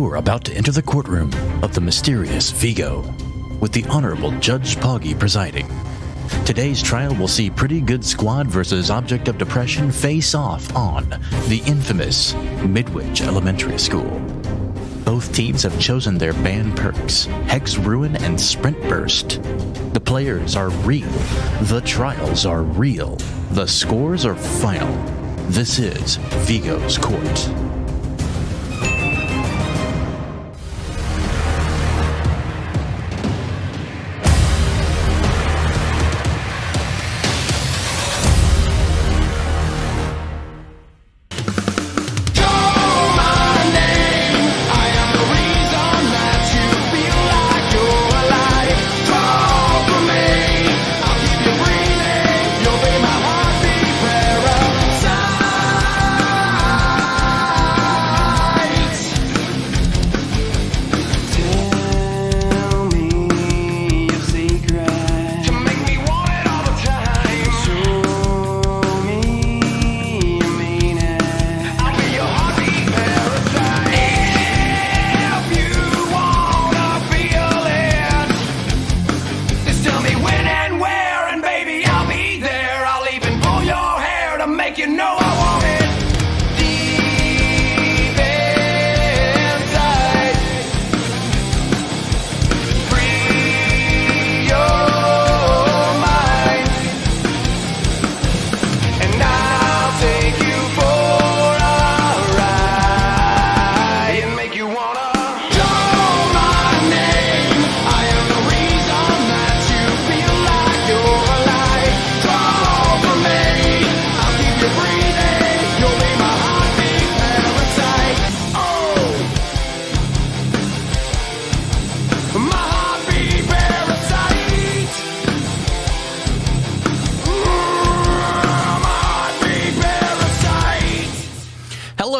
You are about to enter the courtroom of the mysterious Vigo, with the Honorable Judge Poggy presiding. Today's trial will see Pretty Good Squad versus Object of Depression face off on the infamous Midwich Elementary School. Both teams have chosen their band perks, Hex Ruin and Sprint Burst. The players are real, the trials are real, the scores are final. This is Vigo's Court.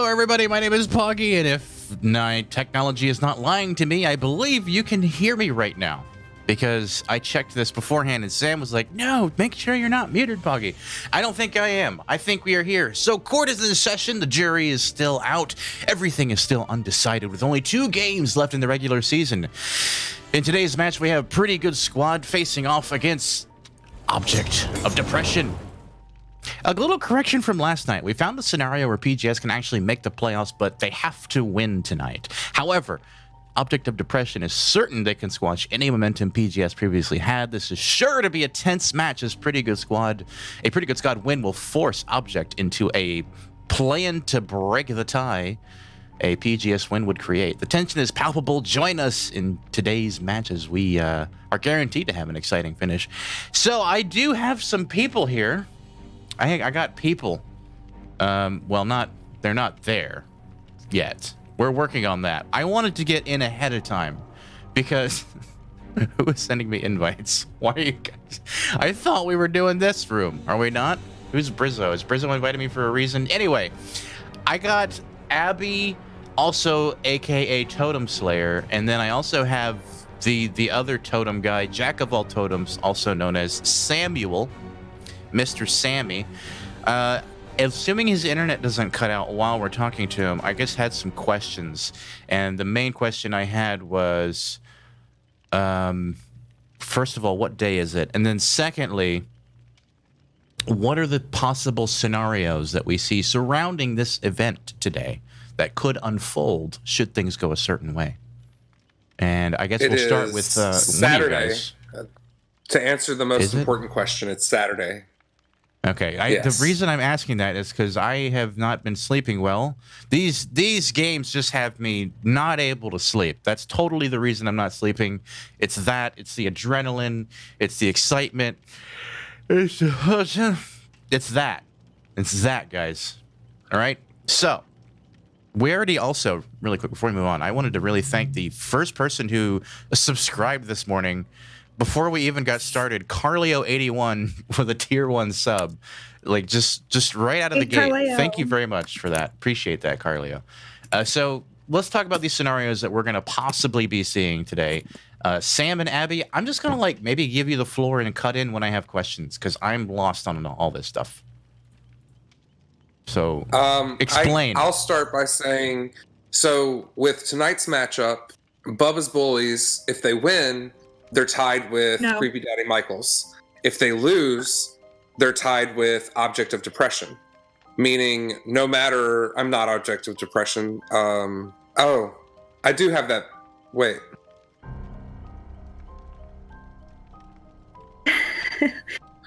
Everybody, my name is Poggy, and if my technology is not lying to me, I believe you can hear me right now, because I checked this beforehand and Sam was like, no, make sure you're not muted, Poggy. I don't think I am. I think we are here. So court is in session. The jury is still out. Everything is still undecided with only 2 games left in the regular season. In today's match, we have Pretty Good Squad facing off against Object of Depression. A little correction from last night. We found the scenario where PGS can actually make the playoffs, but they have to win tonight. However, Object of Depression is certain they can squash any momentum PGS previously had. This is sure to be a tense match as a Pretty Good Squad win will force Object into a plan to break the tie a PGS win would create. The tension is palpable. Join us in today's match as we are guaranteed to have an exciting finish. So I do have some people here. I got people. Well, they're not there yet. We're working on that. I wanted to get in ahead of time because who is sending me invites? Why are you guys? I thought we were doing this room. Are we not? Who's Brizzo? Is Brizzo invited me for a reason? Anyway, I got Abby, also AKA Totem Slayer, and then I also have the other totem guy, Jack of all totems, also known as Samuel. Mr. Sammy, assuming his internet doesn't cut out while we're talking to him, I just had some questions. And the main question I had was, first of all, what day is it? And then secondly, what are the possible scenarios that we see surrounding this event today that could unfold should things go a certain way? And I guess we'll start with Saturday. One of you guys. To answer the most important question, it's Saturday. Okay, Yes. The reason I'm asking that is because I have not been sleeping well. These games just have me not able to sleep. That's totally the reason I'm not sleeping. It's that. It's the adrenaline. It's the excitement. It's that. It's that, guys. All right? So, we already also, really quick before we move on, I wanted to really thank the first person who subscribed this morning. Before we even got started, Carlio81 with a tier 1 sub, like just right out of the gate. Carlio. Thank you very much for that. Appreciate that, Carlio. So let's talk about these scenarios that we're going to possibly be seeing today. Sam and Abby, I'm just going to maybe give you the floor and cut in when I have questions because I'm lost on all this stuff. So explain. I'll start by saying So with tonight's matchup, Bubba's Bullies, if they win, they're tied with Creepy Daddy Michaels. If they lose, they're tied with Object of Depression. Meaning, no matter... I'm not Object of Depression. Oh, I do have that. Wait.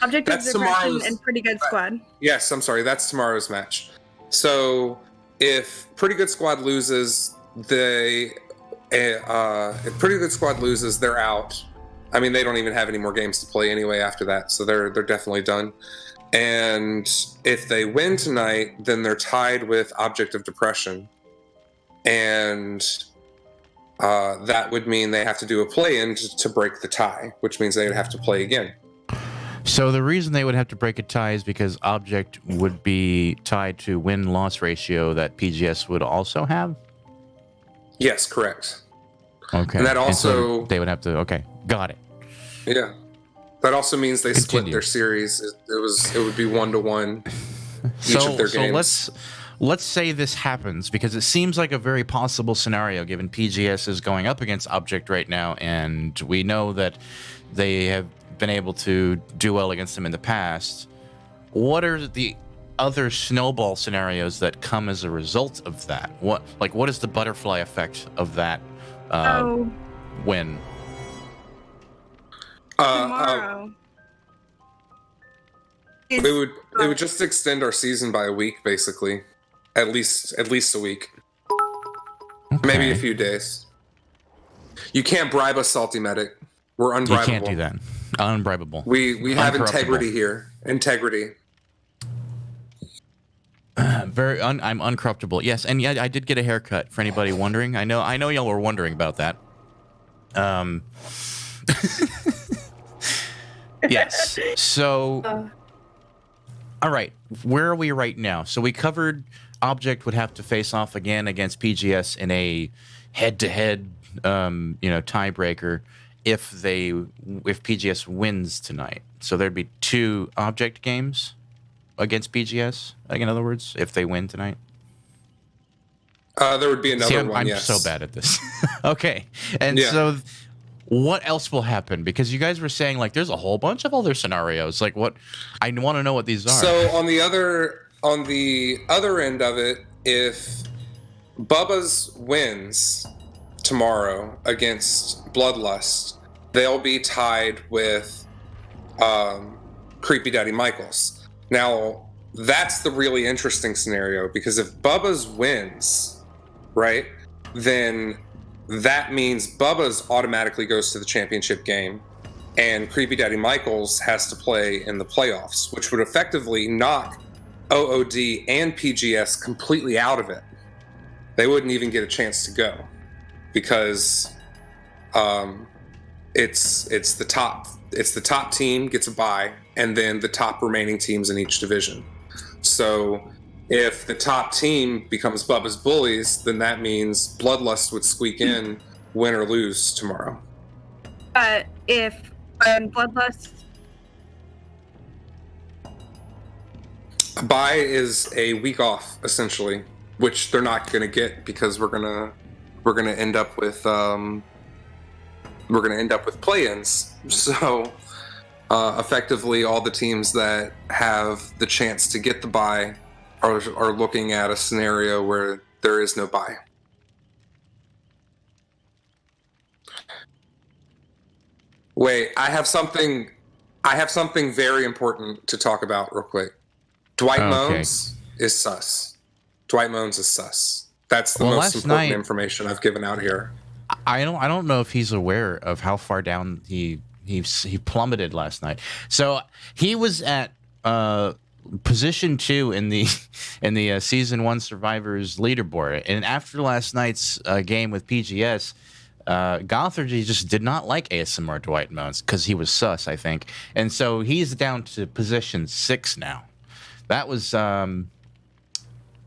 Object of Depression and Pretty Good Squad. Yes, I'm sorry. That's tomorrow's match. So, if Pretty Good Squad loses, if Pretty Good Squad loses, they're out. I mean, they don't even have any more games to play anyway after that, so they're definitely done. And if they win tonight, then they're tied with Object of Depression. And that would mean they have to do a play-in to break the tie, which means they would have to play again. So the reason they would have to break a tie is because Object would be tied to win-loss ratio that PGS would also have? Yes, correct. Okay. And that also... they would have to... Okay, got it. Yeah. That also means they split their series. It would be 1-1 each of their games. So let's say this happens, because it seems like a very possible scenario given PGS is going up against Object right now, and we know that they have been able to do well against them in the past. What are the other snowball scenarios that come as a result of that? What is the butterfly effect of that win? Tomorrow. It would just extend our season by a week, basically. At least a week. Okay. Maybe a few days. You can't bribe us, Salty Medic. We're unbribable. You can't do that. Unbribable. We have integrity here. Integrity. I'm uncorruptible. Yes, and yeah, I did get a haircut. For anybody wondering, I know y'all were wondering about that. Yes. So, all right, where are we right now? So we covered Object would have to face off again against PGS in a head-to-head, tiebreaker if PGS wins tonight. So there'd be 2 Object games against PGS. Like, in other words, if they win tonight. There would be another one. I'm yes. so bad at this. Okay, and so. What else will happen? Because you guys were saying, like, there's a whole bunch of other scenarios. Like, what? I want to know what these are. So on the other end of it, if Bubba's wins tomorrow against Bloodlust, they'll be tied with Creepy Daddy Michaels. Now, that's the really interesting scenario, because if Bubba's wins, right, then that means Bubba's automatically goes to the championship game, and Creepy Daddy Michaels has to play in the playoffs, which would effectively knock OOD and PGS completely out of it. They wouldn't even get a chance to go, because it's the top team gets a bye, and then the top remaining teams in each division. So if the top team becomes Bubba's Bullies, then that means Bloodlust would squeak in, win or lose tomorrow. If Bloodlust... A bye is a week off, essentially, which they're not going to get, because we're gonna end up with play-ins. So effectively, all the teams that have the chance to get the bye are looking at a scenario where there is no bye. Wait, I have something very important to talk about real quick. Dwight Moans is sus. Dwight Moans is sus. That's the most important information I've given out here. I don't know if he's aware of how far down he plummeted last night. So he was at position 2 in the season 1 survivors leaderboard, and after last night's game with PGS, Gothergy just did not like ASMR Dwight Moans because he was sus, I think, and so he's down to position 6 now. That was that's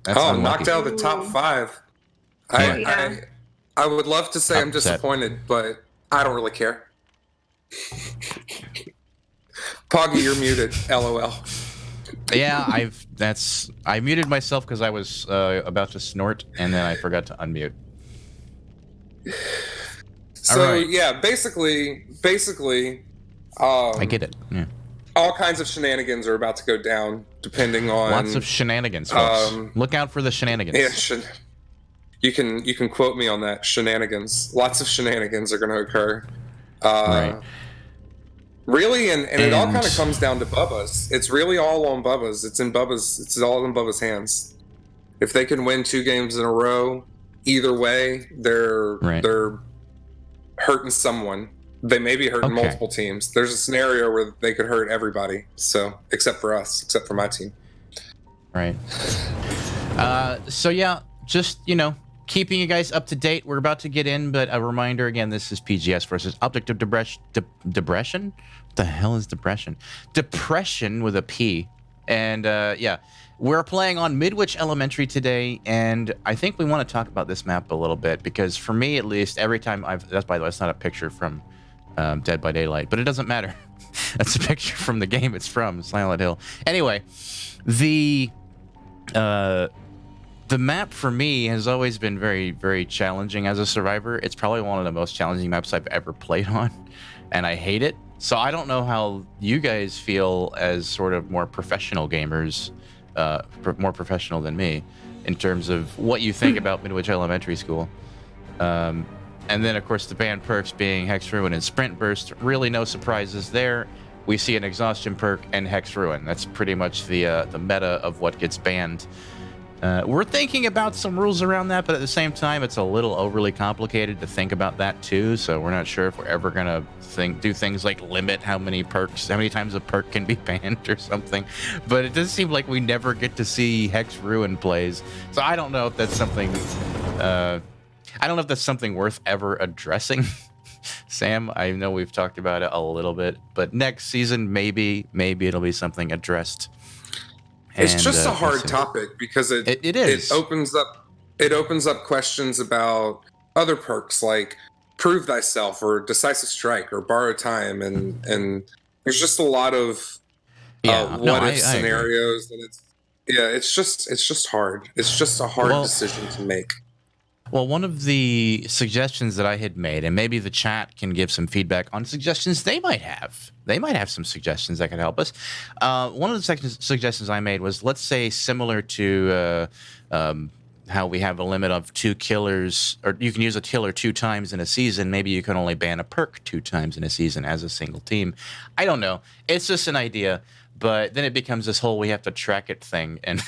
knocked out of the top 5. I would love to say I'm disappointed, but I don't really care. Poggy, you're muted. LOL. Yeah, I muted myself because I was about to snort, and then I forgot to unmute. So right. yeah, basically, I get it. Yeah. all kinds of shenanigans are about to go down, depending on Lots of shenanigans, folks. Look out for the shenanigans. Yeah, you can quote me on that. Shenanigans. Lots of shenanigans are going to occur. Right. Really, and it all kind of comes down to Bubba's. It's really all on Bubba's. It's all in Bubba's hands. If they can win 2 games in a row, either way, they're hurting someone. They may be hurting multiple teams. There's a scenario where they could hurt everybody. So, except for us, except for my team. Right. So yeah, just keeping you guys up to date. We're about to get in, but a reminder again: this is PGS versus Object of Depression. What the hell is depression? Depression with a P. And yeah, we're playing on Midwich Elementary today, and I think we want to talk about this map a little bit because, for me at least, every time that's, by the way, that's not a picture from Dead by Daylight, but it doesn't matter. That's a picture from the game it's from, Silent Hill. Anyway, the map for me has always been very, very challenging as a survivor. It's probably one of the most challenging maps I've ever played on, and I hate it. So I don't know how you guys feel as sort of more professional gamers, more professional than me, in terms of what you think about Midwich Elementary School. And then, of course, the banned perks being Hex Ruin and Sprint Burst. Really no surprises there. We see an Exhaustion perk and Hex Ruin. That's pretty much the meta of what gets banned. We're thinking about some rules around that, but at the same time, it's a little overly complicated to think about that too. So we're not sure if we're ever gonna do things like limit how many times a perk can be banned or something. But it does seem like we never get to see Hex Ruin plays. So I don't know if that's something. I don't know if that's something worth ever addressing. Sam, I know we've talked about it a little bit, but next season maybe it'll be something addressed. It's just a hard topic because it opens up questions about other perks like Prove Thyself or Decisive Strike or Borrow Time, and there's just a lot of what if scenarios, and it's just hard. It's just a hard decision to make. Well, one of the suggestions that I had made, and maybe the chat can give some feedback on suggestions they might have. They might have some suggestions that could help us. One of the suggestions I made was, let's say, similar to how we have a limit of 2 killers, or you can use a killer 2 times in a season. Maybe you can only ban a perk 2 times in a season as a single team. I don't know. It's just an idea. But then it becomes this whole we have to track it thing, and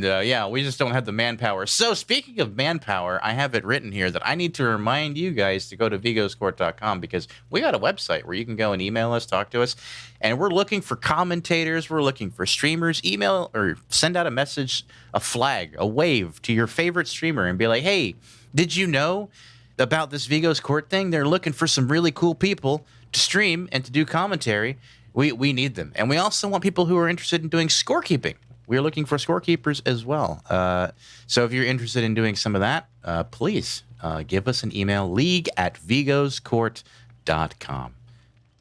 yeah, we just don't have the manpower. So speaking of manpower, I have it written here that I need to remind you guys to go to vigoscourt.com because we got a website where you can go and email us, talk to us, and we're looking for commentators, we're looking for streamers. Email or send out a message, a flag, a wave to your favorite streamer and be like, hey, did you know about this Vigo's Court thing? They're looking for some really cool people to stream and to do commentary. We need them. And we also want people who are interested in doing scorekeeping. We're looking for scorekeepers as well. So if you're interested in doing some of that, please give us an email, league@vigoscourt.com.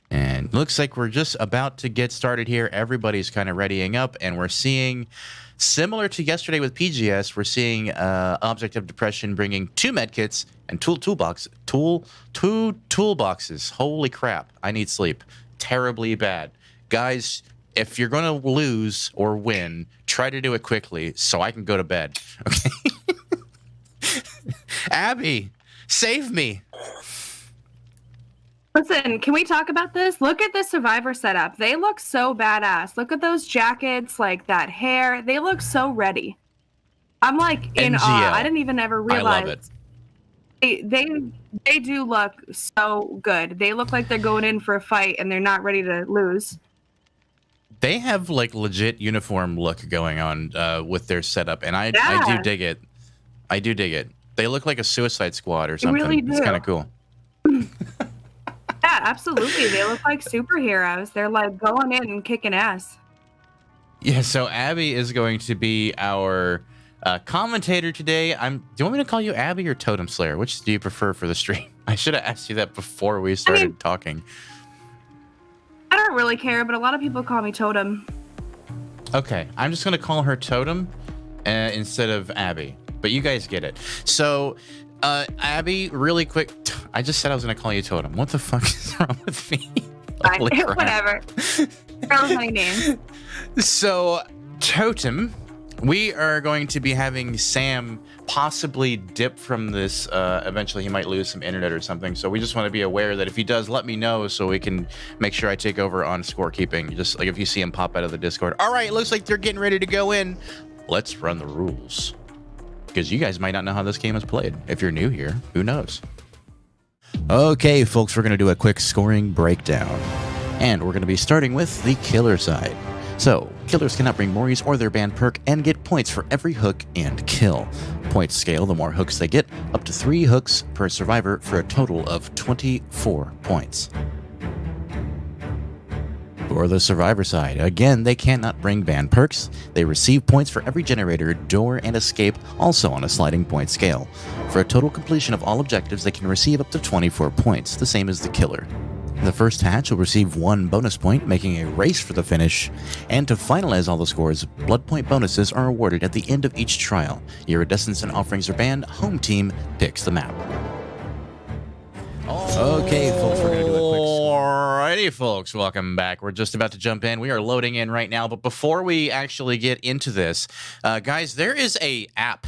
And looks like we're just about to get started here. Everybody's kind of readying up, and we're seeing, similar to yesterday with PGS, we're seeing Object of Depression bringing 2 medkits and 2 toolboxes. Holy crap, I need sleep. Terribly bad. Guys, if you're going to lose or win, try to do it quickly so I can go to bed. Okay? Abby, save me. Listen, can we talk about this? Look at the Survivor setup. They look so badass. Look at those jackets, like that hair. They look so ready. I'm like in NGL. awe. I didn't even ever realize. I love it. They do look so good. They look like they're going in for a fight and they're not ready to lose. They have like legit uniform look going on with their setup, and I do dig it. I do dig it. They look like a Suicide Squad or something. They really do. It's kind of cool. Yeah, absolutely. They look like superheroes. They're like going in and kicking ass. Yeah, so Abby is going to be our commentator today. Do you want me to call you Abby or Totem Slayer? Which do you prefer for the stream? I should have asked you that before we started talking. I don't really care, but a lot of people call me Totem. Okay, I'm just gonna call her Totem instead of Abby, but you guys get it. So, Abby, really quick. I just said I was gonna call you Totem. What the fuck is wrong with me? Fine. Whatever. Girls, my name. So, Totem, we are going to be having Sam possibly dip from this. Eventually, he might lose some internet or something. So we just want to be aware that if he does, let me know so we can make sure I take over on scorekeeping. Just like if you see him pop out of the Discord. All right, looks like they're getting ready to go in. Let's run the rules. Because you guys might not know how this game is played. If you're new here, who knows? Okay, folks, we're going to do a quick scoring breakdown. And we're going to be starting with the killer side. So, killers cannot bring Moris or their band perk and get points for every hook and kill. Points scale the more hooks they get, up to 3 hooks per survivor for a total of 24 points. For the survivor side, again, they cannot bring band perks. They receive points for every generator, door, and escape, also on a sliding point scale. For a total completion of all objectives, they can receive up to 24 points, the same as the killer. The first hatch will receive 1 bonus point, making a race for the finish. And to finalize all the scores, blood point bonuses are awarded at the end of each trial. Iridescence and offerings are banned. Home team picks the map. Okay, folks, we're going to do a quick score. Alrighty, folks, welcome back. We're just about to jump in. We are loading in right now. But before we actually get into this, guys, there is a app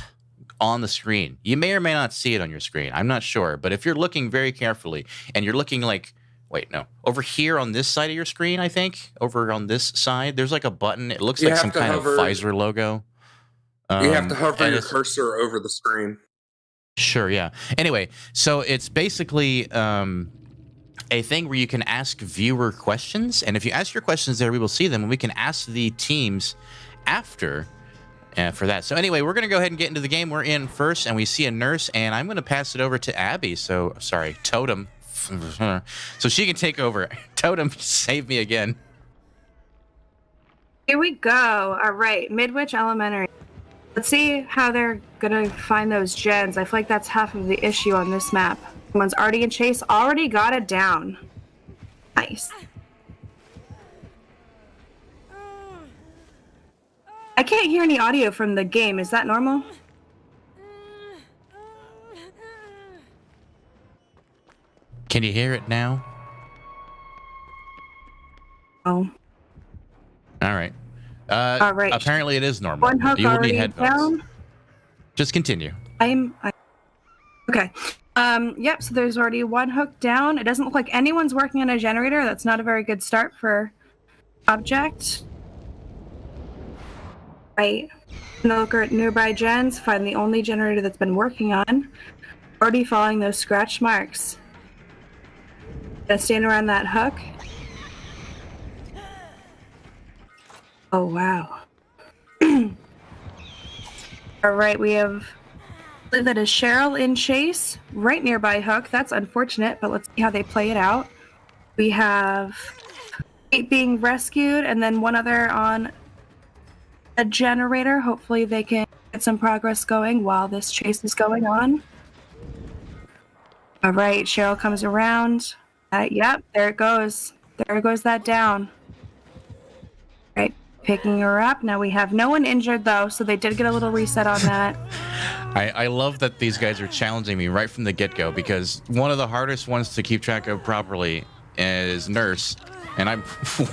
on the screen. You may or may not see it on your screen. I'm not sure. But if you're looking very carefully and you're looking like, wait, no. Over here on this side of your screen, I think. Over on this side, there's like a button. It looks like some kind of Pfizer logo. You have to hover your cursor over the screen. Sure, yeah. Anyway, so it's basically a thing where you can ask viewer questions. And if you ask your questions there, we will see them. And we can ask the teams after for that. So anyway, we're going to go ahead and get into the game. We're in first, and we see a nurse. And I'm going to pass it over to Abby. So, sorry, Totem. So she can take over. Totem, save me again. Here we go. All right, Midwich Elementary. Let's see how they're gonna find those gens. I feel like that's half of the issue on this map. Someone's already in chase, already got it down. Nice. I can't hear any audio from the game. Is that normal? Can you hear it now? Oh. All right. All right. Apparently it is normal. One hook You will need already headphones. down. Just continue. Okay. Yep, so there's already 1 hook down. It doesn't look like anyone's working on a generator. That's not a very good start for object. Right. Look at nearby gens, find the only generator that's been working on. Already following those scratch marks. Gonna stand around that hook. Oh, wow. All right, we have, I believe that is Cheryl in chase, right nearby hook. That's unfortunate, but let's see how they play it out. We have 8 being rescued, and then 1 other on a generator. Hopefully they can get some progress going while this chase is going on. All right, Cheryl comes around. Yep, there it goes. There goes that down. Right, picking her up. Now we have no one injured, though, so they did get a little reset on that. I love that these guys are challenging me right from the get-go, because one of the hardest ones to keep track of properly is nurse, and I'm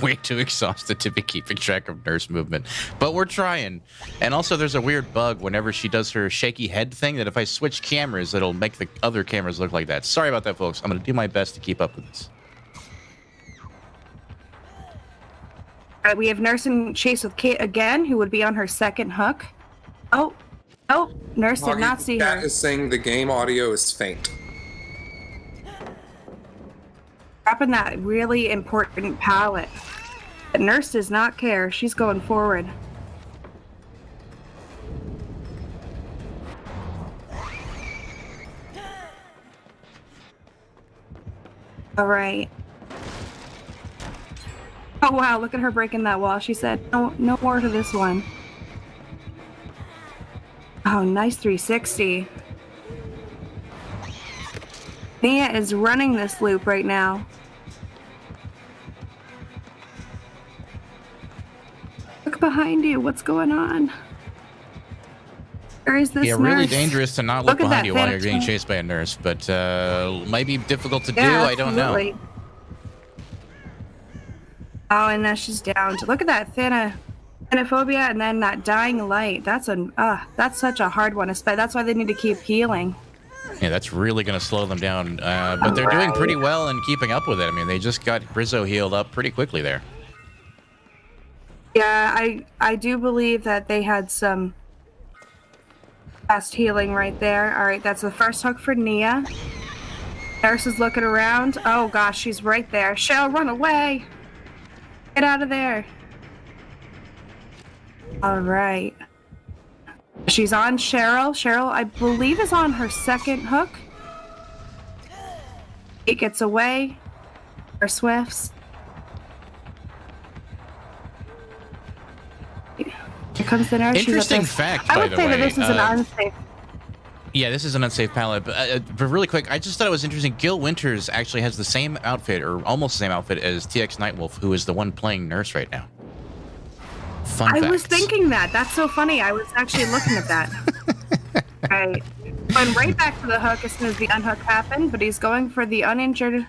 way too exhausted to be keeping track of nurse movement. But we're trying. And also there's a weird bug whenever she does her shaky head thing that if I switch cameras, it'll make the other cameras look like that. Sorry about that, folks. I'm going to do my best to keep up with this. All right, we have nurse in chase with Kate again, who would be on her 2nd hook. Oh, nurse did not see her. That is saying the game audio is faint. Dropping that really important pallet. The nurse does not care. She's going forward. All right. Oh, wow. Look at her breaking that wall. She said, no more to this one. Oh, nice 360. Nia is running this loop right now. Look behind you. What's going on? Where is this Yeah, really nurse? dangerous to not look Look at behind that you while you're getting phantom. chased by a nurse, but might be difficult to do. Yeah, I don't know. absolutely. Oh, and now she's down. Look at that Thanophobia and then that dying light. That's such a hard one to spell. That's why they need to keep healing. Yeah, that's really going to slow them down. But they're doing pretty well in keeping up with it. I mean, they just got Rizzo healed up pretty quickly there. Yeah, I do believe that they had some fast healing right there. All right, that's the first hook for Nia. Nurse is looking around. Oh gosh, she's right there. Cheryl, run away! Get out of there! All right. She's on Cheryl. Cheryl, I believe, is on her second hook. It gets away. Her Swifts. Here comes the nurse. Interesting fact, I by would the say way. that this is an unsafe. Yeah, this is an unsafe palette. But really quick, I just thought it was interesting. Gil Winters actually has the same outfit, or almost the same outfit, as TX Nightwolf, who is the one playing Nurse right now. Fun I facts. was thinking that. That's so funny. I was actually looking at that. Right. Went right back to the hook as soon as the unhook happened, but he's going for the uninjured.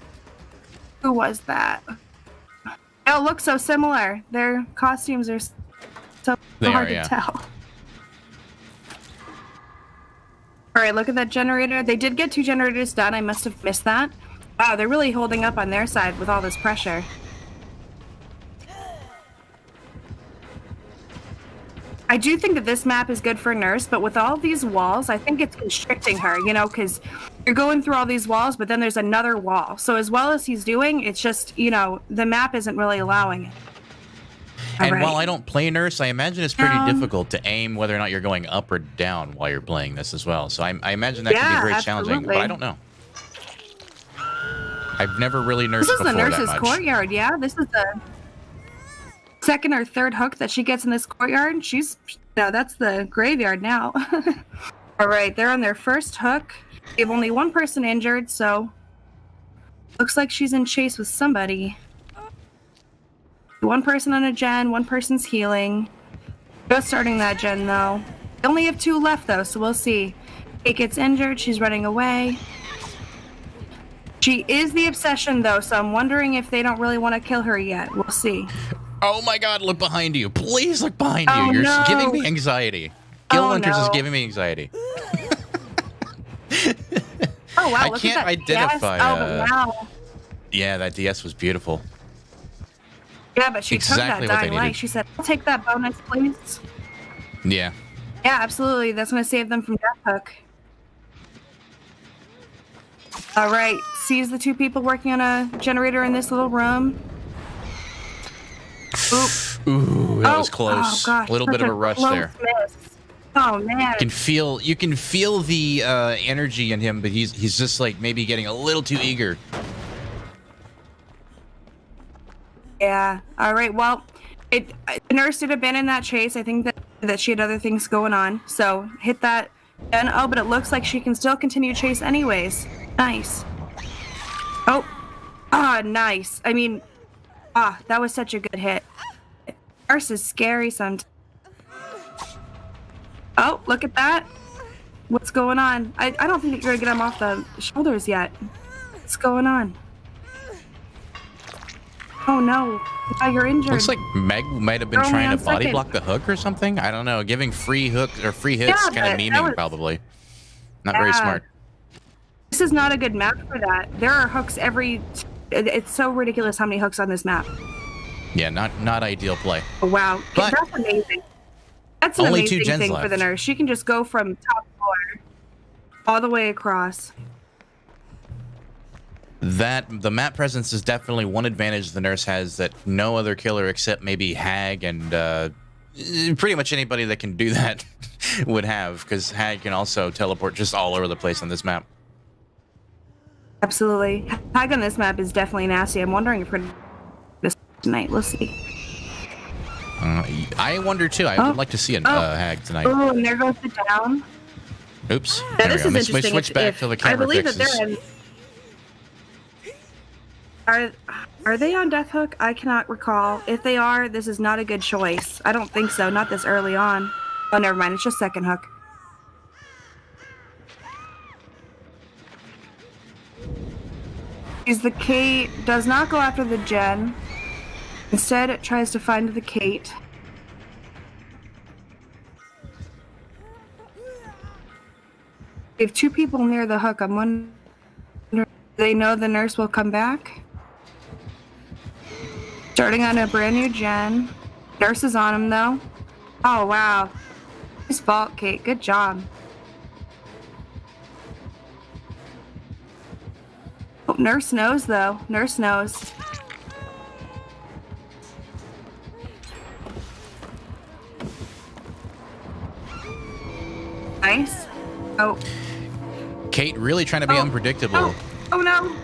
Who was that? Oh, look so similar. Their costumes are so hard to tell. All right, look at that generator. They did get 2 generators done. I must have missed that. Wow, they're really holding up on their side with all this pressure. I do think that this map is good for Nurse, but with all these walls, I think it's constricting her, you know, because you're going through all these walls, but then there's another wall. So as well as he's doing, it's just, you know, the map isn't really allowing it. And while I don't play Nurse, I imagine it's pretty difficult to aim whether or not you're going up or down while you're playing this as well. So I imagine that can be very challenging, but I don't know. I've never really nursed before that much. This is the nurse's courtyard, yeah? This is the second or third hook that she gets in this courtyard. No, that's the graveyard now. All right, they're on their first hook. They have only one person injured, so looks like she's in chase with somebody. One person on a gen, one person's healing. Just starting that gen, though. They only have 2 left, though, so we'll see. Kate gets injured. She's running away. She is the obsession, though, so I'm wondering if they don't really want to kill her yet. We'll see. Oh my god, look behind you. Please look behind you. You're giving me anxiety. Gil Winters is giving me anxiety. Oh, wow. I Look can't at that identify. DS. Oh, wow. Yeah, that DS was beautiful. Yeah, but she Exactly took that dying light. She said, I'll take that bonus, please. Yeah. Yeah, absolutely. That's going to save them from death hook. All right. Sees the 2 people working on a generator in this little room. Oop. Ooh, that was close. Oh, gosh. A little bit of a rush there. Miss. Oh, man. You can feel the energy in him, but he's just like maybe getting a little too eager. Yeah. All right. Well, the nurse did abandon that chase. I think that she had other things going on. So hit that. And oh, but it looks like she can still continue chase anyways. Nice. Oh. Ah, nice. I mean, that was such a good hit. Nurse is scary sometimes. Oh, look at that. What's going on? I don't think that you're gonna get him off the shoulders yet. What's going on? Oh no, you're injured. Looks like Meg might have been trying to body block the hook or something. I don't know. Giving free hooks or free hits, kind of memeing probably. Not very smart. This is not a good map for that. There are hooks it's so ridiculous how many hooks on this map. Yeah, not ideal play. Oh, wow, but that's amazing. That's an amazing thing for the nurse. She can just go from top floor all the way across. The map presence is definitely one advantage the nurse has that no other killer except maybe Hag and pretty much anybody that can do that would have, because Hag can also teleport just all over the place on this map. Absolutely. Hag on this map is definitely nasty. I'm wondering if we're this tonight. We'll see. I wonder too. I would like to see a Hag tonight. Oh, and there goes the down. Oops. Now, this is interesting. Switch back to the camera I believe fixes. that they're in. Are they on Death Hook? I cannot recall. If they are, this is not a good choice. I don't think so. Not this early on. Oh, never mind. It's just second hook. The Kate does not go after the Jen. Instead, it tries to find the Kate. We have two people near the hook. I'm wondering, do they know the nurse will come back? Starting on a brand new Jen. Nurse is on him, though. Oh, wow. His fault, Kate. Good job. Oh, nurse knows, though. Nurse knows. Nice. Oh. Kate really trying to be unpredictable. Oh, no.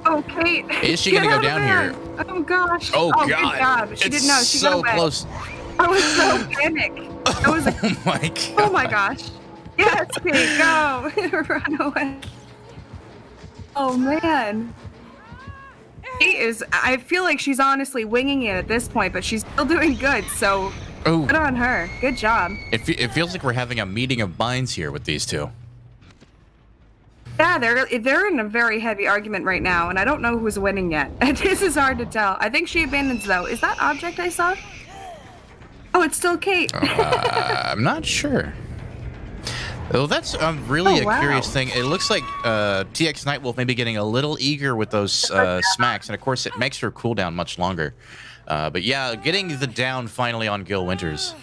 Oh, Kate. Is she going to go down here? Oh, gosh. Oh, God. Good job. She didn't know. She so got away. close. I was so panicked. That was Oh, my God. Oh, my gosh. Yes, Kate, go. Run away. Oh, man. Kate is, I feel like she's honestly winging it at this point, but she's still doing good, so Oh. good on her. Good job. It feels like we're having a meeting of minds here with these two. Yeah, they're in a very heavy argument right now, and I don't know who's winning yet. This is hard to tell. I think she abandons, though. Is that object I saw? Oh, it's still Kate. I'm not sure. Oh, that's really a wow. curious thing. It looks like TX Nightwolf may be getting a little eager with those smacks, and of course it makes her cooldown much longer. But yeah, getting the down finally on Gil Winters.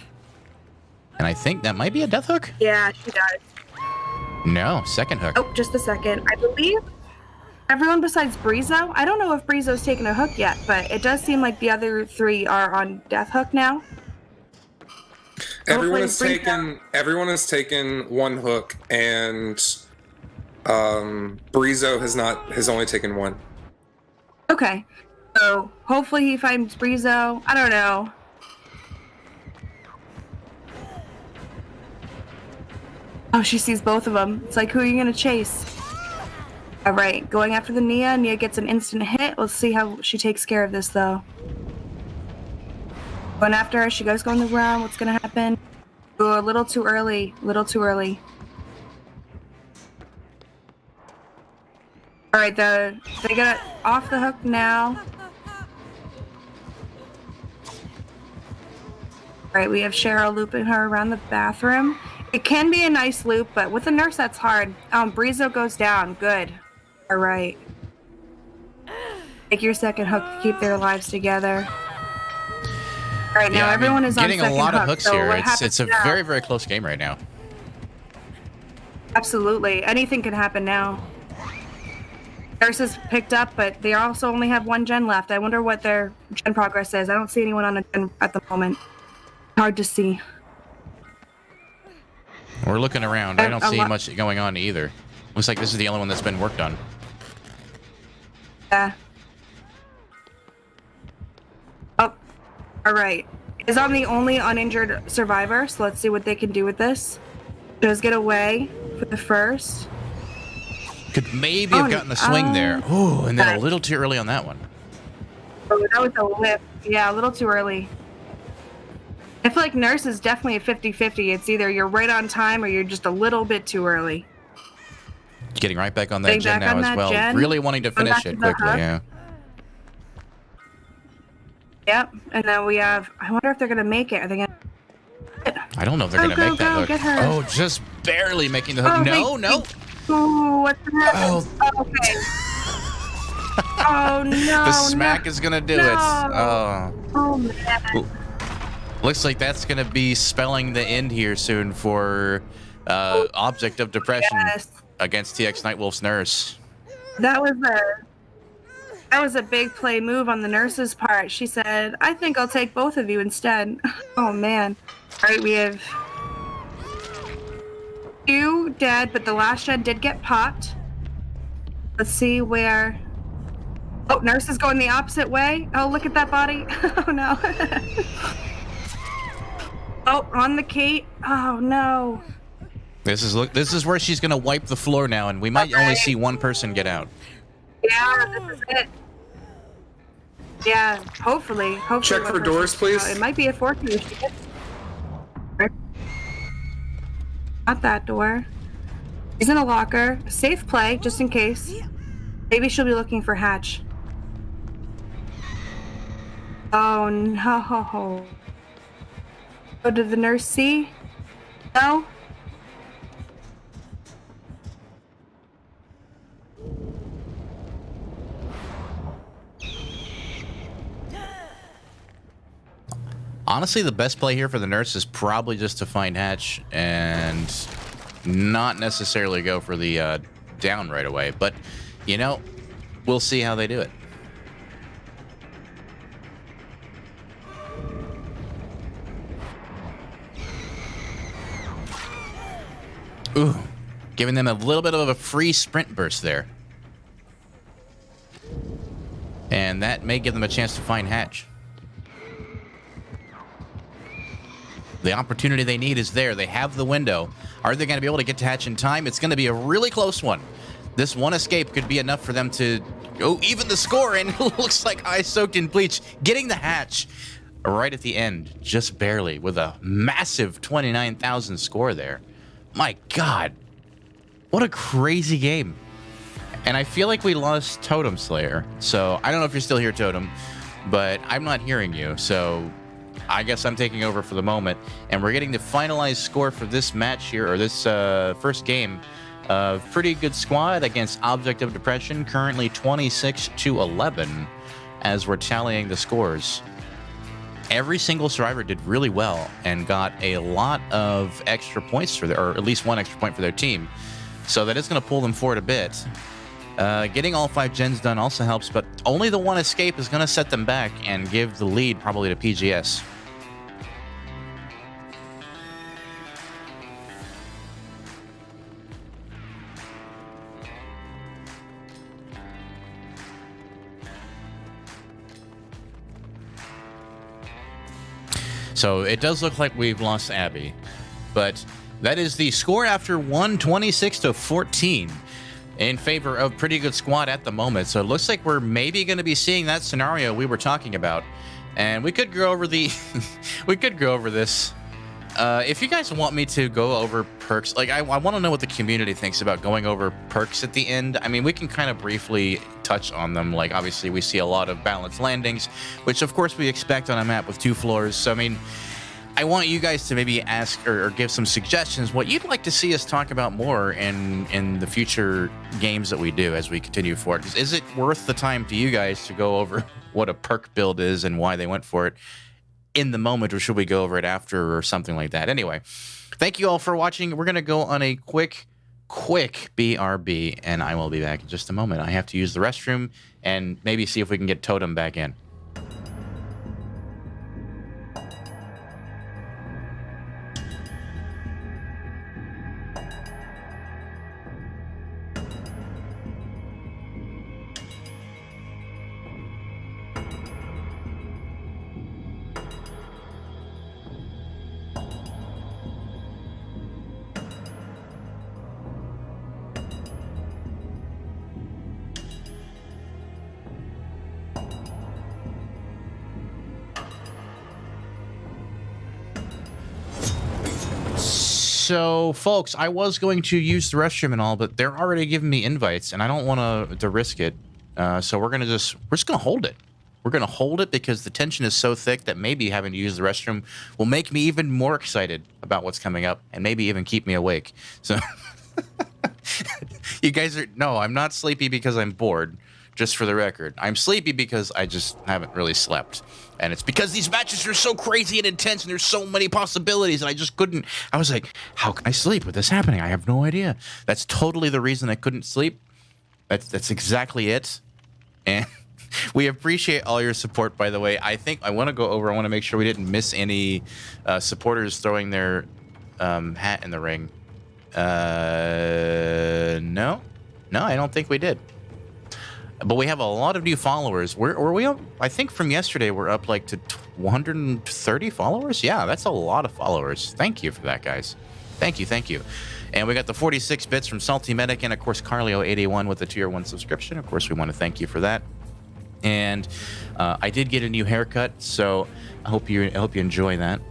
And I think that might be a death hook? Yeah, she does. No, second hook. Oh, just a second. I believe everyone besides Brizo. I don't know if Brizo's taken a hook yet, but it does seem like the other three are on death hook now. Everyone has taken one hook, and Brizo has only taken one. Okay. So hopefully he finds Brizo. I don't know. Oh, she sees both of them. It's like, who are you gonna chase? All right, going after the Nia. Nia gets an instant hit. Let's see how she takes care of this, though. Going after her. She goes going the round. What's gonna happen? Oh, a little too early. A little too early. All right, they got it off the hook now. All right, we have Cheryl looping her around the bathroom. It can be a nice loop, but with the nurse, that's hard. Brizo goes down. Good. All right. Take your second hook to keep their lives together. All right, now everyone is on second hook. Getting a lot of hooks so here. It's a very, very close game right now. Absolutely. Anything can happen now. Nurse is picked up, but they also only have one gen left. I wonder what their gen progress is. I don't see anyone on a gen at the moment. Hard to see. We're looking around. I don't see much going on either. Looks like this is the only one that's been worked on. Yeah. Oh, all right. Is on the only uninjured survivor, so let's see what they can do with this. Does get away for the first. Could maybe have gotten the swing there. Ooh, and then a little too early on that one. Oh, that was a whip. Yeah, a little too early. I feel like Nurse is definitely a 50-50. It's either you're right on time or you're just a little bit too early. Getting right back on that gen now as well. Gen. Really wanting to finish it quickly, yeah. Yep, and then we have, I wonder if they're going to make it. Are they going to? I don't know if they're going to make that hook. Get her. Oh, just barely making the hook. No. Oh, what's going to happen? Oh, okay. Oh, no. The smack is going to do it. Oh, man. Looks like that's going to be spelling the end here soon for Object of Depression against TX Nightwolf's Nurse. That was a big play move on the nurse's part. She said, I think I'll take both of you instead. Oh, man. All right, we have 2 dead, but the last gen did get popped. Let's see where... Oh, nurse is going the opposite way. Oh, look at that body. Oh, no. Oh, on the Kate. Oh, no. This is where she's going to wipe the floor now, and we might only see one person get out. Yeah, this is it. Yeah, hopefully. Check when for her doors, shit's please. out. It might be a fortune if she gets. Not that door. She's in a locker. Safe play, just in case. Maybe she'll be looking for Hatch. Oh no. Oh, did the nurse see? No? Honestly, the best play here for the nurse is probably just to find Hatch and not necessarily go for the down right away. But, you know, we'll see how they do it. Ooh, giving them a little bit of a free sprint burst there. And that may give them a chance to find Hatch. The opportunity they need is there. They have the window. Are they going to be able to get to Hatch in time? It's going to be a really close one. This one escape could be enough for them to even the score, and it looks like eyes soaked in bleach. Getting the Hatch right at the end, just barely, with a massive 29,000 score there. My God. What a crazy game. And I feel like we lost Totem Slayer. So I don't know if you're still here, Totem, but I'm not hearing you. So I guess I'm taking over for the moment. And we're getting the finalized score for this match here, or this first game. Pretty good squad against Object of Depression, currently 26-11 as we're tallying the scores. Every single survivor did really well and got a lot of extra points for or at least one extra point for their team. So that is going to pull them forward a bit. Getting all 5 gens done also helps, but only the one escape is going to set them back and give the lead probably to PGS. So it does look like we've lost Abby, but that is the score after 126-14 in favor of Pretty Good Squad at the moment. So it looks like we're maybe going to be seeing that scenario we were talking about, and we could go over the we could go over this. If you guys want me to go over perks, like I want to know what the community thinks about going over perks at the end. I mean, we can kind of briefly touch on them. Like, obviously, we see a lot of balanced landings, which of course we expect on a map with 2 floors. So, I mean, I want you guys to maybe ask or give some suggestions what you'd like to see us talk about more in the future games that we do as we continue forward. Is it worth the time to you guys to go over what a perk build is and why they went for it in the moment, or should we go over it after or something like that? Anyway, thank you all for watching. We're going to go on a quick BRB, and I will be back in just a moment. I have to use the restroom and maybe see if we can get Totem back in. So, folks, I was going to use the restroom and all, but they're already giving me invites, and I don't want to risk it. So we're just gonna hold it. We're gonna hold it because the tension is so thick that maybe having to use the restroom will make me even more excited about what's coming up, and maybe even keep me awake. So, you guys no, I'm not sleepy because I'm bored. Just for the record, I'm sleepy because I just haven't really slept. And it's because these matches are so crazy and intense, and there's so many possibilities, and I just couldn't. I was like, how can I sleep with this happening? I have no idea. That's totally the reason I couldn't sleep. That's exactly it. And we appreciate all your support, by the way. I want to make sure we didn't miss any supporters throwing their hat in the ring. No, I don't think we did. But we have a lot of new followers. Were we up? I think from yesterday we're up like to 130 followers. Yeah, that's a lot of followers. Thank you for that, guys. Thank you. And we got the 46 bits from Salty Medic, and of course Carlio81 with the tier 1 subscription. Of course, we want to thank you for that. And I did get a new haircut, so I hope you enjoy that.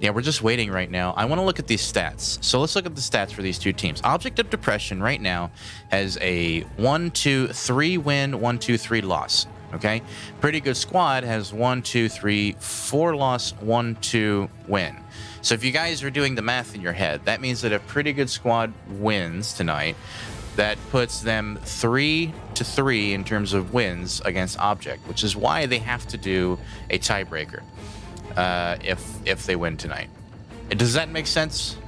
Yeah, we're just waiting right now. I want to look at these stats. So let's look at the stats for these two teams. Object of Depression right now has a 1-2-3 win, 1-2-3 loss. Okay, Pretty Good Squad has 1-2-3-4 loss, 1-2 win. So if you guys are doing the math in your head, that means that if Pretty Good Squad wins tonight, that puts them 3-3 in terms of wins against Object, which is why they have to do a tiebreaker if they win tonight. Does that make sense?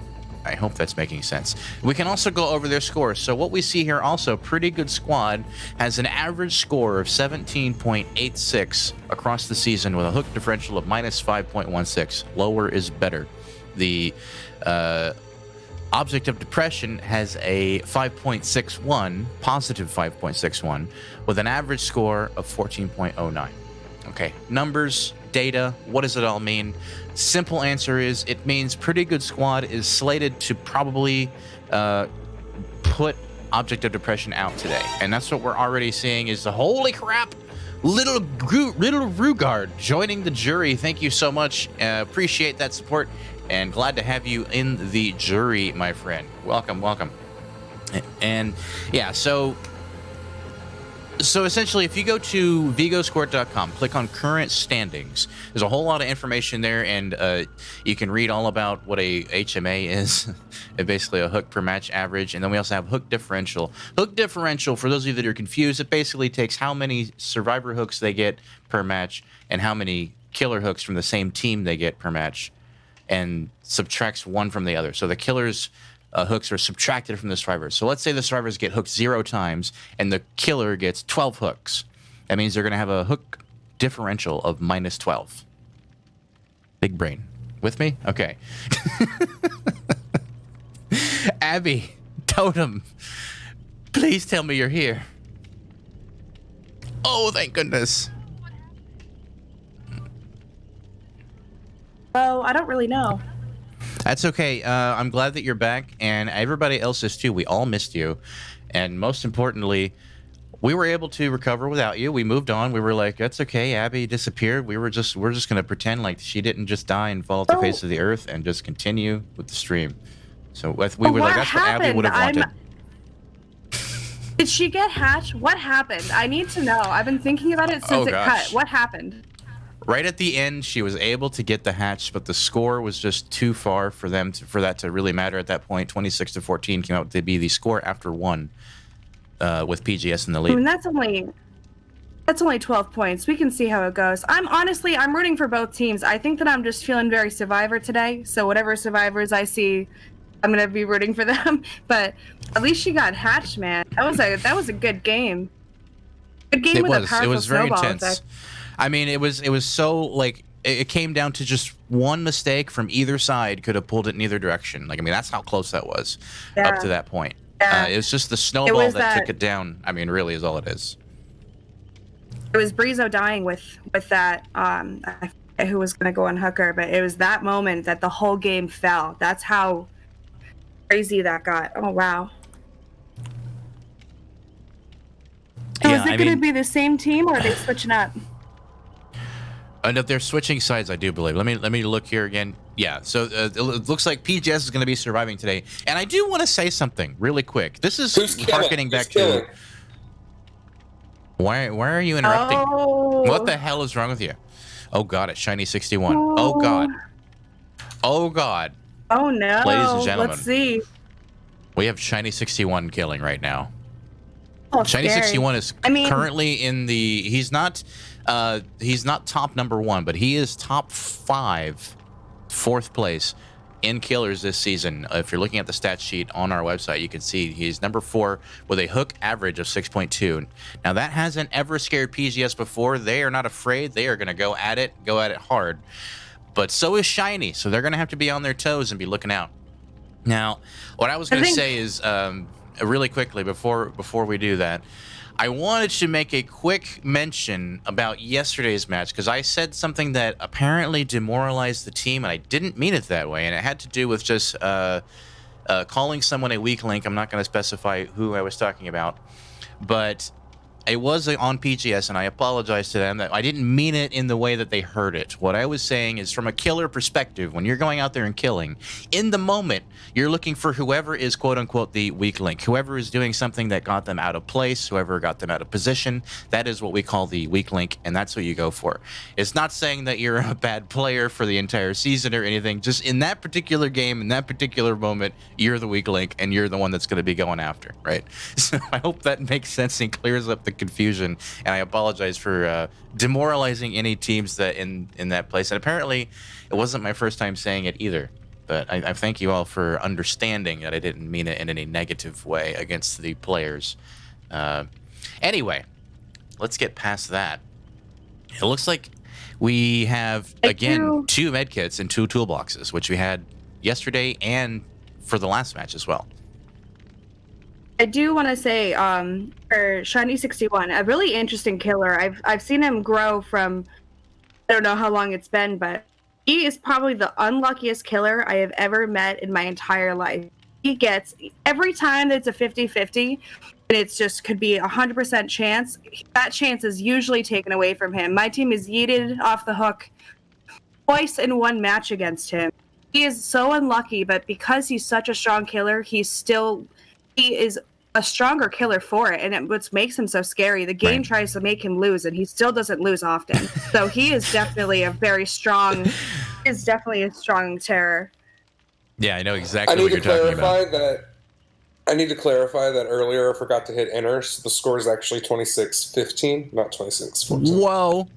I hope that's making sense. We can also go over their scores. So what we see here also, Pretty Good Squad has an average score of 17.86 across the season with a hook differential of -5.16. Lower is better. The Object of Depression has a 5.61, positive 5.61, with an average score of 14.09. Okay, numbers, data, what does it all mean? Simple answer is it means Pretty Good Squad is slated to probably put Object of Depression out today. And that's what we're already seeing is the holy crap, little Rugard joining the jury. Thank you so much. Appreciate that support and glad to have you in the jury, my friend. Welcome, welcome. And yeah, so essentially, if you go to vigoscourt.com, click on current standings, there's a whole lot of information there, and you can read all about what a HMA is. It's basically a hook per match average, and then we also have hook differential. Hook differential, for those of you that are confused, it basically takes how many survivor hooks they get per match and how many killer hooks from the same team they get per match, and subtracts one from the other. So the killers' hooks are subtracted from the survivors. So let's say the survivors get hooked 0 times and the killer gets 12 hooks. That means they're going to have a hook differential of -12. Big brain. With me? Okay. Abby, Totem, please tell me you're here. Oh, thank goodness. Oh, I don't really know. That's okay. I'm glad that you're back, and everybody else is too. We all missed you, and most importantly, we were able to recover without you. We moved on. We were like, "That's okay." Abby disappeared. We're just gonna pretend like she didn't just die and fall off the face of the earth, and just continue with the stream. So we were like, "That's what Abby would have wanted." Did she get hatched? What happened? I need to know. I've been thinking about it since it cut. What happened? Right at the end, she was able to get the hatch, but the score was just too far for that to really matter at that point. 26-14 came out to be the score after 1, with PGS in the lead. I mean, that's only 12 points. We can see how it goes. I'm rooting for both teams. I think that I'm just feeling very Survivor today. So whatever Survivors I see, I'm gonna be rooting for them. But at least she got hatched, man. That was a good game. Good game with a powerful very snowball intense. effect. I mean, it was so, like, it came down to just one mistake from either side could have pulled it in either direction. Like, I mean, that's how close that was up to that point. Yeah. It was just the snowball that took it down. I mean, really is all it is. It was Brizo dying with that, I forget who was going to go on Hooker, but it was that moment that the whole game fell. That's how crazy that got. Oh, wow. So is it going to be the same team, or are they switching up? And if they're switching sides, I do believe. Let me look here again. Yeah, so it looks like PGS is going to be surviving today. And I do want to say something really quick. This is harkening back to... Why are you interrupting? Oh. What the hell is wrong with you? Oh, God, it's Shiny 61. Oh, God. Oh, God. Oh, no. Ladies and gentlemen. Let's see. We have Shiny 61 killing right now. Oh, Shiny scary. 61 is currently in the... He's not top number 1, but he is top 5, 4th place in killers this season. If you're looking at the stat sheet on our website, you can see he's number 4 with a hook average of 6.2. Now, that hasn't ever scared PGS before. They are not afraid. They are going to go at it hard. But so is Shiny, so they're going to have to be on their toes and be looking out. Now, what I was going to say is, really quickly, before we do that, I wanted to make a quick mention about yesterday's match, because I said something that apparently demoralized the team, and I didn't mean it that way, and it had to do with just calling someone a weak link. I'm not going to specify who I was talking about. but it was on PGS, and I apologize to them that I didn't mean it in the way that they heard it. What I was saying is, from a killer perspective, when you're going out there and killing, in the moment, you're looking for whoever is quote-unquote the weak link, whoever is doing something that got them out of place, whoever got them out of position. That is what we call the weak link, and that's what you go for. It's not saying that you're a bad player for the entire season or anything. Just in that particular game, in that particular moment, you're the weak link, and you're the one that's going to be going after, right? So I hope that makes sense and clears up the confusion, and I apologize for demoralizing any teams that in that place. And apparently it wasn't my first time saying it either, but I thank you all for understanding that I didn't mean it in any negative way against the players. Anyway, let's get past that. It looks like we have again 2 medkits and 2 toolboxes, which we had yesterday and for the last match as well. I do want to say, for Shiny 61, a really interesting killer. I've seen him grow from, I don't know how long it's been, but he is probably the unluckiest killer I have ever met in my entire life. He gets, every time it's a 50-50, and it's just could be 100% chance, that chance is usually taken away from him. My team is yeeted off the hook twice in one match against him. He is so unlucky, but because he's such a strong killer, he is a stronger killer for it, and what makes him so scary. The game tries to make him lose, and he still doesn't lose often. So he is definitely a strong terror. Yeah, I know exactly what you're talking about. I need to clarify that earlier I forgot to hit enter, so the score is actually 26-15, not 26-14.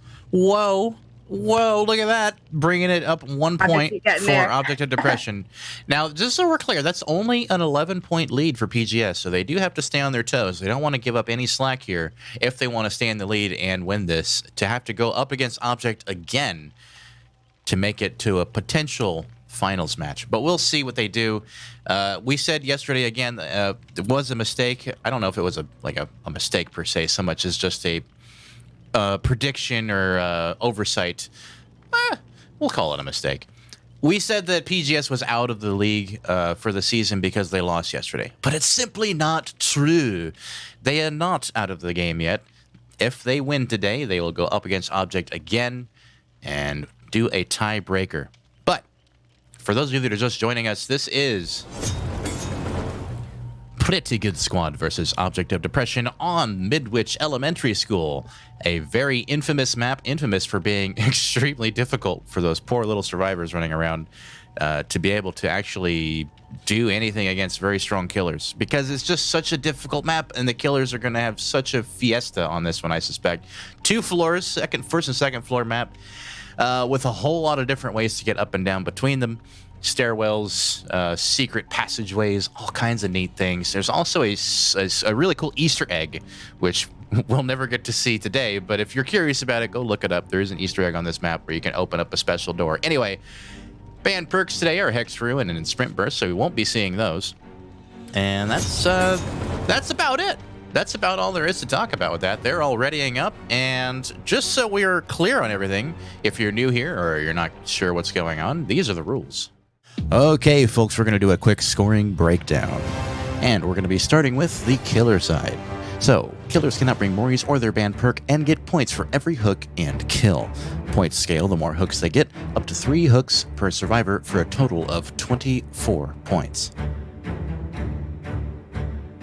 Whoa, look at that. Bringing it up 1 point for Object of Depression. Now, just so we're clear, that's only an 11-point lead for PGS, so they do have to stay on their toes. They don't want to give up any slack here if they want to stay in the lead and win this, to have to go up against Object again to make it to a potential finals match. But we'll see what they do. We said yesterday, again, it was a mistake. I don't know if it was a mistake per se, so much as just a prediction or oversight. We'll call it a mistake. We said that PGS was out of the league for the season because they lost yesterday. But it's simply not true. They are not out of the game yet. If they win today, they will go up against Object again and do a tiebreaker. But for those of you that are just joining us, this is Pretty Good Squad versus Object of Depression on Midwich Elementary School. A very infamous map, infamous for being extremely difficult for those poor little survivors running around to be able to actually do anything against very strong killers, because it's just such a difficult map, and the killers are going to have such a fiesta on this one, I suspect. 2 floors, first and second floor map, with a whole lot of different ways to get up and down between them. Stairwells, secret passageways, all kinds of neat things. There's also a really cool Easter egg, which we'll never get to see today, but if you're curious about it, go look it up. There is an Easter egg on this map where you can open up a special door. Anyway, banned perks today are Hex Ruin and Sprint Burst, so we won't be seeing those. And that's about it. That's about all there is to talk about with that. They're all readying up, and just so we're clear on everything, if you're new here or you're not sure what's going on, these are the rules. Okay, folks, we're going to do a quick scoring breakdown. And we're going to be starting with the killer side. So, killers cannot bring Moris or their banned perk and get points for every hook and kill. Points scale the more hooks they get, up to 3 hooks per survivor for a total of 24 points.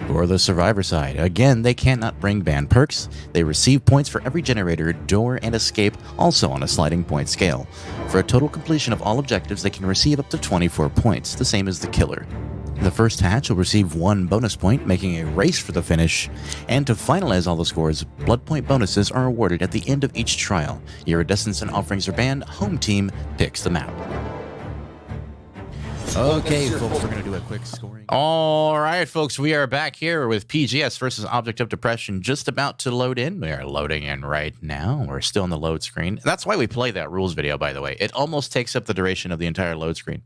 For the survivor side, again, they cannot bring banned perks. They receive points for every generator, door, and escape, also on a sliding point scale. For a total completion of all objectives, they can receive up to 24 points, the same as the killer. The first hatch will receive 1 bonus point, making a race for the finish. And to finalize all the scores, blood point bonuses are awarded at the end of each trial. Iridescence and offerings are banned. Home team picks the map. Okay, folks, we're going to do a quick scoring. All right, folks, we are back here with PGS versus Object of Depression, just about to load in. We are loading in right now. We're still on the load screen. That's why we play that rules video, by the way. It almost takes up the duration of the entire load screen.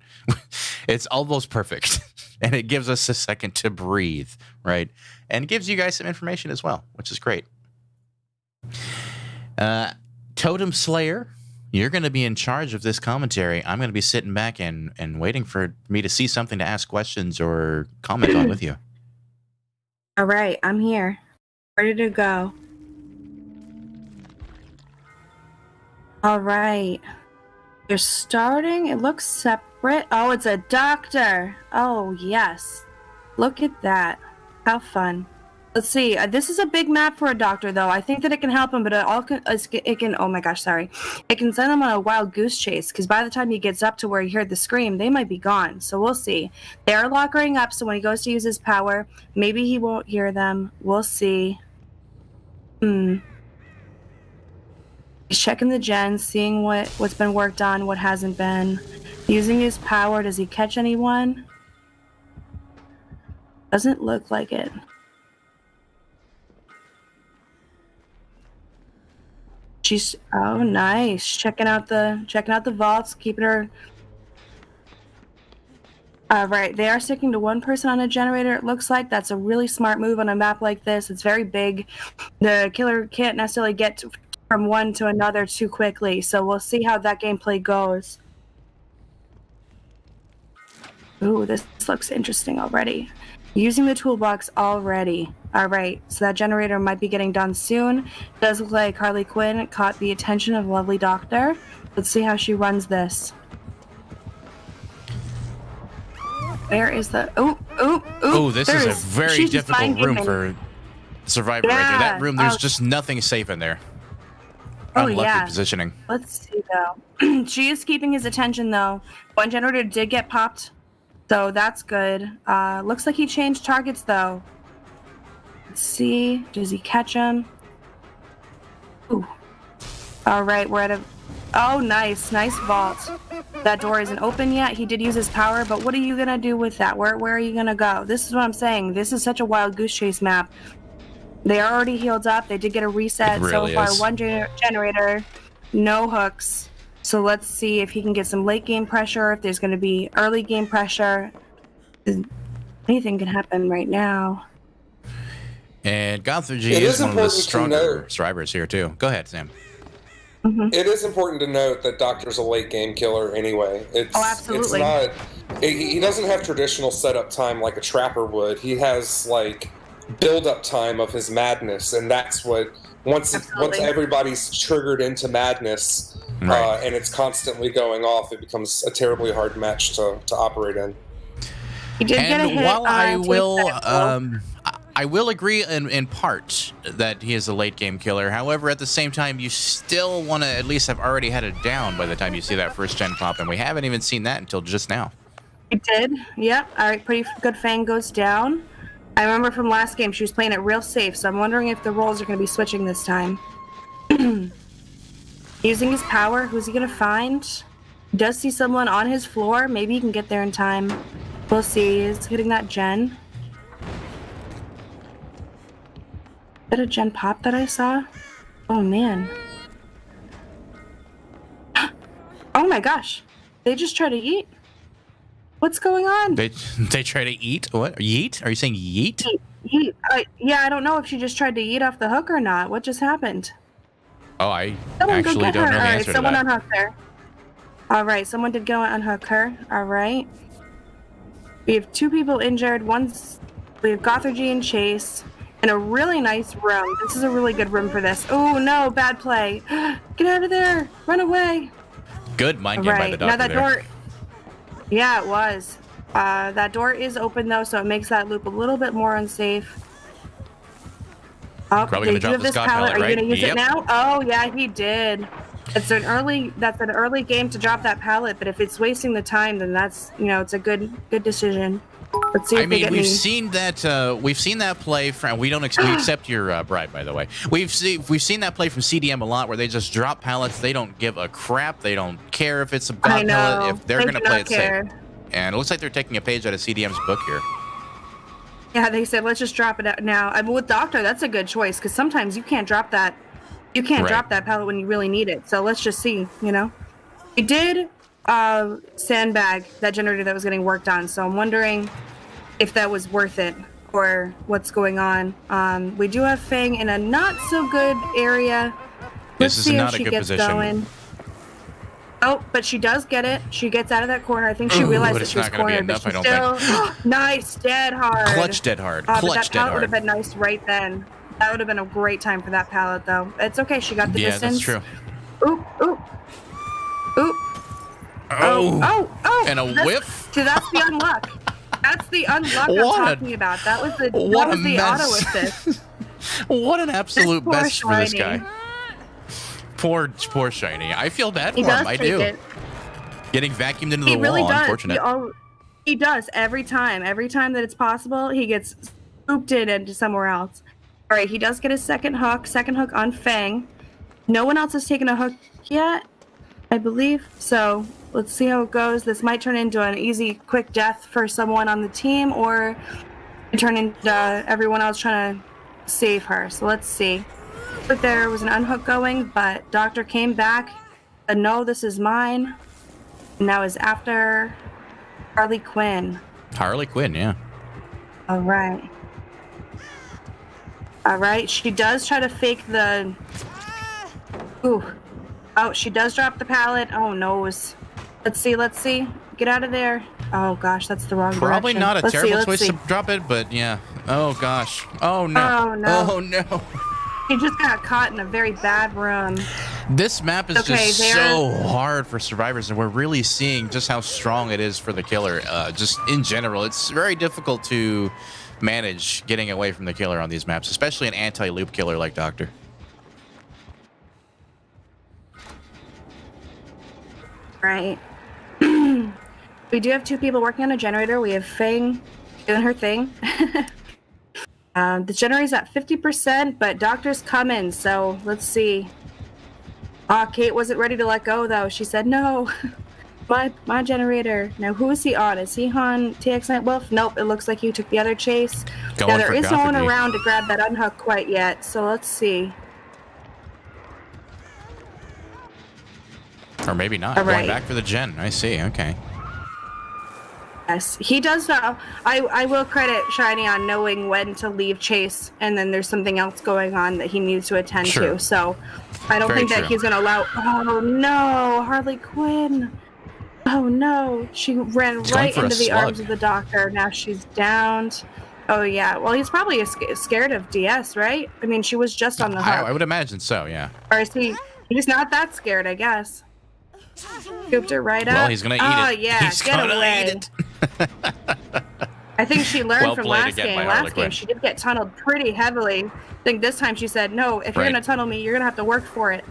It's almost perfect, and it gives us a second to breathe, right? And gives you guys some information as well, which is great. Totem Slayer, you're going to be in charge of this commentary. I'm going to be sitting back and waiting for me to see something to ask questions or comment on with you. All right, I'm here. Ready to go. All right. You're starting. It looks separate. Oh, it's a doctor. Oh, yes. Look at that. How fun. Let's see. This is a big map for a doctor, though. I think that it can help him, but it can. Oh my gosh, sorry. It can send him on a wild goose chase, because by the time he gets up to where he heard the scream, they might be gone. So we'll see. They are lockering up, so when he goes to use his power, maybe he won't hear them. We'll see. He's checking the gens, seeing what's been worked on, what hasn't been. Using his power, does he catch anyone? Doesn't look like it. She's nice. Checking out the vaults, keeping her. Right, they are sticking to one person on a generator. It looks like that's a really smart move on a map like this. It's very big. The killer can't necessarily get from one to another too quickly, so we'll see how that gameplay goes. Ooh, this looks interesting already. Using the toolbox already. Alright, so that generator might be getting done soon. Does look like Harley Quinn caught the attention of lovely doctor. Let's see how she runs this. Where is the... Oh, this is a very difficult room for Survivor right there. That room, there's just nothing safe in there. Unlucky positioning. Let's see, though. She is keeping his attention, though. One generator did get popped, so that's good. Looks like he changed targets, though. Let's see. Does he catch him? Ooh. All right, we're at a... Oh, nice. Nice vault. That door isn't open yet. He did use his power, but what are you going to do with that? Where are you going to go? This is what I'm saying. This is such a wild goose chase map. They are already healed up. They did get a reset so far. One generator, no hooks. So let's see if he can get some late game pressure, if there's going to be early game pressure. Anything can happen right now. And Gothard is one of the stronger survivors here, too. Go ahead, Sam. Mm-hmm. It is important to note that Doctor's a late game killer anyway. Absolutely. It's not. He doesn't have traditional setup time like a trapper would. He has like build-up time of his madness, and that's what once everybody's triggered into madness, and it's constantly going off, it becomes a terribly hard match to operate in. He did get a hit. While I will agree in part that he is a late game killer. However, at the same time, you still want to at least have already had it down by the time you see that first gen pop, and we haven't even seen that until just now. It did. Yep. All right. Pretty good. Fang goes down. I remember from last game she was playing it real safe, so I'm wondering if the roles are going to be switching this time. Using his power, who's he going to find? He does see someone on his floor. Maybe he can get there in time. We'll see. He's hitting that gen. Is that a gen pop that I saw? Oh, man. Oh, my gosh. They just try to eat? What's going on? They try to eat? What? Yeet? Are you saying yeet? Yeet. Yeah, I don't know if she just tried to eat off the hook or not. What just happened? Oh, I someone actually don't know the answer to that. Someone unhook her. All right, someone did go and unhook her. All right. We have 2 people injured. We have Gothargy and Chase in a really nice room. This is a really good room for this. Oh, no, bad play. Get out of there. Run away. Good mind game by the doctor. Now that door... Yeah, it was. That door is open, though, so it makes that loop a little bit more unsafe. Oh, probably gonna drop the Scott pallet, right? Are you gonna use it now? Oh, yeah, he did. That's an early game to drop that pallet, but if it's wasting the time, then that's, it's a good decision. Let's see if we've seen that play from. We accept your bribe, by the way. We've seen that play from CDM a lot, where they just drop pallets. They don't give a crap. They don't care if it's a god pallet. If they're gonna play it safe. And it looks like they're taking a page out of CDM's book here. Yeah, they said let's just drop it out now. I mean, with Doctor, that's a good choice because sometimes you can't drop that. You can't drop that pallet when you really need it. So let's just see. We did sandbag that generator that was getting worked on. So I'm wondering if that was worth it or what's going on. We do have Fang in a not so good area. Let's this see is if not she a good gets position. Going. Oh, but she does get it. She gets out of that corner. I think she realized that she was cornered, but she's still nice, dead hard. Clutch dead hard. But Clutch that dead pallet would hard. have been nice right then. That would have been a great time for that pallet, though. It's okay. She got the Yeah, distance. that's true. Oop, oop, oop. Oh. And a whiff? See, that's the unluck. That's the unluck I'm talking about. That was the mess. auto assist. What an absolute Poor mess for this Shiny. guy. Poor Shiny. I feel bad for He him. does I take do. it. Getting vacuumed into He the really wall. does. Unfortunate. He does every time. Every time that it's possible, he gets scooped in into somewhere else. All right, he does get his second hook on Fang. No one else has taken a hook yet, I believe. So let's see how it goes. This might turn into an easy, quick death for someone on the team, or turn into everyone else trying to save her. So let's see. But there was an unhook going, but Doctor came back. And no, this is mine. And now is after Harley Quinn. Harley Quinn, yeah. All right. She does try to fake the. Ooh. Oh, she does drop the pallet. Oh, noes. Let's see. Get out of there. Oh, gosh, that's the wrong direction. Probably not a Let's terrible see. choice to drop it, but yeah. Oh, gosh. Oh, no. Oh, no. Oh, no. He just got caught in a very bad room. This map is Okay, just so hard for survivors, and we're really seeing just how strong it is for the killer. Just in general, it's very difficult to manage getting away from the killer on these maps, especially an anti-loop killer like Doctor. Right. We do have 2 people working on a generator. We have Fang doing her thing. The generator's at 50%, but Doctor's coming, so let's see. Kate wasn't ready to let go, though. She said, no, my generator. Now, who is he on? Is he on TX Night Wolf? Nope, it looks like he took the other chase. Now, there is no one around to grab that unhook quite yet, so let's see. Or maybe not. All right. Going back for the gen. I see. Okay. Yes, he does know. I will credit Shiny on knowing when to leave chase, and then there's something else going on that he needs to attend to. So I don't think that he's going to allow. Oh no, Harley Quinn. Oh no, she ran right into the arms of the Doctor. Now she's downed. Oh yeah. Well, he's probably scared of DS, right? I mean, she was just on the hook. I would imagine so. Yeah. Or is he? He's not that scared, I guess. Scooped her right up. Well, he's gonna eat it. Oh yeah, he's get gonna away. eat it. I think she learned from last again game. Last game, she did get tunneled pretty heavily. I think this time she said, no, if you're going to tunnel me, you're going to have to work for it.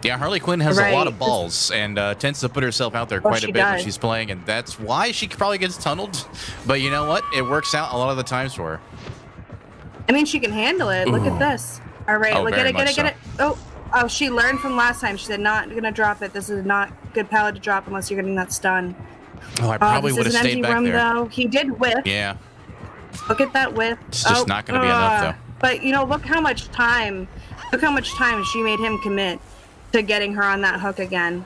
Yeah, Harley Quinn has a lot of balls and tends to put herself out there quite a bit when she's playing, and that's why she probably gets tunneled. But you know what? It works out a lot of the times for her. I mean, she can handle it. Look at this. All right, get it. Oh, she learned from last time. She said, not going to drop it. This is not good pallet to drop unless you're getting that stun. Oh, I probably would have stayed back there. Though. He did whiff. Yeah. Look at that whiff. It's just not going to be enough, though. But, you know, look how much time she made him commit to getting her on that hook again.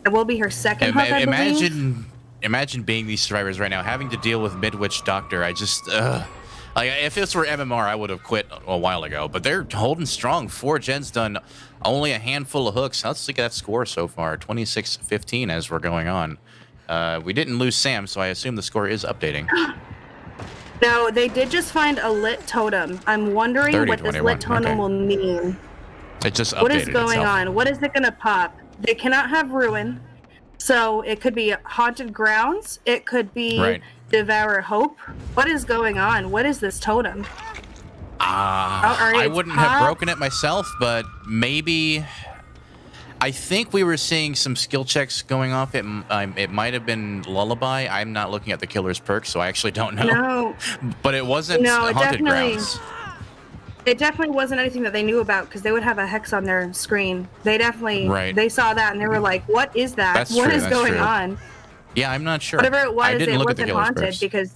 It will be her second hook, I believe. Imagine being these survivors right now, having to deal with Midwich Doctor. I just, like, if this were MMR, I would have quit a while ago. But they're holding strong. 4 gens done, only a handful of hooks. Let's look at that score so far, 26-15 as we're going on. We didn't lose Sam, so I assume the score is updating. No, they did just find a lit totem. I'm wondering what this lit totem will mean. It just updated What is going itself. on? What is it going to pop? They cannot have ruin. So it could be haunted grounds. It could be devour hope. What is going on? What is this totem? I wouldn't have broken it myself, but maybe. I think we were seeing some skill checks going off. It might have been Lullaby. I'm not looking at the killer's perk, so I actually don't know. No. But it wasn't haunted grounds. It definitely wasn't anything that they knew about, because they would have a hex on their screen. They definitely they saw that and they were like, "What is that? What is going on?" Yeah, I'm not sure. Whatever it was, it look wasn't haunted because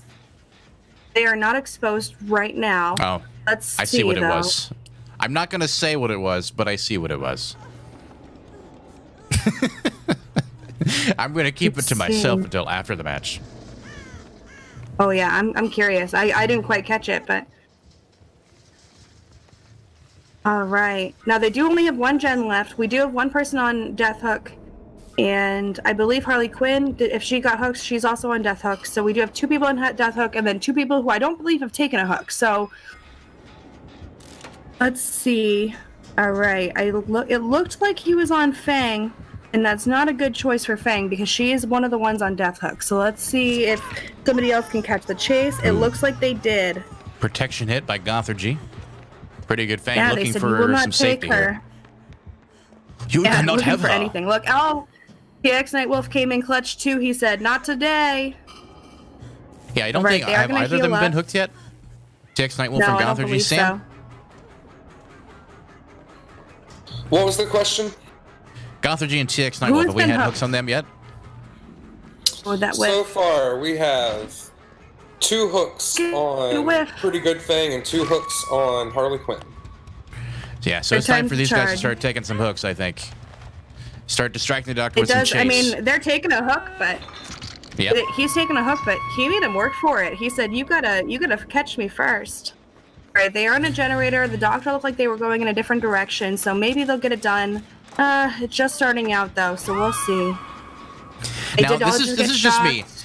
they are not exposed right now. Oh, I see what it was. I'm not going to say what it was, but I see what it was. I'm going to keep it to myself until after the match. Oh yeah, I'm curious. I didn't quite catch it, but. All right. Now, they do only have 1 gen left. We do have 1 person on Death Hook. And I believe Harley Quinn, if she got hooked, she's also on Death Hook. So we do have 2 people on Death Hook and then 2 people who I don't believe have taken a hook. So Let's see. All right. It looked like he was on Fang, and that's not a good choice for Fang because she is one of the ones on Death Hook. So let's see if somebody else can catch the chase. It looks like they did. Protection hit by Gothergy. Pretty good Fang, Yeah, looking they said you will for not some take safety her. here. You Yeah, cannot looking have for her. anything. Look, TX Nightwolf came in clutch too. He said, "Not today." Yeah, I don't Right, think they are have gonna either of them heal been up. hooked yet. TX Nightwolf No, and I don't Gothergy, believe Sam. so. What was the question? Gothergy and TX Who Nightwolf, has have we been had hooked? hooks on them yet? What would that So with? far, we have 2 hooks Good on whiff. Pretty Good Fang and 2 hooks on Harley Quinn. Yeah, so Good it's time time for to these guys to charge. start taking some hooks, I think. Start distracting the doctor It with some does. chase. I mean, they're taking a hook, but Yep. he's taking a hook, but he made him work for it. He said, "You gotta catch me first." Right? They are in a generator. The doctor looked like they were going in a different direction, so maybe they'll get it done. It's just starting out though, so we'll see. They Now, did all this get is just me. shocked.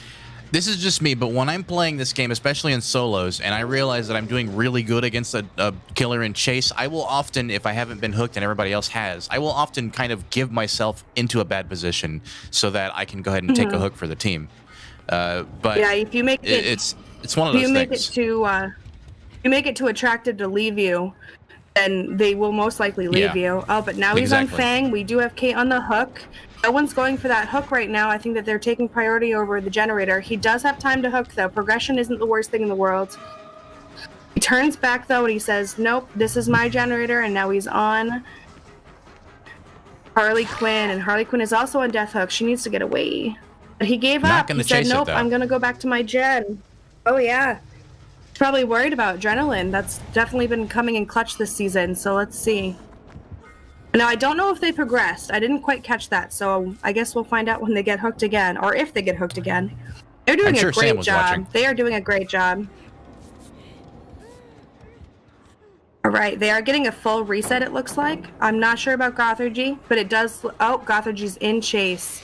This is just me, but when I'm playing this game, especially in solos, and I realize that I'm doing really good against a killer in chase, I will often, if I haven't been hooked and everybody else has, I will often kind of give myself into a bad position so that I can go ahead and take a hook for the team. But Yeah, if you make it, it's one of if those you make things. you make it too attractive to leave you, then they will most likely leave Yeah. you. Oh, but now he's on Exactly. Fang. We do have Kate on the hook. No one's going for that hook right now. I think that they're taking priority over the generator. He does have time to hook, though. Progression isn't the worst thing in the world. He turns back, though, and he says, "Nope, this is my generator," and now he's on Harley Quinn, and Harley Quinn is also on Death Hook. She needs to get away. But he gave Not up. gonna He said, chase it, "Nope, though. I'm going to go back to my gen." Oh, yeah. He's probably worried about adrenaline. That's definitely been coming in clutch this season, so let's see. Now, I don't know if they progressed. I didn't quite catch that, so I guess we'll find out when they get hooked again, or if they get hooked again. They're doing I'm sure a Sam great was job. watching. They are doing a great job. All right, they are getting a full reset, it looks like. I'm not sure about Gothergy, but it does... Oh, Gothergy's in chase.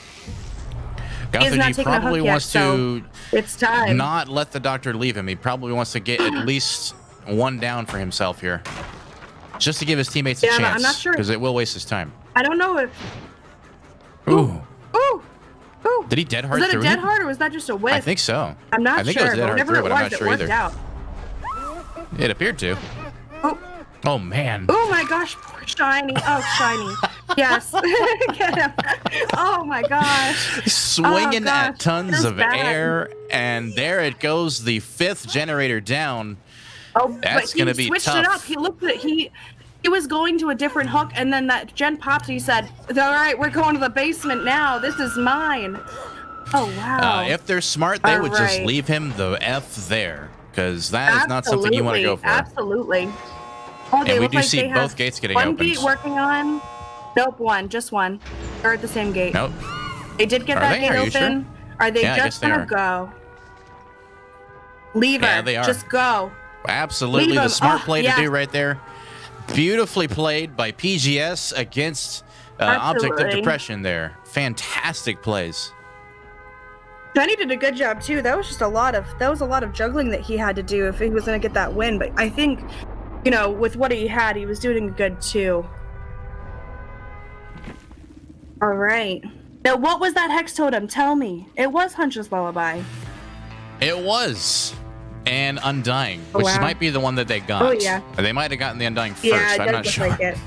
He is not Gothergy taking a probably hook yet, wants so to it's time. not let the doctor leave him. He probably wants to get at least one down for himself here. Just to give his teammates a Yeah, but chance. I'm not sure. Because it will waste his time. I don't know if... Ooh. Ooh! Ooh! Did he dead hard Was that through a dead him? hard, or was that just a whiff? I think so. I'm not I think sure, it was dead but hard whatever through, it but was, I'm not it sure worked either. out. It appeared to. Oh, Oh, man. oh my gosh, poor Shiny. Oh, Shiny. Yes. Get him. Oh my gosh. Swinging gosh, at tons feels of bad. air. And there it goes. The 5th generator down. Oh, That's but gonna he be switched tough. it up. He looked at he was going to a different hook, and then that gen popped. And he said, "All right, we're going to the basement now. This is mine." Oh wow. If they're smart, they would just Alright. leave him the F there. Because that is not something you want to go for. Absolutely. Oh, they we look do like see they both have gates getting one opened. gate working on. Nope, one, just one. They're at the same gate. Nope. They did get Are that they? gate Are you open. Are they Yeah, I guess just they gonna are. go? Leave her. Yeah, they are. Just go. Absolutely Leave the him. smart Oh, play yes. to do right there. Beautifully played by PGS against Object of Absolutely. Depression there. Fantastic plays. Johnny did a good job too. That was a lot of juggling that he had to do if he was gonna get that win. But I think, with what he had, he was doing good too. All right. Now, what was that hex totem? Tell me. It was Hunch's Lullaby. It was. And Undying, which wow. might be the one that they got. Oh, yeah. Or they might have gotten the Undying first. Yeah, it I'm does not look sure. like it.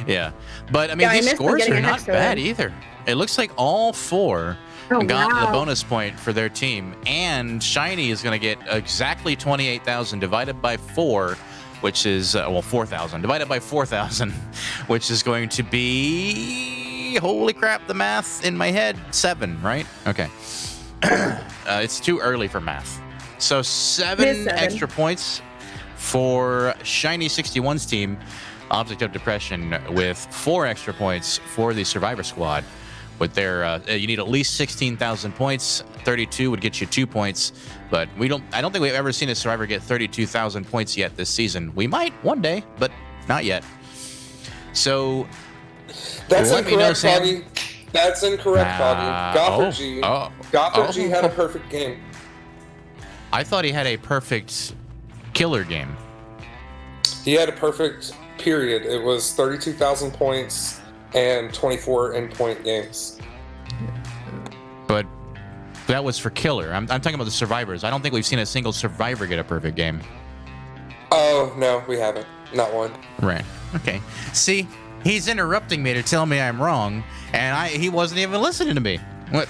Yeah. But, I mean, Yeah, I these missed them scores getting are a not hex bad totem. either. It looks like all 4 Oh, got wow. the bonus point for their team. And Shiny is going to get exactly 28,000 divided by 4, which is, 4,000. Divided by 4,000, which is going to be, holy crap, the math in my head, 7, right? Okay. It's too early for math. So It is 7 7. extra points for Shiny 61's team, Object of Depression, with 4 extra points for the Survivor Squad. With their, you need at least 16,000 points. 32 would get you 2 points, but I don't think we've ever seen a Survivor get 32,000 points yet this season. We might one day, but not yet. So That's let me know, incorrect, Sam. Foggy. That's incorrect, Foggy. Gothergy had a perfect game. I thought he had a perfect killer game. He had a perfect period. It was 32,000 points and 24 endpoint games. But that was for killer. I'm talking about the survivors. I don't think we've seen a single survivor get a perfect game. Oh, no, we haven't. Not one. Right. Okay. See, he's interrupting me to tell me I'm wrong, and he wasn't even listening to me. What?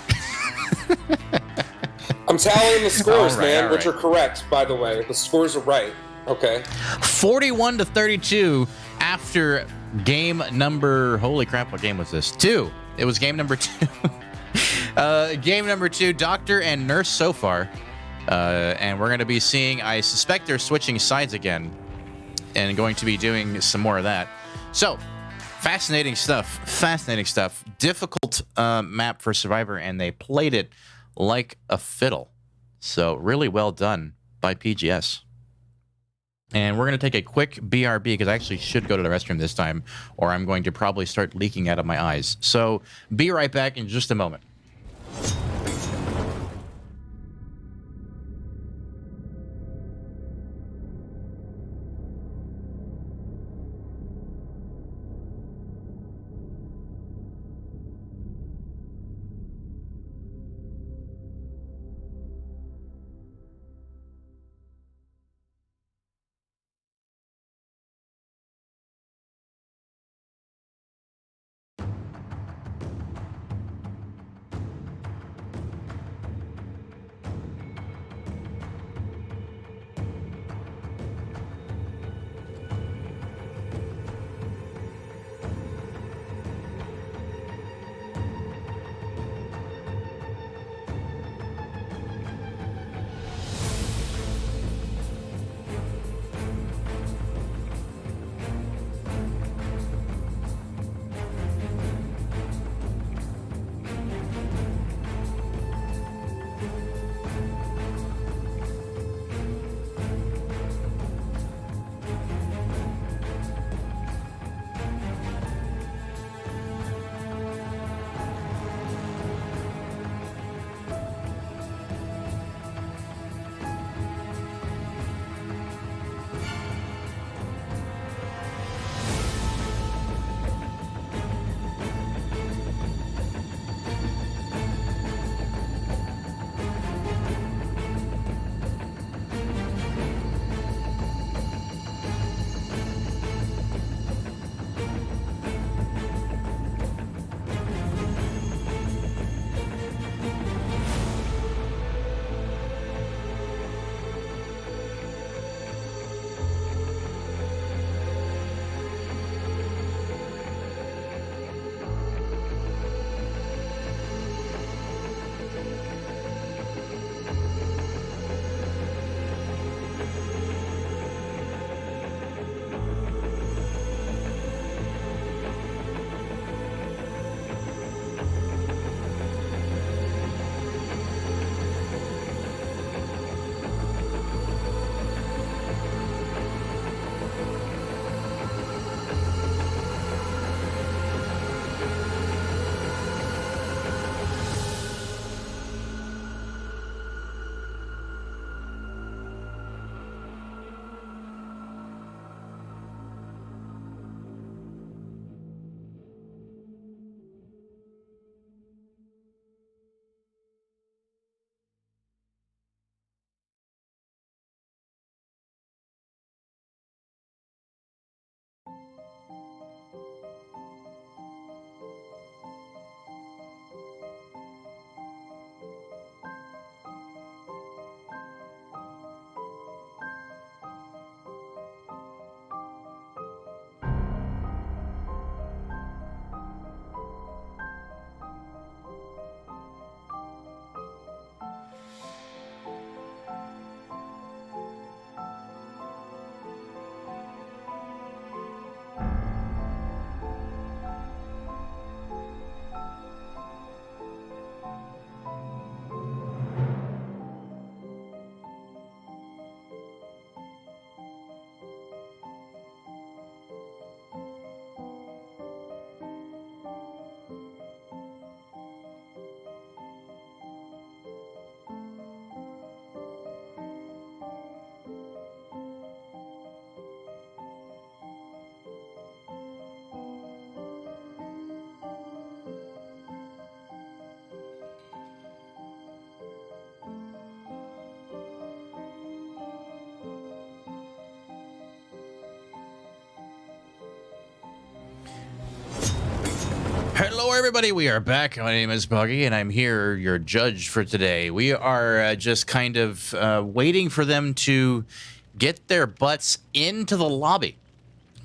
I'm tallying the scores, All right, man, all which right. are correct, by the way. The scores are right. Okay. 41-32 after game number. Holy crap! What game was this? 2. It was game number 2. Game number 2. Doctor and nurse so far, and we're going to be seeing. I suspect they're switching sides again, and going to be doing some more of that. So, fascinating stuff. Fascinating stuff. Difficult map for Survivor, and they played it like a fiddle. So, really well done by PGS. And we're going to take a quick BRB because I actually should go to the restroom this time, or I'm going to probably start leaking out of my eyes. So, be right back in just a moment. Hello, everybody. We are back. My name is Buggy, and I'm here, your judge for today. We are just kind of waiting for them to get their butts into the lobby.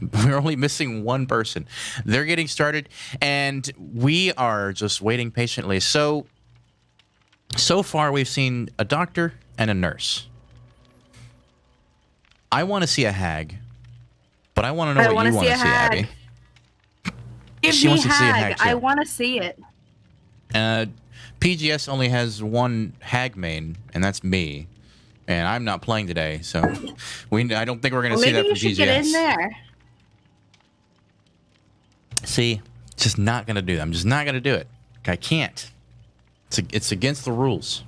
We're only missing one person. They're getting started, and we are just waiting patiently. So far, we've seen a doctor and a nurse. I want to see a hag, but I want to know what you want to see, Abby. Give She me wants to see a hag. hag, too. I want to see it. PGS only has one hag main, and that's me. And I'm not playing today, so I don't think we're going to see that Maybe from you should PGS. get in there. See, just not going to do that. I'm just not going to do it. I can't. It's against the rules.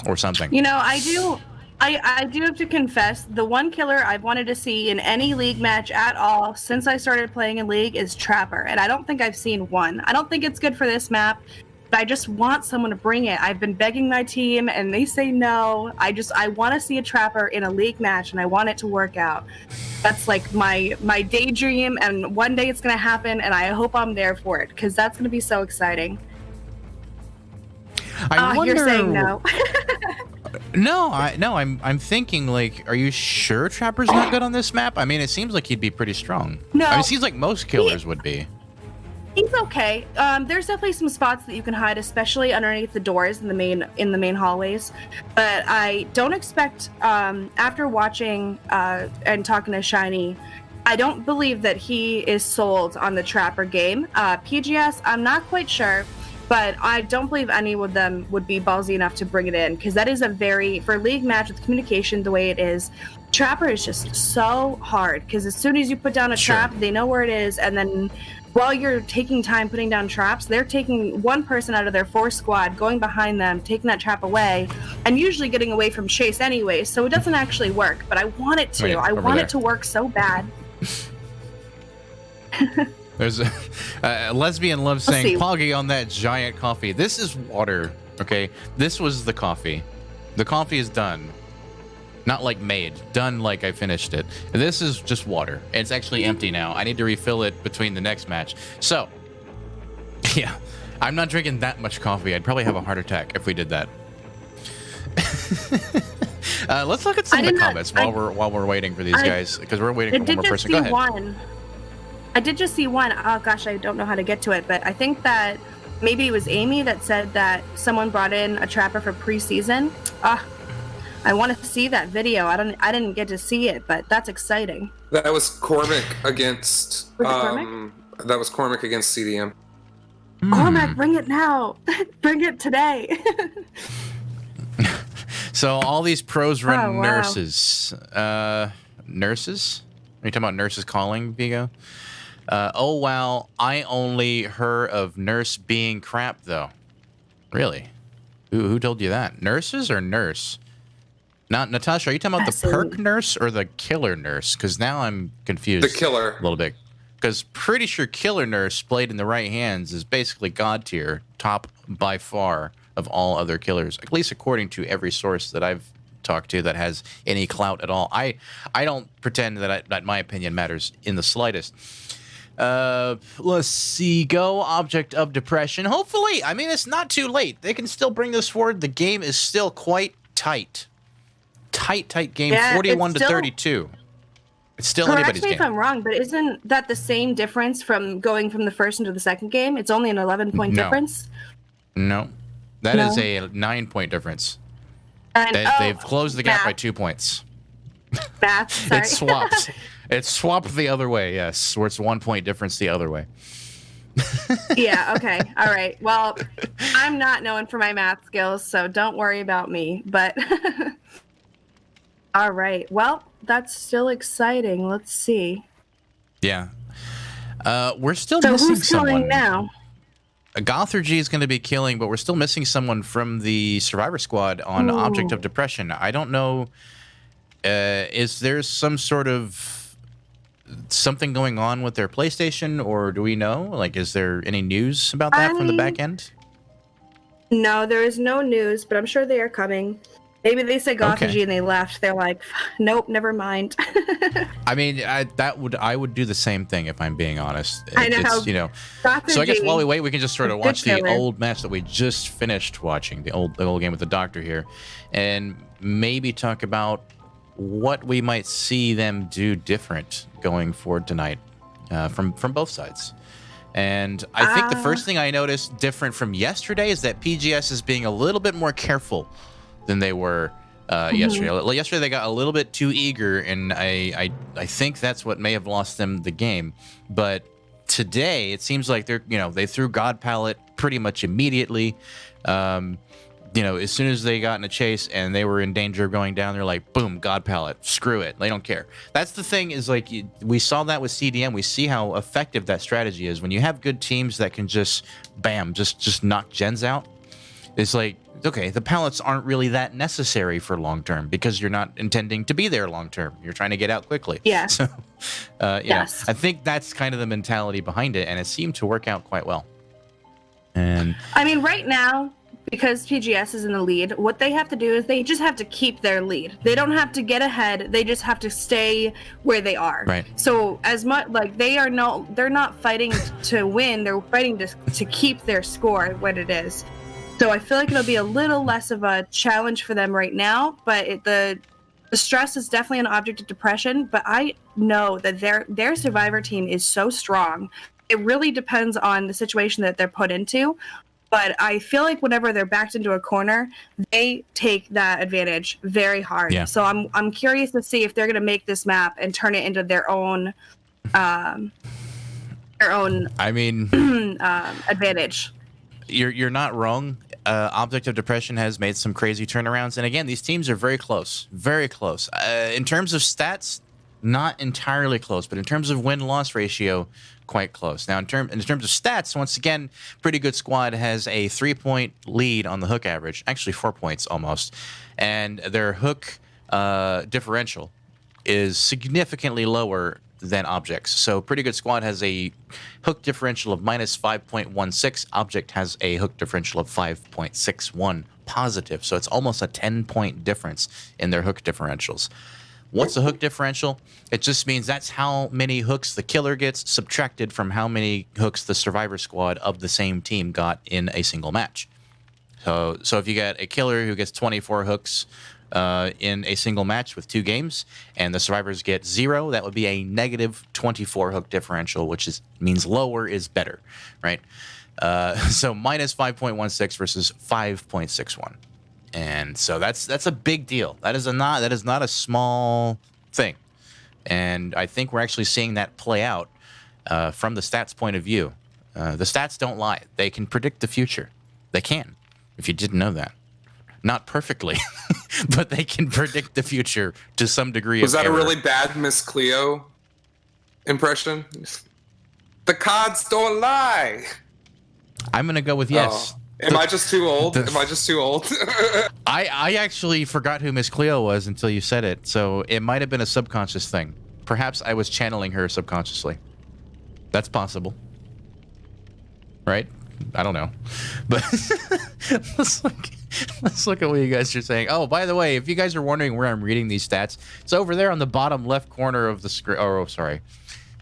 Or something. You know, I do have to confess, the one killer I've wanted to see in any League match at all since I started playing in League is Trapper, and I don't think I've seen one. I don't think it's good for this map, but I just want someone to bring it. I've been begging my team, and they say no. I want to see a Trapper in a League match, and I want it to work out. That's like my daydream, and one day it's going to happen, and I hope I'm there for it, because that's going to be so exciting. I wonder... You're saying no. No, I'm thinking, like, are you sure Trapper's not good on this map? I mean, it seems like he'd be pretty strong. No. I mean, it seems like most killers would be. He's okay. There's definitely some spots that you can hide, especially underneath the doors in the main hallways. But I don't expect, after watching and talking to Shiny, I don't believe that he is sold on the Trapper game. PGS, I'm not quite sure. But I don't believe any of them would be ballsy enough to bring it in, because that is for a League match with communication the way it is, Trapper is just so hard, because as soon as you put down a trap, they know where it is, and then while you're taking time putting down traps, they're taking one person out of their 4 squad, going behind them, taking that trap away, and usually getting away from chase anyway, so it doesn't actually work, but I want it to. I want it to work so bad. There's a lesbian love saying, Poggy on that giant coffee. This is water, okay? This was the coffee. The coffee is done. Not like made. Done like I finished it. This is just water. It's actually empty now. I need to refill it between the next match. So, yeah. I'm not drinking that much coffee. I'd probably have a heart attack if we did that. Let's look at some of the comments while we're waiting for these guys, because we're waiting for one more person. Go ahead. I did just see one. Oh gosh, I don't know how to get to it, but I think that maybe it was Amy that said that someone brought in a Trapper for preseason. I want to see that video. I didn't get to see it, but that's exciting. That was Cormac against. Was it Cormac? That was Cormac against CDM. Cormac, bring it now. Bring it today. So all these pros run nurses. Nurses? Are you talking about nurses calling, Vigo? Oh, wow. I only heard of nurse being crap, though. Really? Who told you that? Nurses or nurse? Not Natasha, are you talking about the perk nurse or the killer nurse? Because now I'm confused. The killer. A little bit. Because pretty sure killer nurse played in the right hands is basically god tier, top by far of all other killers, at least according to every source that I've talked to that has any clout at all. I don't pretend that my opinion matters in the slightest. Let's see. Go object of depression. Hopefully, I mean, it's not too late. They can still bring this forward. The game is still quite tight. Tight game. Yeah, 41 to 32. It's still anybody's game. Correct me if I'm wrong, but isn't that the same difference from going from the first into the second game? It's only an 11-point difference. No, that is a 9-point difference. They've closed the gap by 2 points. Math, sorry. It's swapped. It's swapped the other way, yes, where it's 1 point difference the other way. Yeah, okay. All right. Well, I'm not known for my math skills, so don't worry about me. But all right. Well, that's still exciting. Let's see. Yeah. We're still missing someone. Killing now? Gothergy is going to be killing, but we're still missing someone from the Survivor Squad on Object of Depression. I don't know. Is there some sort of something going on with their PlayStation, or do we know? Like, is there any news about that from the back end? No, there is no news, but I'm sure they are coming. Maybe they said Gothagy Okay. and they left. They're like, nope, never mind. I mean, I would do the same thing if I'm being honest. I know. It's, Gothagy, so I guess while we wait, we can just sort of good watch the killer. old match that we just finished watching, the old game with the Doctor here, and maybe talk about what we might see them do different going forward tonight, from both sides. And I think the first thing I noticed different from yesterday is that PGS is being a little bit more careful than they were yesterday. Yesterday they got a little bit too eager, and I think that's what may have lost them the game. But today it seems like they threw God Palette pretty much immediately. As soon as they got in a chase and they were in danger of going down, they're like, boom, God Palette, screw it. They don't care. That's the thing is, like, we saw that with CDM. We see how effective that strategy is. When you have good teams that can just, bam, just knock gens out, it's like, okay, the pallets aren't really that necessary for long term because you're not intending to be there long term. You're trying to get out quickly. Yeah. So, Yes. I think that's kind of the mentality behind it, and it seemed to work out quite well. And I mean, right now, because PGS is in the lead, what they have to do is they just have to keep their lead. They don't have to get ahead. They just have to stay where they are. Right. So as much like they're not fighting to win. They're fighting to keep their score what it is. So I feel like it'll be a little less of a challenge for them right now. But the stress is definitely an object of depression. But I know that their survivor team is so strong. It really depends on the situation that they're put into. But I feel like whenever they're backed into a corner, they take that advantage very hard. Yeah. So I'm curious to see if they're going to make this map and turn it into their own I mean, advantage. you're not wrong. Object of Depression has made some crazy turnarounds, and again, these teams are very close, very close. In terms of stats, not entirely close, but in terms of win-loss ratio, quite close. Now, in terms of stats, once again, Pretty Good Squad has a 3-point lead on the hook average, actually 4 points almost, and their hook differential is significantly lower than Object's. So Pretty Good Squad has a hook differential of minus 5.16. Object has a hook differential of 5.61 positive. So it's almost a 10-point difference in their hook differentials. What's a hook differential? It just means that's how many hooks the killer gets subtracted from how many hooks the survivor squad of the same team got in a single match. So if you get a killer who gets 24 hooks in a single match with 2 games, and the survivors get 0, that would be a negative 24 hook differential, which means lower is better, right? So minus 5.16 versus 5.61. And so that's a big deal. That is not a small thing. And I think we're actually seeing that play out from the stats point of view. The stats don't lie. They can predict the future. They can, if you didn't know that. Not perfectly, but they can predict the future to some degree. Was that error. a really bad Miss Cleo impression? The cards don't lie. I'm going to go with yes. Oh. Am I just too old? I actually forgot who Miss Cleo was until you said it, so it might have been a subconscious thing. Perhaps I was channeling her subconsciously. That's possible. Right? I don't know. But let's look at what you guys are saying. Oh, by the way, if you guys are wondering where I'm reading these stats, it's over there on the bottom left corner of the screen. Oh, sorry.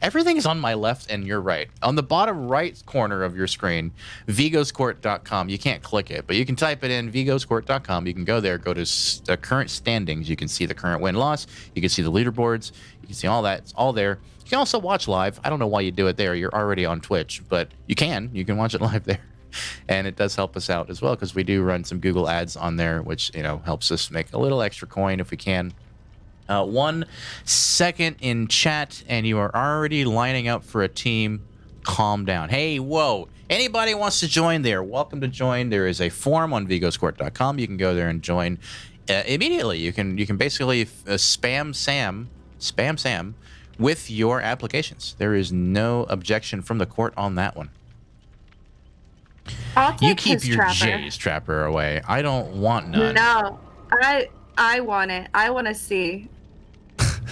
Everything is on my left and your right. On the bottom right corner of your screen, vigoscourt.com. You can't click it, but you can type it in, vigoscourt.com. You can go there, go to the current standings. You can see the current win-loss. You can see the leaderboards. You can see all that. It's all there. You can also watch live. I don't know why you do it there. You're already on Twitch, but you can. You can watch it live there. And it does help us out as well because we do run some Google ads on there, which, helps us make a little extra coin if we can. 1 second in chat, and you are already lining up for a team. Calm down. Hey, whoa. Anybody wants to join there, welcome to join. There is a form on vigoscourt.com. You can go there and join immediately. You can basically spam Sam with your applications. There is no objection from the court on that one. I'll take You keep his your trapper. J's Trapper away. I don't want none. No, I want it. I want to see.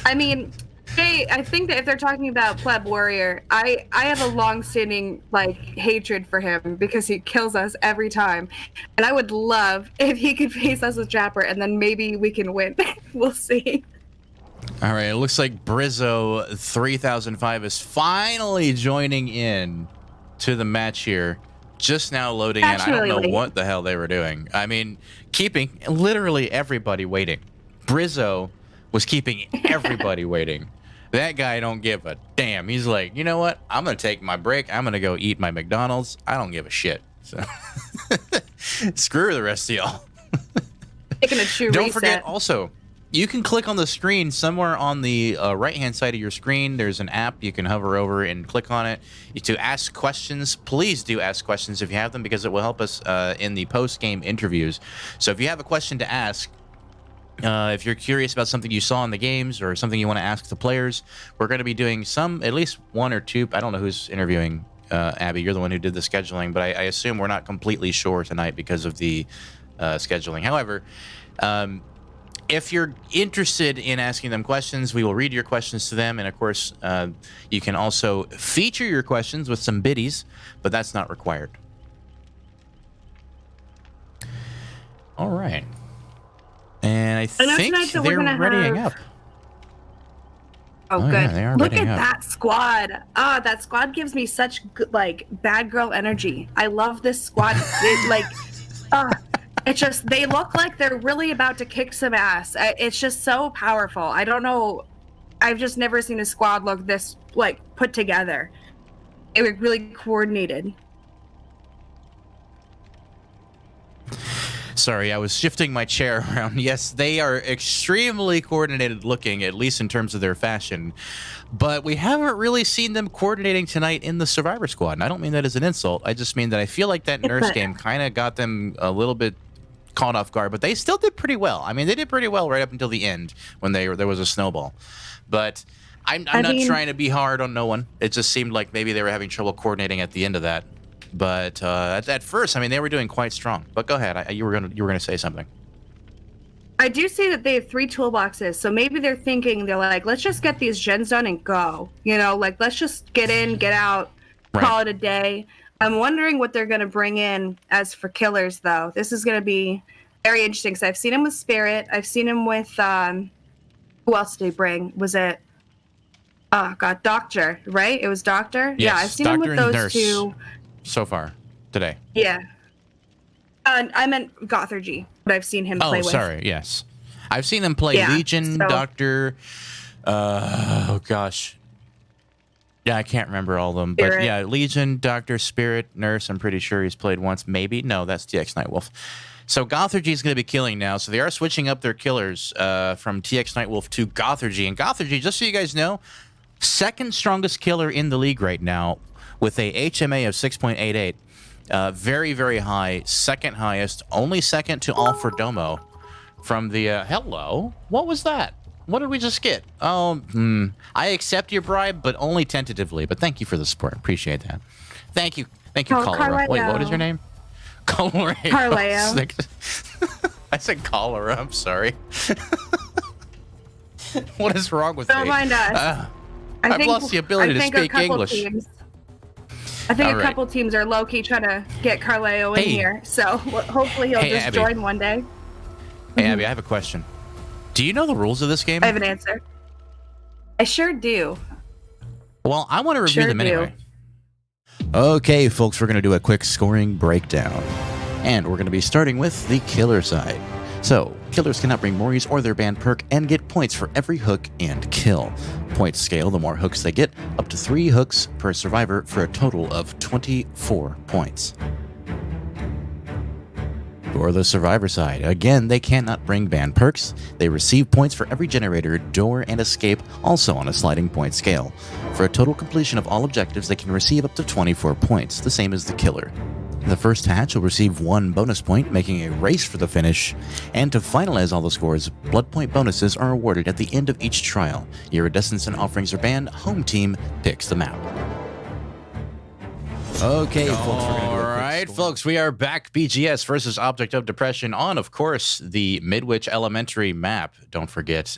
I mean, Hey, I think that if they're talking about Pleb Warrior, I have a long-standing hatred for him because he kills us every time, and I would love if he could face us with Japper, and then maybe we can win. We'll see. All right, it looks like Brizzo 3005 is finally joining in to the match here. Just now loading in. I don't know what the hell they were doing. I mean, keeping literally everybody waiting. Brizzo was keeping everybody waiting. That guy don't give a damn. He's like, you know what? I'm going to take my break. I'm going to go eat my McDonald's. I don't give a shit. So screw the rest of y'all. Taking a true Don't reset. forget also, you can click on the screen somewhere on the right-hand side of your screen. There's an app you can hover over and click on it to ask questions. Please do ask questions if you have them because it will help us in the post-game interviews. So if you have a question to ask, if you're curious about something you saw in the games or something you want to ask the players, we're going to be doing at least one or two. I don't know who's interviewing. Abby, you're the one who did the scheduling, but I assume we're not completely sure tonight because of the scheduling. However, if you're interested in asking them questions, we will read your questions to them. And of course, you can also feature your questions with some biddies, but that's not required. All right. And I think they're readying up. Oh, good. Yeah, they are Look readying at up. that squad. That squad gives me such good, bad girl energy. I love this squad. It's just, they look like they're really about to kick some ass. It's just so powerful. I don't know. I've just never seen a squad look this, put together. It was really coordinated. Sorry, I was shifting my chair around. Yes, they are extremely coordinated looking, at least in terms of their fashion. But we haven't really seen them coordinating tonight in the Survivor Squad. And I don't mean that as an insult. I just mean that I feel like that nurse game kind of got them a little bit caught off guard. But they still did pretty well. I mean, they did pretty well right up until the end when there was a snowball. But I'm not trying to be hard on no one. It just seemed like maybe they were having trouble coordinating at the end of that. But at first, I mean, they were doing quite strong. But go ahead. You were gonna say something. I do see that they have 3 toolboxes, so maybe they're thinking, they're like, let's just get these gens done and go. Let's just get in, get out, call it a day. I'm wondering what they're gonna bring in as for killers, though. This is gonna be very interesting. So I've seen him with Spirit. I've seen him with who else did they bring? Was it? Oh God, Doctor, right? It was Doctor. Yes, yeah, I've seen Doctor him with and those Nurse. 2. So far today. Yeah. I meant Gothergy, but I've seen him play with. Oh, sorry. Yes. I've seen him play Legion, Doctor. Oh, gosh. Yeah, I can't remember all of them. Spirit. But yeah, Legion, Doctor, Spirit, Nurse. I'm pretty sure he's played once. Maybe. No, that's TX Nightwolf. So Gothergy is going to be killing now. So they are switching up their killers from TX Nightwolf to Gothergy. And Gothergy, just so you guys know, second strongest killer in the league right now with a HMA of 6.88. Very, very high. Second highest. Only second to Alfred Domo from the... hello? What was that? What did we just get? Oh, I accept your bribe, but only tentatively. But thank you for the support. Appreciate that. Thank you. Thank you, Cholera. Wait, what is your name? Cholera. Carleo. I said cholera. I'm sorry. What is wrong with me? Don't mind us. I've lost the ability to speak English. I think a couple teams are low-key trying to get Carleo in here, so hopefully he'll just Abby. join one day. Hey, Abby, I have a question. Do you know the rules of this game? I have an answer. I sure do. Well, I want to review them anyway. Okay, folks, we're going to do a quick scoring breakdown. And we're going to be starting with the killer side. So, killers cannot bring Moris or their band perk and get points for every hook and kill. Points scale, the more hooks they get, up to 3 hooks per survivor for a total of 24 points. For the survivor side, again, they cannot bring band perks. They receive points for every generator, door, and escape, also on a sliding point scale. For a total completion of all objectives, they can receive up to 24 points, the same as the killer. The first hatch will receive 1 bonus point, making a race for the finish. And to finalize all the scores, blood point bonuses are awarded at the end of each trial. Iridescence and offerings are banned. Home team picks the map. Okay, folks, we're going to do a quick right, folks, we are back. BGS versus Object of Depression on, of course, the Midwich Elementary map. Don't forget,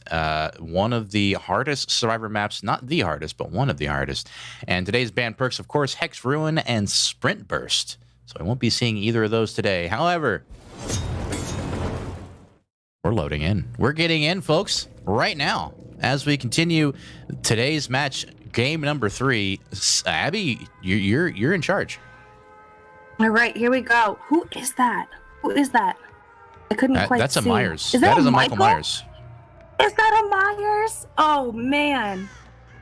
one of the hardest Survivor maps, not the hardest, but one of the hardest. And today's banned perks, of course, Hex Ruin and Sprint Burst. So I won't be seeing either of those today. However, we're loading in. We're getting in, folks, right now. As we continue today's match, game number 3. Abby, you're in charge. All right, here we go. Who is that? Who is that? I couldn't quite see. That's a Myers. Is that is a Michael Myers. Is that a Myers? Oh, man.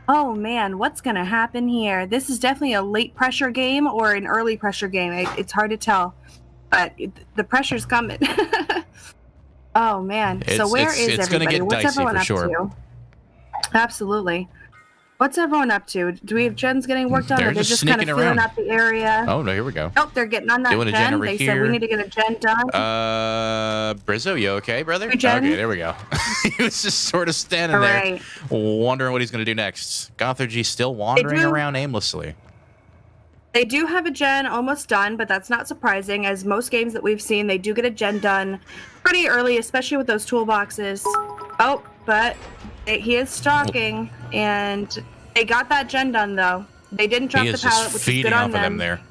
Oh, man. What's going to happen here? This is definitely a late pressure game or an early pressure game. It's hard to tell. But the pressure's coming. Oh, man. So where is it's everybody? Gonna get What's dicey everyone for up sure. to? Absolutely. What's everyone up to? Do we have gens getting work done, They're or they're just just kind of sneaking feeling around. out the area? Oh, no, here we go. Nope, they're getting on that Doing a gen gen. over They said here. we need to get a gen done. Brizzo, you okay, brother? Hey, Jen. Okay, there we go. He was just sort of standing All there, right. wondering what he's going to do next. Gothergy still wandering around aimlessly. They do have a gen almost done, but that's not surprising, as most games that we've seen, they do get a gen done pretty early, especially with those toolboxes. Oh, but he is stalking, and they got that gen done, though. They didn't drop He the is pallet, just which is feeding good off on of them them. there.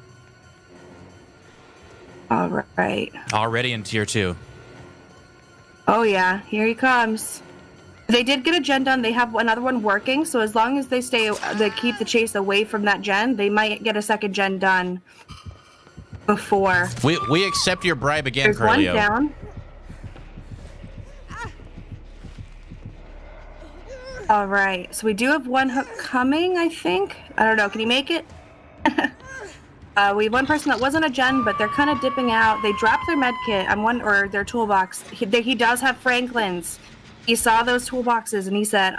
All right. Already in tier 2. Oh, yeah. Here he comes. They did get a gen done. They have another one working, so as long as they keep the chase away from that gen, they might get a second gen done before. We accept your bribe again, There's one Curlio. down. All right, so we do have one hook coming, I think. I don't know. Can he make it? We have one person that wasn't a gen, but they're kind of dipping out. They dropped their med kit. Or their toolbox. He does have Franklin's. He saw those toolboxes and he said,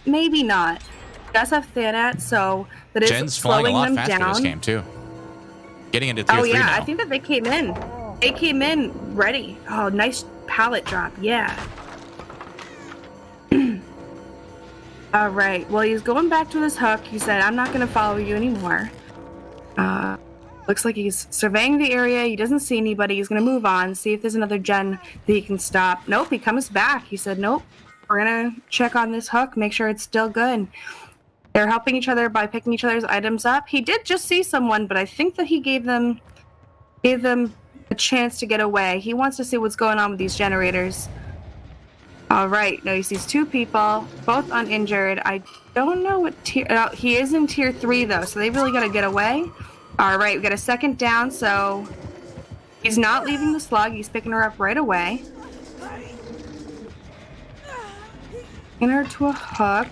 maybe not. He does have Thanat, so that is Jen's flying a slowing lot them faster down. this game too. Getting into tier 3 yeah, now. I think that they came in. They came in ready. Oh, nice pallet drop. Yeah. All right. Well, he's going back to his hook. He said, I'm not going to follow you anymore. Looks like he's surveying the area. He doesn't see anybody. He's going to move on, see if there's another gen that he can stop. Nope, he comes back. He said, nope, we're going to check on this hook, make sure it's still good. They're helping each other by picking each other's items up. He did just see someone, but I think that he gave them a chance to get away. He wants to see what's going on with these generators. All right, now he sees 2 people, both uninjured. I don't know what tier... Oh, he is in tier 3, though, so they really got to get away. All right, we got a second down, so he's not leaving the slug. He's picking her up right away. Picking her to a hook.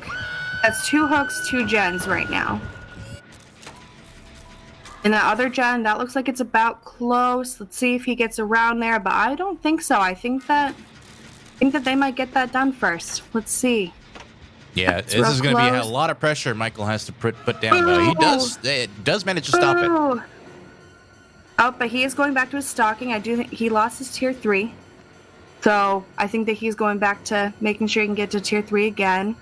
That's 2 hooks, 2 gens right now. And that other gen, that looks like it's about close. Let's see if he gets around there, but I don't think so. I think that they might get that done first. Let's see. Yeah, It's this is going to be a close. lot of pressure Michael has to put down, though. It does manage to stop it. Oh, but he is going back to his stalking. I do think he lost his tier 3. So I think that he's going back to making sure he can get to tier 3 again.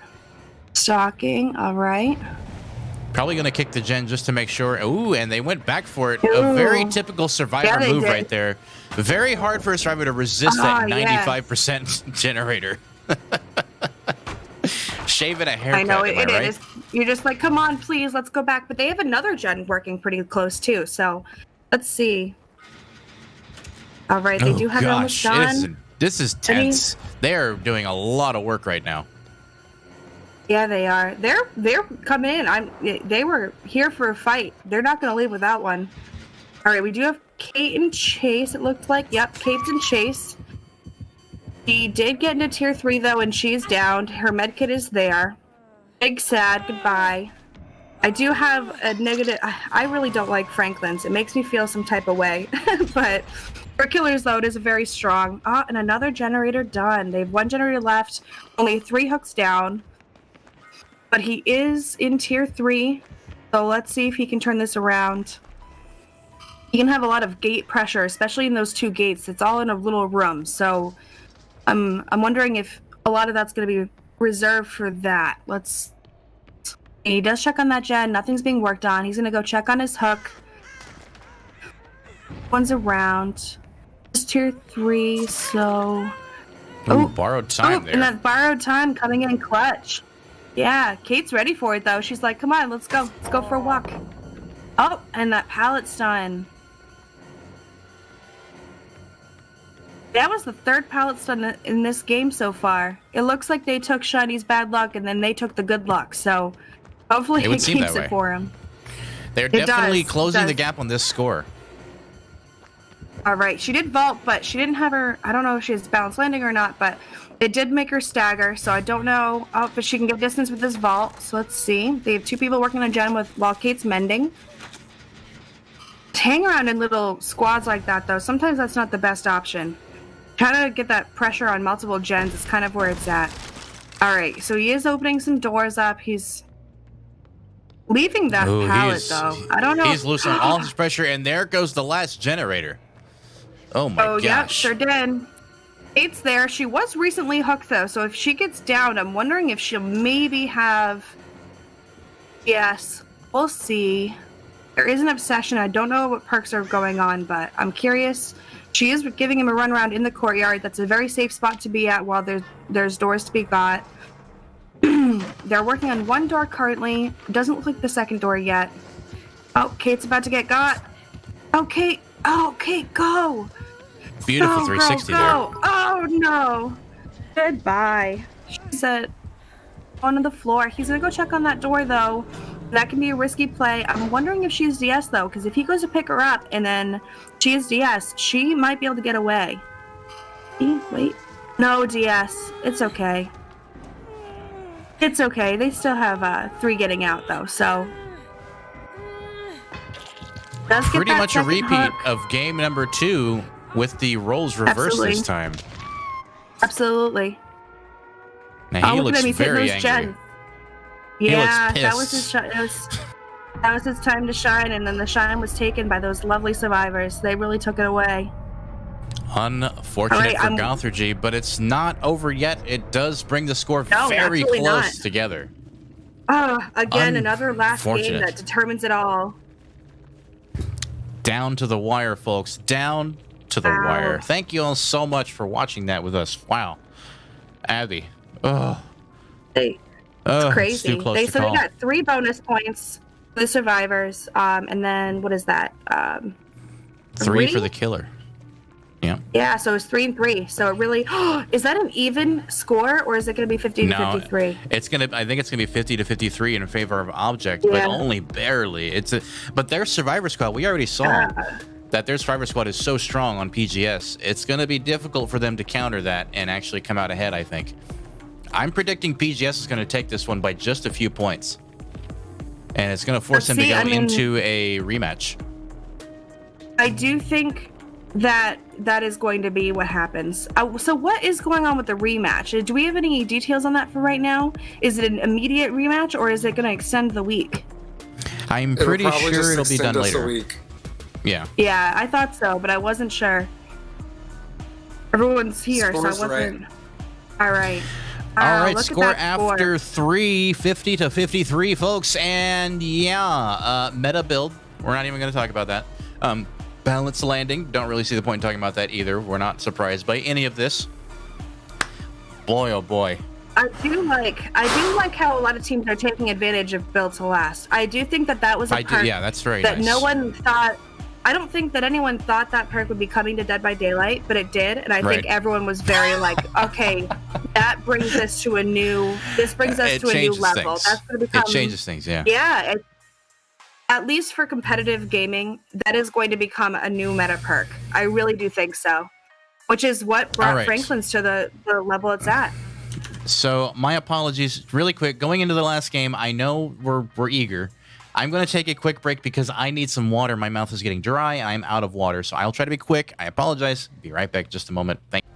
Stalking, all right. Probably going to kick the gen just to make sure. Ooh, and they went back for it. A very typical Survivor they move did. right there. Very hard for a Survivor to resist that 95% generator. Shaving a haircut, I know am it right? is. You're just like, come on, please, let's go back. But they have another gen working pretty close too. So let's see. All right, they do have it almost done. This is tense. They are doing a lot of work right now. Yeah, they are. They're coming in. They were here for a fight. They're not going to leave without one. All right, we do have Kate and Chase. It looked like. Yep, Kate's and Chase. She did get into tier 3 though, and she's downed. Her medkit is there. Big sad. Goodbye. I do have a negative. I really don't like Franklin's. It makes me feel some type of way. But for Killer's though, it is very strong. And another generator done. They have 1 generator left. Only 3 hooks down. But he is in tier 3. So let's see if he can turn this around. He can have a lot of gate pressure, especially in those 2 gates. It's all in a little room. So I'm wondering if a lot of that's going to be reserved for that. He does check on that gen. Nothing's being worked on. He's going to go check on his hook. One's around. Just tier 3, so... Ooh, borrowed time there. And that borrowed time coming in clutch. Yeah, Kate's ready for it, though. She's like, come on, let's go. Let's go for a walk. Oh, and that pallet's done. That was the third pallet stun in this game so far. It looks like they took Shiny's bad luck and then they took the good luck. So hopefully it keeps it for him. They're definitely closing the gap on this score. All right. She did vault, but she didn't have her... I don't know if she has balanced landing or not, but it did make her stagger. So I don't know. Oh, but she can get distance with this vault. So let's see. They have 2 people working on gen while Kate's mending. Hang around in little squads like that, though. Sometimes that's not the best option. Trying to get that pressure on multiple gens is kind of where it's at. All right, so he is opening some doors up. He's leaving that pallet, though. I don't know. He's loosening all his pressure, and there goes the last generator. Oh, my gosh. Yeah, sure did. Kate's there. She was recently hooked, though, so if she gets down, I'm wondering if she'll maybe have... Yes, we'll see. There is an obsession. I don't know what perks are going on, but I'm curious. She is giving him a run around in the courtyard. That's a very safe spot to be at while there's doors to be got. They're working on one door currently. Doesn't look like the second door yet. Oh, Kate's about to get got. Oh, Kate. Oh, Kate, go. Beautiful 360 go. there. Oh, no. Goodbye. She's on the floor. He's going to go check on that door, though. That can be a risky play. I'm wondering if she's DS, though, because if he goes to pick her up and then she is DS, she might be able to get away. Wait. No, DS. It's okay. It's okay. They still have 3 getting out, though, so... Pretty much a repeat of game number 2 with the roles reversed this time. Absolutely. Now he looks very angry. Gens. Yeah, he that was his that was his time to shine, and then the shine was taken by those lovely survivors. They really took it away. Unfortunate for Gouthergy, but it's not over yet. It does bring the score very close together. Again, another last game that determines it all. Down to the wire, folks. Down to the wire. Thank you all so much for watching that with us. Wow. Abby. It's crazy. They got 3 bonus points for the survivors, and then what is that? 3 for the killer. Yeah. Yeah, so it's 3 and 3. So it really is that an even score, or is it going to be 50 to 53? It's gonna. I think it's gonna be 50 to 53 in favor of Object, but only barely. But their survivor squad. We already saw that their survivor squad is so strong on PGS. It's gonna be difficult for them to counter that and actually come out ahead. I think. I'm predicting PGS is going to take this one by just a few points. And it's going to force him to go into a rematch. I do think that is going to be what happens. So what is going on with the rematch? Do we have any details on that for right now? Is it an immediate rematch, or is it going to extend the week? I'm pretty sure it'll be done later. A week. Yeah. Yeah, I thought so, but I wasn't sure. Everyone's here, so I wasn't... Right. All right. All right, score after 3, 50 to 53, folks. And yeah, meta build. We're not even going to talk about that. Balanced landing. Don't really see the point in talking about that either. We're not surprised by any of this. Boy, oh boy. I do like how a lot of teams are taking advantage of build to last. I do think that was a perk that's very that nice. No one thought. I don't think that anyone thought that perk would be coming to Dead by Daylight, but it did, and I think everyone was very like, okay, that brings us to a new. This brings us to a new level. That's going to become. It changes things, yeah. Yeah, at least for competitive gaming, that is going to become a new meta perk. I really do think so, which is what brought Franklin's to the level it's at. So my apologies, really quick. Going into the last game, I know we're eager. I'm going to take a quick break because I need some water. My mouth is getting dry. I'm out of water, so I'll try to be quick. I apologize. Be right back in just a moment. Thank you.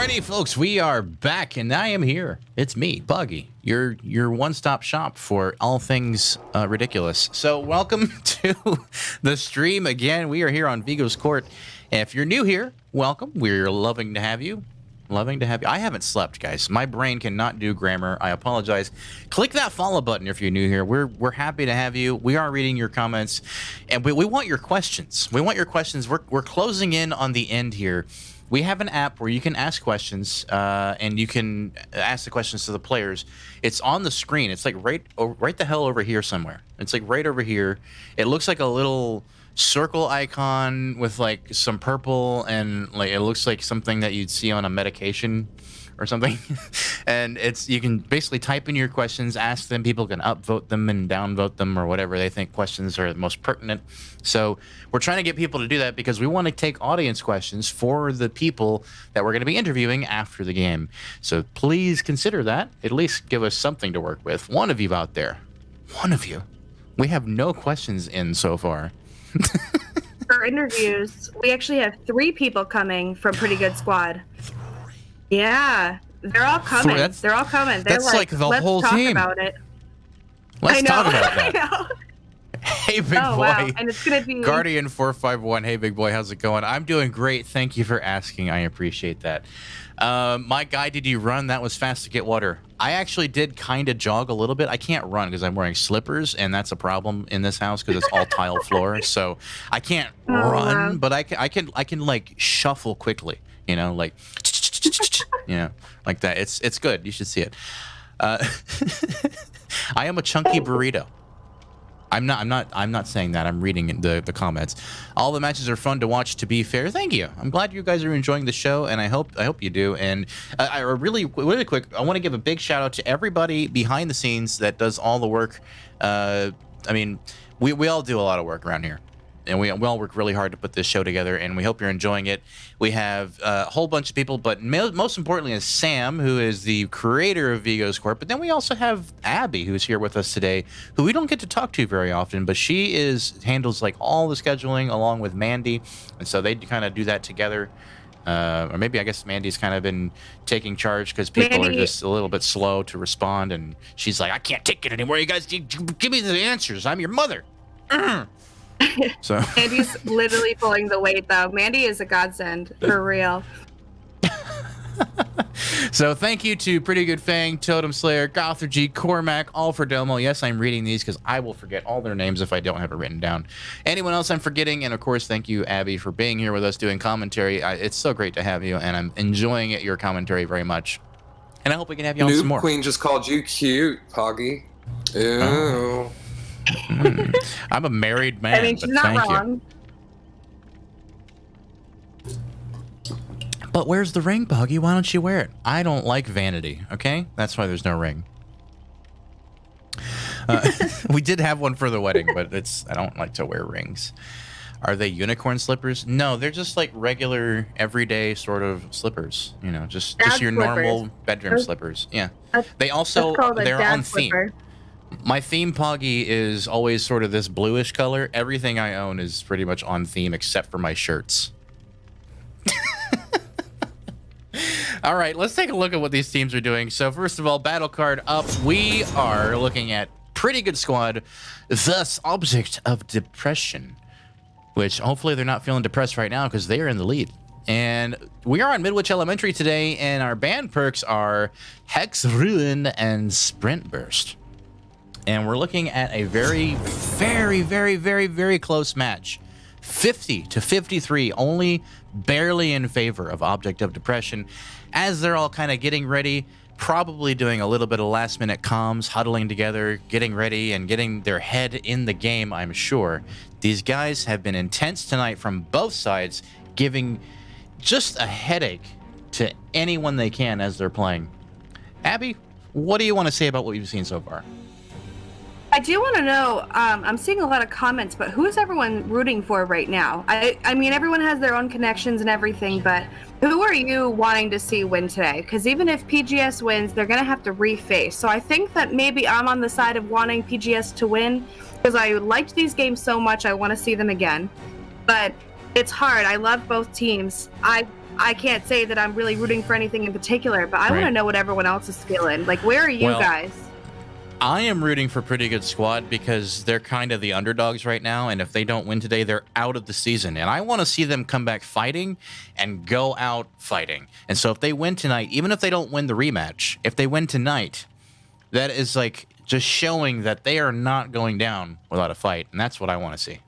Alrighty, folks, we are back, and I am here. It's me, Buggy, your one-stop shop for all things ridiculous. So welcome to the stream again. We are here on Vigo's Court. If you're new here, welcome. We're loving to have you. Loving to have you. I haven't slept, guys. My brain cannot do grammar. I apologize. Click that follow button if you're new here. We're happy to have you. We are reading your comments, and we want your questions. We want your questions. We're closing in on the end here. We have an app where you can ask questions, and you can ask the questions to the players. It's on the screen. It's like right the hell over here somewhere. It's like right over here. It looks like a little circle icon with like some purple, and like it looks like something that you'd see on a medication or something. And you can basically type in your questions, ask them. People can upvote them and downvote them or whatever they think questions are the most pertinent. So we're trying to get people to do that because we want to take audience questions for the people that we're going to be interviewing after the game. So please consider that. At least give us something to work with. One of you out there. One of you. We have no questions in so far. For interviews, we actually have 3 people coming from Pretty Good Squad. Yeah, they're all coming. They're all coming. They're that's like the let's whole talk team. About it. Let's talk about that. I know. Hey, big boy. Wow. And it's gonna be Guardian451. Hey, big boy. How's it going? I'm doing great. Thank you for asking. I appreciate that. My guy, did you run? That was fast to get water. I actually did kind of jog a little bit. I can't run because I'm wearing slippers, and that's a problem in this house because it's all tile floor. So I can't run, wow. but I can like shuffle quickly. You know, like like that. It's good. You should see it. I am a chunky burrito. I'm not saying that. I'm reading the comments. All the matches are fun to watch, to be fair. Thank you. I'm glad you guys are enjoying the show, and I hope you do. And I really quick, I want to give a big shout out to everybody behind the scenes that does all the work. I mean, we all do a lot of work around here. And we all work really hard to put this show together, and we hope you're enjoying it. We have a whole bunch of people, but most importantly is Sam, who is the creator of Vigo's Court. But then we also have Abby, who's here with us today, who we don't get to talk to very often, but she handles like all the scheduling along with Mandy, and so they kind of do that together. Or maybe I guess Mandy's kind of been taking charge because people are just a little bit slow to respond, and she's like, I can't take it anymore. You guys give me the answers. I'm your mother. So Mandy's literally pulling the weight, though. Mandy is a godsend, for real. So thank you to Pretty Good Fang, Totem Slayer, Gothergy, Cormac, all for Domo. Yes, I'm reading these because I will forget all their names if I don't have it written down. Anyone else I'm forgetting? And of course, thank you, Abby, for being here with us doing commentary. It's so great to have you, and I'm enjoying your commentary very much. And I hope we can have you on some more. Queen just called you cute, Poggy. Ew. Oh. I'm a married man. I mean, she's not wrong. But where's the ring, Poggy? Why don't you wear it? I don't like vanity, okay? That's why there's no ring. We did have one for the wedding, but I don't like to wear rings. Are they unicorn slippers? No, they're just like regular, everyday sort of slippers. You know, just your normal bedroom slippers. Yeah. They're on theme. My theme, Poggy, is always sort of this bluish color. Everything I own is pretty much on theme except for my shirts. All right, let's take a look at what these teams are doing. So first of all, battle card up. We are looking at Pretty Good Squad, thus Object of Depression, which hopefully they're not feeling depressed right now because they are in the lead. And we are on Midwich Elementary today, and our band perks are Hex, Ruin, and Sprint Burst. And we're looking at a very, very, very, very, very close match. 50-53, only barely in favor of Object of Depression, as they're all kind of getting ready, probably doing a little bit of last-minute comms, huddling together, getting ready, and getting their head in the game, I'm sure. These guys have been intense tonight from both sides, giving just a headache to anyone they can as they're playing. Abby, what do you want to say about what you've seen so far? I do want to know, I'm seeing a lot of comments, but who is everyone rooting for right now? I mean, everyone has their own connections and everything, but who are you wanting to see win today? Because even if PGS wins, they're going to have to reface. So I think that maybe I'm on the side of wanting PGS to win, because I liked these games so much, I want to see them again. But it's hard. I love both teams. I I can't say that I'm really rooting for anything in particular, but I want to Right. know what everyone else is feeling. Like, where are you Well, guys? I am rooting for Pretty Good Squad because they're kind of the underdogs right now, and if they don't win today, they're out of the season. And I want to see them come back fighting and go out fighting. And so if they win tonight, even if they don't win the rematch, if they win tonight, that is like just showing that they are not going down without a fight, and that's what I want to see.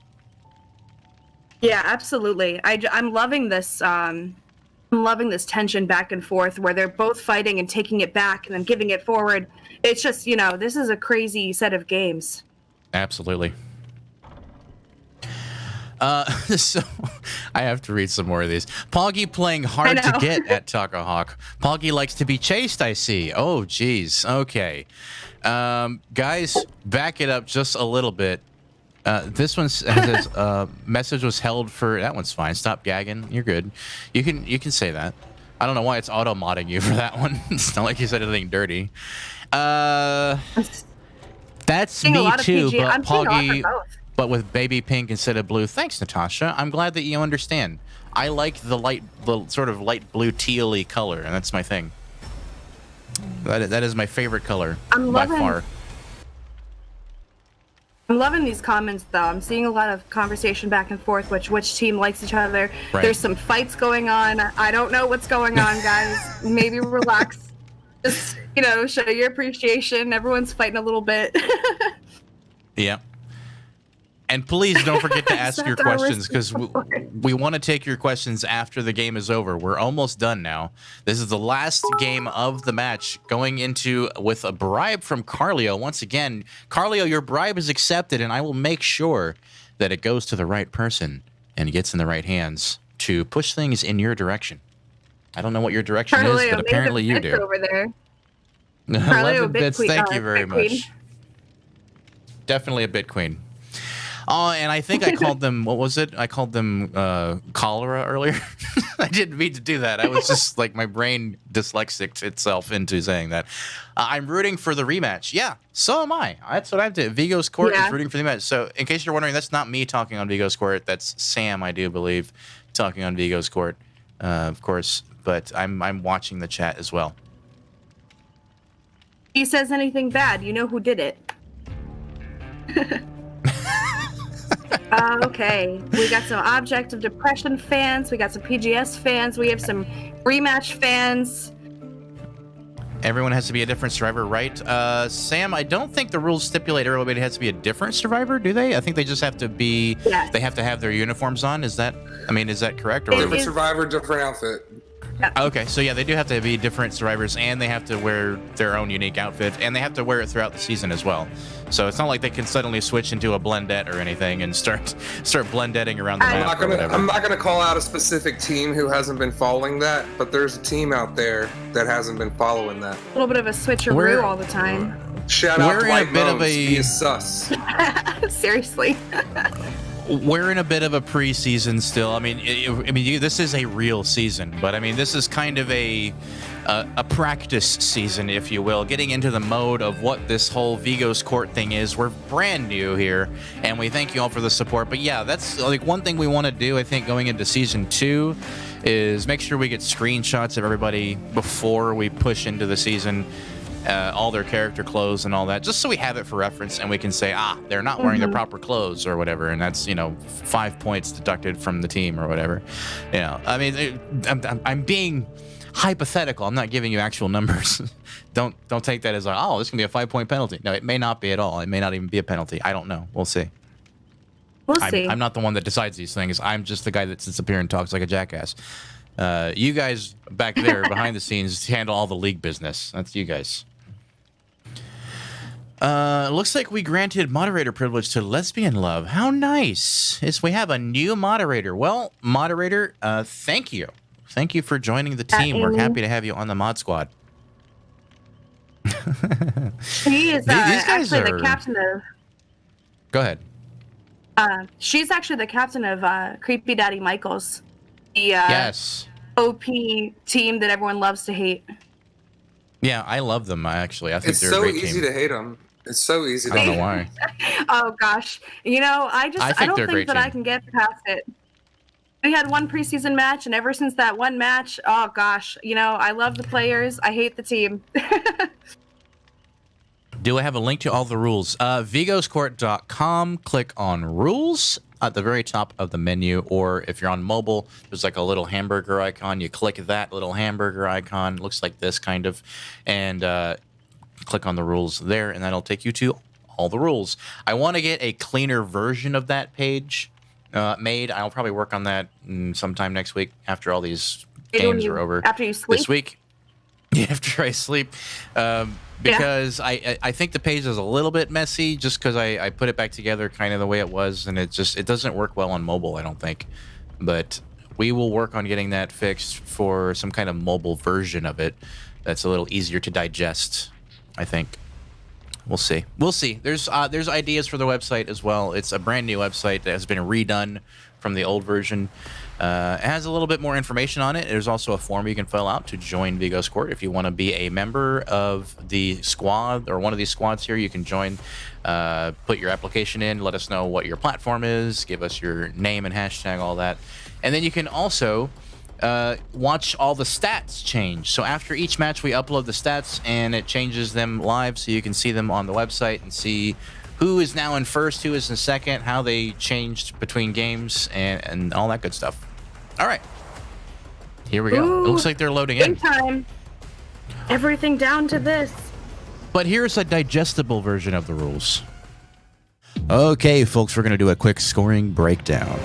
Yeah, absolutely. I'm loving this. I'm loving this tension back and forth where they're both fighting and taking it back and then giving it forward. It's just, this is a crazy set of games. Absolutely. So I have to read some more of these. Poggy playing hard to know. get at Takahawk. Poggy likes to be chased, I see. Oh, geez. Okay. Guys, back it up just a little bit. This one says message was held for. That one's fine. Stop gagging. You're good. You can say that. I don't know why it's auto modding you for that one. It's not like you said anything dirty. That's Seeing a me lot of too, PG. but I'm seeing a lot Poggy, for both. but with baby pink instead of blue. Thanks, Natasha. I'm glad that you understand. I like the sort of light blue teal-y color, and that's my thing. That is my favorite color by far. I'm loving these comments, though. I'm seeing a lot of conversation back and forth, which team likes each other. Right. There's some fights going on. I don't know what's going on, guys. Maybe relax. Just, show your appreciation. Everyone's fighting a little bit. Yeah. And please don't forget to ask your Except our questions because support. we want to take your questions after the game is over. We're almost done now. This is the last game of the match going into with a bribe from Carlio. Once again, Carlio, your bribe is accepted, and I will make sure that it goes to the right person and gets in the right hands to push things in your direction. I don't know what your direction is, but apparently you do. Over there. 11 bits, queen, thank you very bit queen. much. Definitely a bit queen. Oh, and I think I called them, what was it? I called them cholera earlier. I didn't mean to do that. I was just like, my brain dyslexic itself into saying that. I'm rooting for the rematch. Yeah, so am I. That's what I did. Vigo's Court is rooting for the rematch. So in case you're wondering, that's not me talking on Vigo's Court. That's Sam, I do believe, talking on Vigo's Court, of course. But I'm watching the chat as well. He says anything bad, you know who did it. Okay, we got some Object of Depression fans, we got some PGS fans, we have some rematch fans. Everyone has to be a different survivor, right? Sam, I don't think the rules stipulate everybody has to be a different survivor, do they? I think they just have to be, Yes. They have to have their uniforms on. Is that correct? Or Different survivor, different outfit. okay, so yeah, they do have to be different survivors, and they have to wear their own unique outfit, and they have to wear it throughout the season as well. So it's not like they can suddenly switch into a blendette or anything and start blendetting around the map or whatever. I'm not gonna call out a specific team who hasn't been following that, but there's a team out there that hasn't been following that. A little bit of a switcheroo all the time. Shout out We're to in a White bit of Moans. a- He is sus. Seriously. We're in a bit of a preseason still. I mean, this is a real season, but I mean, this is kind of a practice season, if you will, getting into the mode of what this whole Vigo's Court thing is. We're brand new here, and we thank you all for the support. But yeah, that's like one thing we want to do, I think, going into season 2 is make sure we get screenshots of everybody before we push into the season. All their character clothes and all that, just so we have it for reference and we can say, they're not wearing their proper clothes or whatever, and that's 5 points deducted from the team or whatever. I mean, I'm being hypothetical. I'm not giving you actual numbers. Don't take that as like, this can be a 5-point penalty. No, it may not be at all. It may not even be a penalty. I don't know. We'll see. We'll see. I'm not the one that decides these things. I'm just the guy that sits up here and talks like a jackass. You guys back there behind the scenes handle all the league business. That's you guys. Looks like we granted moderator privilege to Lesbian Love. How nice. We have a new moderator. Well, moderator, thank you. Thank you for joining the team. We're happy to have you on the mod squad. He is These guys actually are- the captain of... Go ahead. She's actually the captain of Creepy Daddy Michaels. The Yes. OP team that everyone loves to hate. Yeah, I love them, actually. I think It's they're so a great easy team. to hate them. It's so easy I to don't know hate. why. Oh gosh, I I think don't they're a think great that I team. can get past it. We had one preseason match, and ever since that one match, oh gosh, I love the players. I hate the team. Do I have a link to all the rules? vigoscourt.com. Click on rules at the very top of the menu, or if you're on mobile, there's like a little hamburger icon. You click that little hamburger icon. It looks like this kind of, and click on the rules there, and that'll take you to all the rules. I want to get a cleaner version of that page made. I'll probably work on that sometime next week after all these games are over. After you sleep? This week. Yeah, after I sleep. Because I think the page is a little bit messy just because I put it back together kind of the way it was, and it doesn't work well on mobile, I don't think. But we will work on getting that fixed for some kind of mobile version of it that's a little easier to digest, I think. We'll see. We'll see. There's ideas for the website as well. It's a brand new website that has been redone from the old version. It has a little bit more information on it. There's also a form you can fill out to join Vigo's Court. If you want to be a member of the squad or one of these squads here, you can join. Put your application in. Let us know what your platform is. Give us your name and hashtag, all that. And then you can also watch all the stats change. So after each match, we upload the stats, and it changes them live, so you can see them on the website and see who is now in first, who is in second, how they changed between games, and all that good stuff. All right. Here we go. Ooh, it looks like they're loading in. Time. Everything down to this. But here's a digestible version of the rules. Okay, folks, we're going to do a quick scoring breakdown.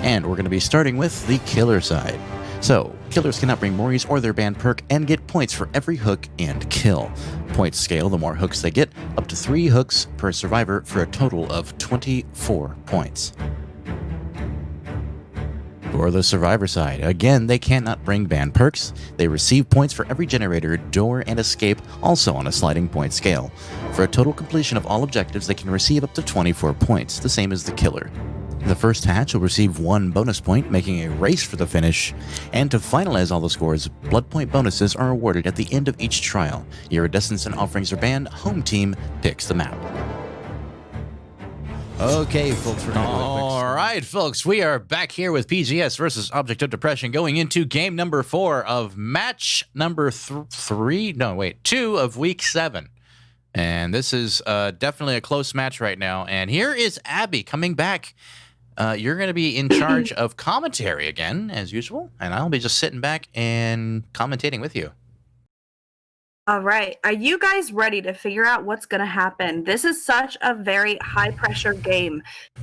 And we're going to be starting with the killer side. So, killers cannot bring Moris or their banned perk and get points for every hook and kill. Points scale the more hooks they get, up to 3 hooks per survivor for a total of 24 points. For the survivor side, again, they cannot bring banned perks. They receive points for every generator, door, and escape, also on a sliding point scale. For a total completion of all objectives, they can receive up to 24 points, the same as the killer. The first hatch will receive 1 bonus point, making a race for the finish. And to finalize all the scores, blood point bonuses are awarded at the end of each trial. Iridescence and offerings are banned. Home team picks the map. Okay, folks, we're going to do a quick All right, folks, we are back here with PGS versus Object of Depression, going into game number 4 of match number 2 of week 7. And this is definitely a close match right now. And here is Abby coming back. You're going to be in charge of commentary again, as usual, and I'll be just sitting back and commentating with you. All right. Are you guys ready to figure out what's going to happen? This is such a very high-pressure game.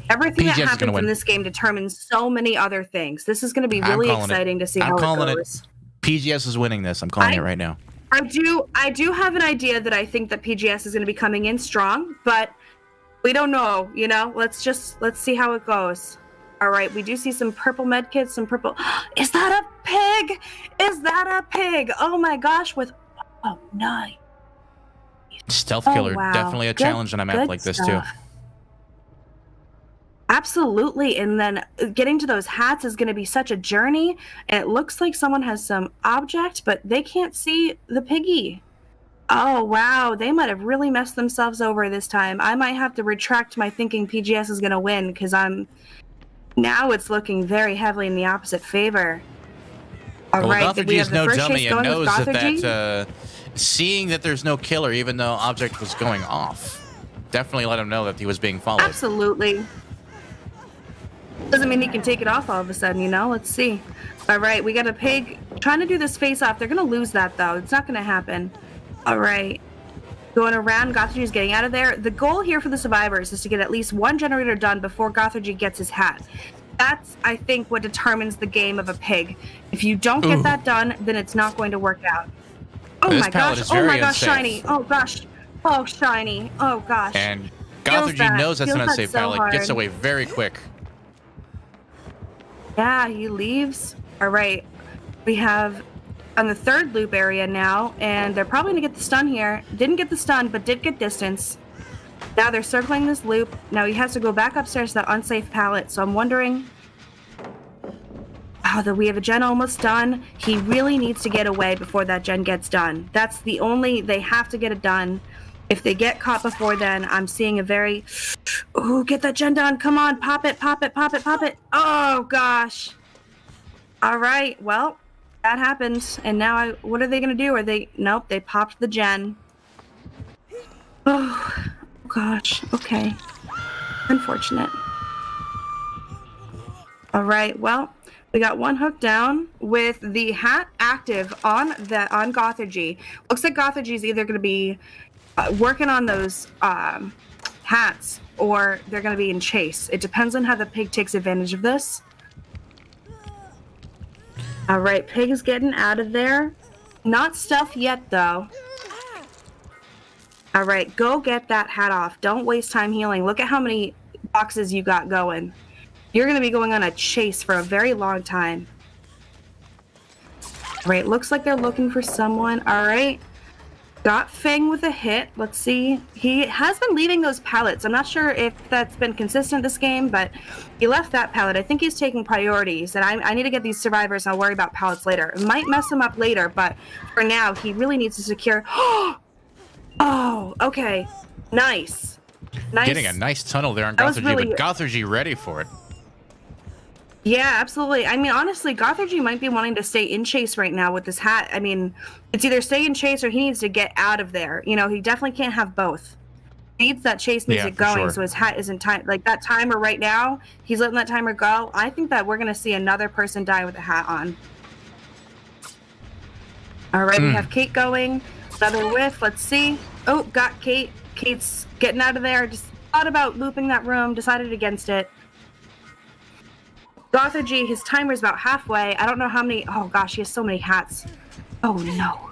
Everything PGS that is gonna happens win. in this game determines so many other things. This is going to be really exciting to see how it goes. PGS is winning this. I'm calling it right now. I do have an idea that I think that PGS is going to be coming in strong, but we don't know, Let's see how it goes. All right, we do see some purple medkits, some purple. Is that a pig? Is that a pig? Oh my gosh, oh, nice. Stealth killer, wow. definitely a challenge on a map like this too. Absolutely, and then getting to those hats is going to be such a journey. And it looks like someone has some object, but they can't see the piggy. Oh, wow, they might have really messed themselves over this time. I might have to retract my thinking PGS is going to win, because now it's looking very heavily in the opposite favor. All right, Gothargy is no dummy and knows Gothargy? that seeing that there's no killer, even though object was going off, definitely let him know that he was being followed. Absolutely. Doesn't mean he can take it off all of a sudden, Let's see. All right, we got a pig trying to do this face-off. They're going to lose that, though. It's not going to happen. All right. Going around, Gothargy's getting out of there. The goal here for the survivors is to get at least 1 generator done before Gothargy gets his hat. That's, I think, what determines the game of a pig. If you don't get that done, then it's not going to work out. Oh This my pallet gosh. is Oh very my gosh, unsafe. shiny. Oh gosh. Oh, shiny. Oh gosh. And Feels Gothargy that. knows that's an Feels that unsafe so pallet, gets hard. away very quick. Yeah, he leaves. All right. We have on the 3rd loop area now, and they're probably going to get the stun here. Didn't get the stun, but did get distance. Now they're circling this loop. Now he has to go back upstairs to that unsafe pallet, so I'm wondering... Oh, we have a gen almost done. He really needs to get away before that gen gets done. That's the only... They have to get it done. If they get caught before then, I'm seeing a very... Ooh, get that gen done. Come on, pop it, pop it, pop it, pop it. Oh, gosh. All right. Well, that happened. And now what are they going to do? Nope, they popped the gen. Oh, gosh. Okay. Unfortunate. All right. Well, we got one hook down with the hat active on Gothergy. Looks like Gothergy is either going to be working on those hats or they're going to be in chase. It depends on how the pig takes advantage of this. All right, pig is getting out of there. Not stealth yet, though. All right, go get that hat off. Don't waste time healing. Look at how many boxes you got going. You're going to be going on a chase for a very long time. All right, looks like they're looking for someone. All right. Got Fang with a hit. Let's see. He has been leaving those pallets. I'm not sure if that's been consistent this game, but he left that pallet. I think he's taking priorities, and I need to get these survivors. I'll worry about pallets later. It might mess him up later, but for now, he really needs to secure. Oh, okay. Nice. Getting a nice tunnel there on Gothergy, but Gothergy ready for it. Yeah, absolutely. I mean, honestly, Gothergy might be wanting to stay in chase right now with this hat. I mean, it's either stay in chase or he needs to get out of there. You know, he definitely can't have both. He needs that chase music going, so his hat isn't like that timer right now. He's letting that timer go. I think that we're going to see another person die with a hat on. All right, we have Kate going. Another whiff. Let's see. Oh, got Kate. Kate's getting out of there. Just thought about looping that room. Decided against it. Gothergy, his timer's about halfway. I don't know how many. Oh gosh, he has so many hats. Oh no.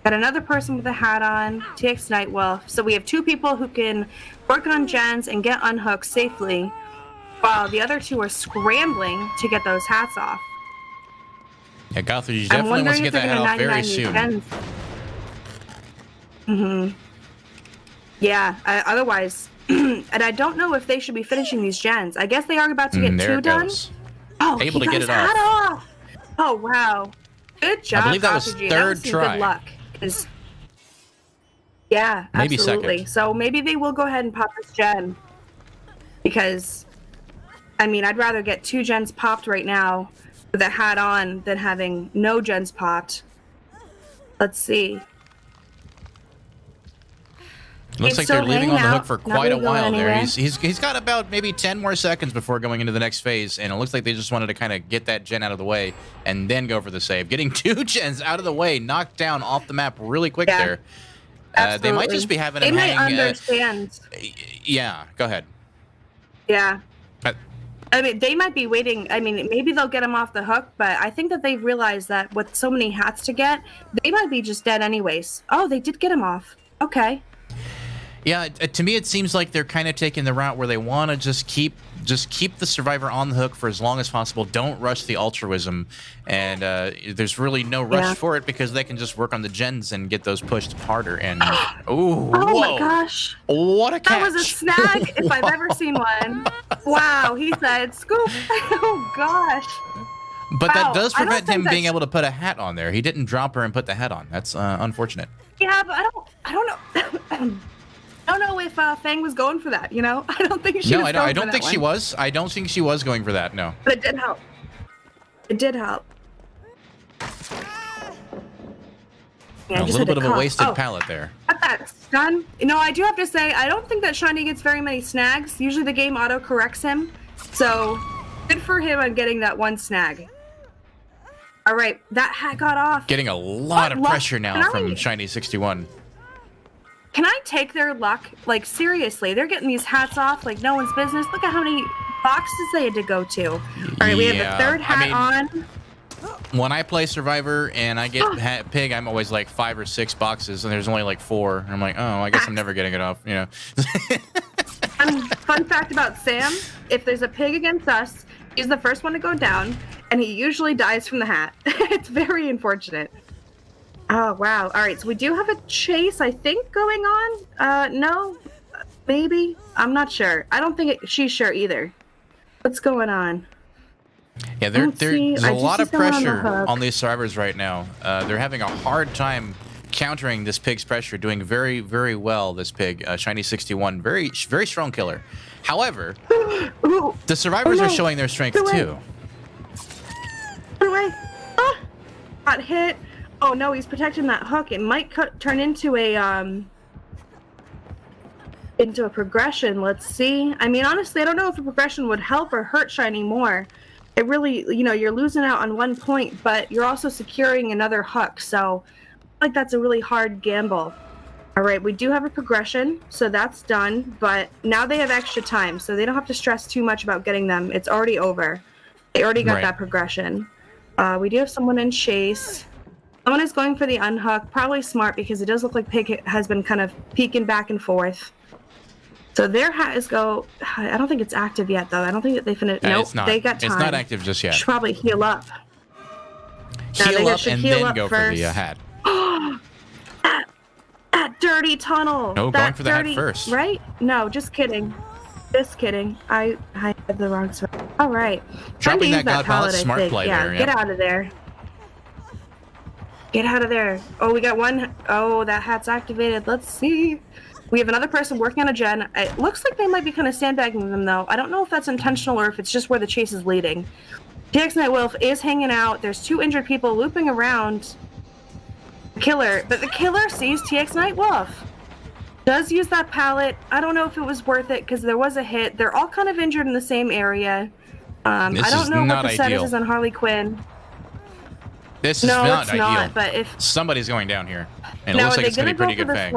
Got another person with a hat on. TX Nightwolf. So we have two people who can work on gens and get unhooked safely, while the other two are scrambling to get those hats off. Yeah, Gothergy definitely wants to get that hat off very soon. Yeah. Otherwise. And I don't know if they should be finishing these gens. I guess they are about to get two done. Oh, able to get it off. Oh, wow. Good job, I believe that was third try. Good luck. Yeah, maybe absolutely. Second. So maybe they will go ahead and pop this gen. Because, I mean, I'd rather get two gens popped right now with a hat on than having no gens popped. Let's see. Looks like they're leaving on the hook for quite a while there. He's got about maybe 10 more seconds before going into the next phase, and it looks like they just wanted to kind of get that gen out of the way and then go for the save. Getting two gens out of the way, knocked down off the map really quick there. They might just be having him hanging. Understand. Yeah, go ahead. Yeah. I mean, they might be waiting. I mean, maybe they'll get him off the hook, but I think that they realize that with so many hats to get, they might be just dead anyways. Oh, they did get him off. Okay. Yeah, to me it seems like they're kind of taking the route where they want to just keep the survivor on the hook for as long as possible. Don't rush the altruism, and there's really no rush for it because they can just work on the gens and get those pushed harder. And oh my gosh, what a catch! That was a snag if I've ever seen one. Wow, he said scoop. Oh gosh. But that does prevent him being able to put a hat on there. He didn't drop her and put the hat on. That's unfortunate. Yeah, but I don't know. I don't know if Fang was going for that, you know? I don't think she was going for that. No, I don't think she was. I don't think she was going for that, no. But it did help. It did help. Yeah, a little bit of a wasted pallet there. Got that stun. You know, I do have to say, I don't think that Shiny gets very many snags. Usually the game auto-corrects him. So, good for him on getting that one snag. All right, that hat got off. Getting a lot of pressure now from Shiny 61. Can I take their luck? Like, seriously, they're getting these hats off like no one's business. Look at how many boxes they had to go to. All right, we have the third hat on. When I play Survivor and I get Pig, I'm always like 5 or 6 boxes, and there's only like 4. And I'm like, oh, I guess I'm never getting it off, you know. Fun fact about Sam, if there's a pig against us, he's the first one to go down, and he usually dies from the hat. It's very unfortunate. Oh, wow. All right, so we do have a chase, I think, going on. No, maybe. I'm not sure. I don't think she's sure either. What's going on? Yeah, there's a lot of pressure on these survivors right now. They're having a hard time countering this pig's pressure, doing very, very well, this pig, Shiny 61. Very, very strong killer. However, the survivors are showing their strength, too. got hit. Oh no, he's protecting that hook. It might turn into a progression. Let's see. I mean, honestly, I don't know if a progression would help or hurt Shiny more. It really, you're losing out on 1 point, but you're also securing another hook. So I feel like that's a really hard gamble. All right, we do have a progression, so that's done. But now they have extra time, so they don't have to stress too much about getting them. It's already over. They already got that progression. We do have someone in chase. Someone is going for the unhook. Probably smart because it does look like Pig has been kind of peeking back and forth. So their hat is I don't think it's active yet, though. I don't think that they finished. Nope, they got time. It's not active just yet. Should probably heal up. Heal up and then go for the hat. That dirty tunnel. No, going for the hat first. Right? No, just kidding. Just kidding. I had the wrong spot. All right. Dropping that God pallet, smart play yeah, there. Get out of there. Get out of there. Oh, we got one. Oh, that hat's activated. Let's see. We have another person working on a gen. It looks like they might be kind of sandbagging them, though. I don't know if that's intentional or if it's just where the chase is leading. TX Nightwolf is hanging out. There's 2 injured people looping around the killer, but the killer sees TX Nightwolf. Does use that pallet. I don't know if it was worth it because there was a hit. They're all kind of injured in the same area. I don't know what the status is on Harley Quinn. This is not ideal. Not, but if somebody's going down here, and it looks like it's going to be pretty good fang.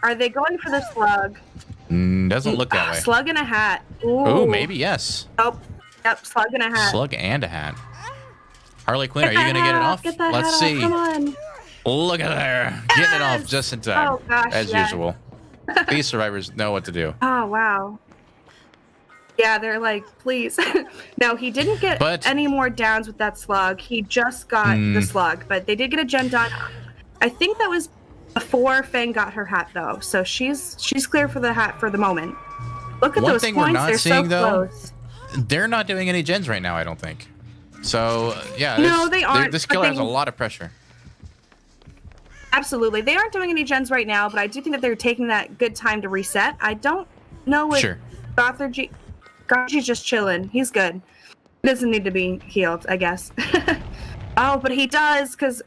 Are they going for the slug? Doesn't look that way. Slug and a hat. Oh, maybe yes. Oh, yep, slug and a hat. Slug and a hat. Harley Quinn, are you going to get it off? Let's see. Come on. Look at her. Getting it off just in time. Oh, gosh, as usual. These survivors know what to do. Oh, wow. Yeah, they're like, please. No, he didn't get any more downs with that slug. He just got the slug, but they did get a gen done. I think that was before Fang got her hat, though. So she's clear for the hat for the moment. Look at those points. One thing we're not they're seeing, though, close. They're not doing any gens right now, I don't think. So, yeah. No, they aren't. This killer has a lot of pressure. Absolutely. They aren't doing any gens right now, but I do think that they're taking that good time to reset. I don't know if Gothi's just chilling. He's good. He doesn't need to be healed, I guess. Oh, but he does, because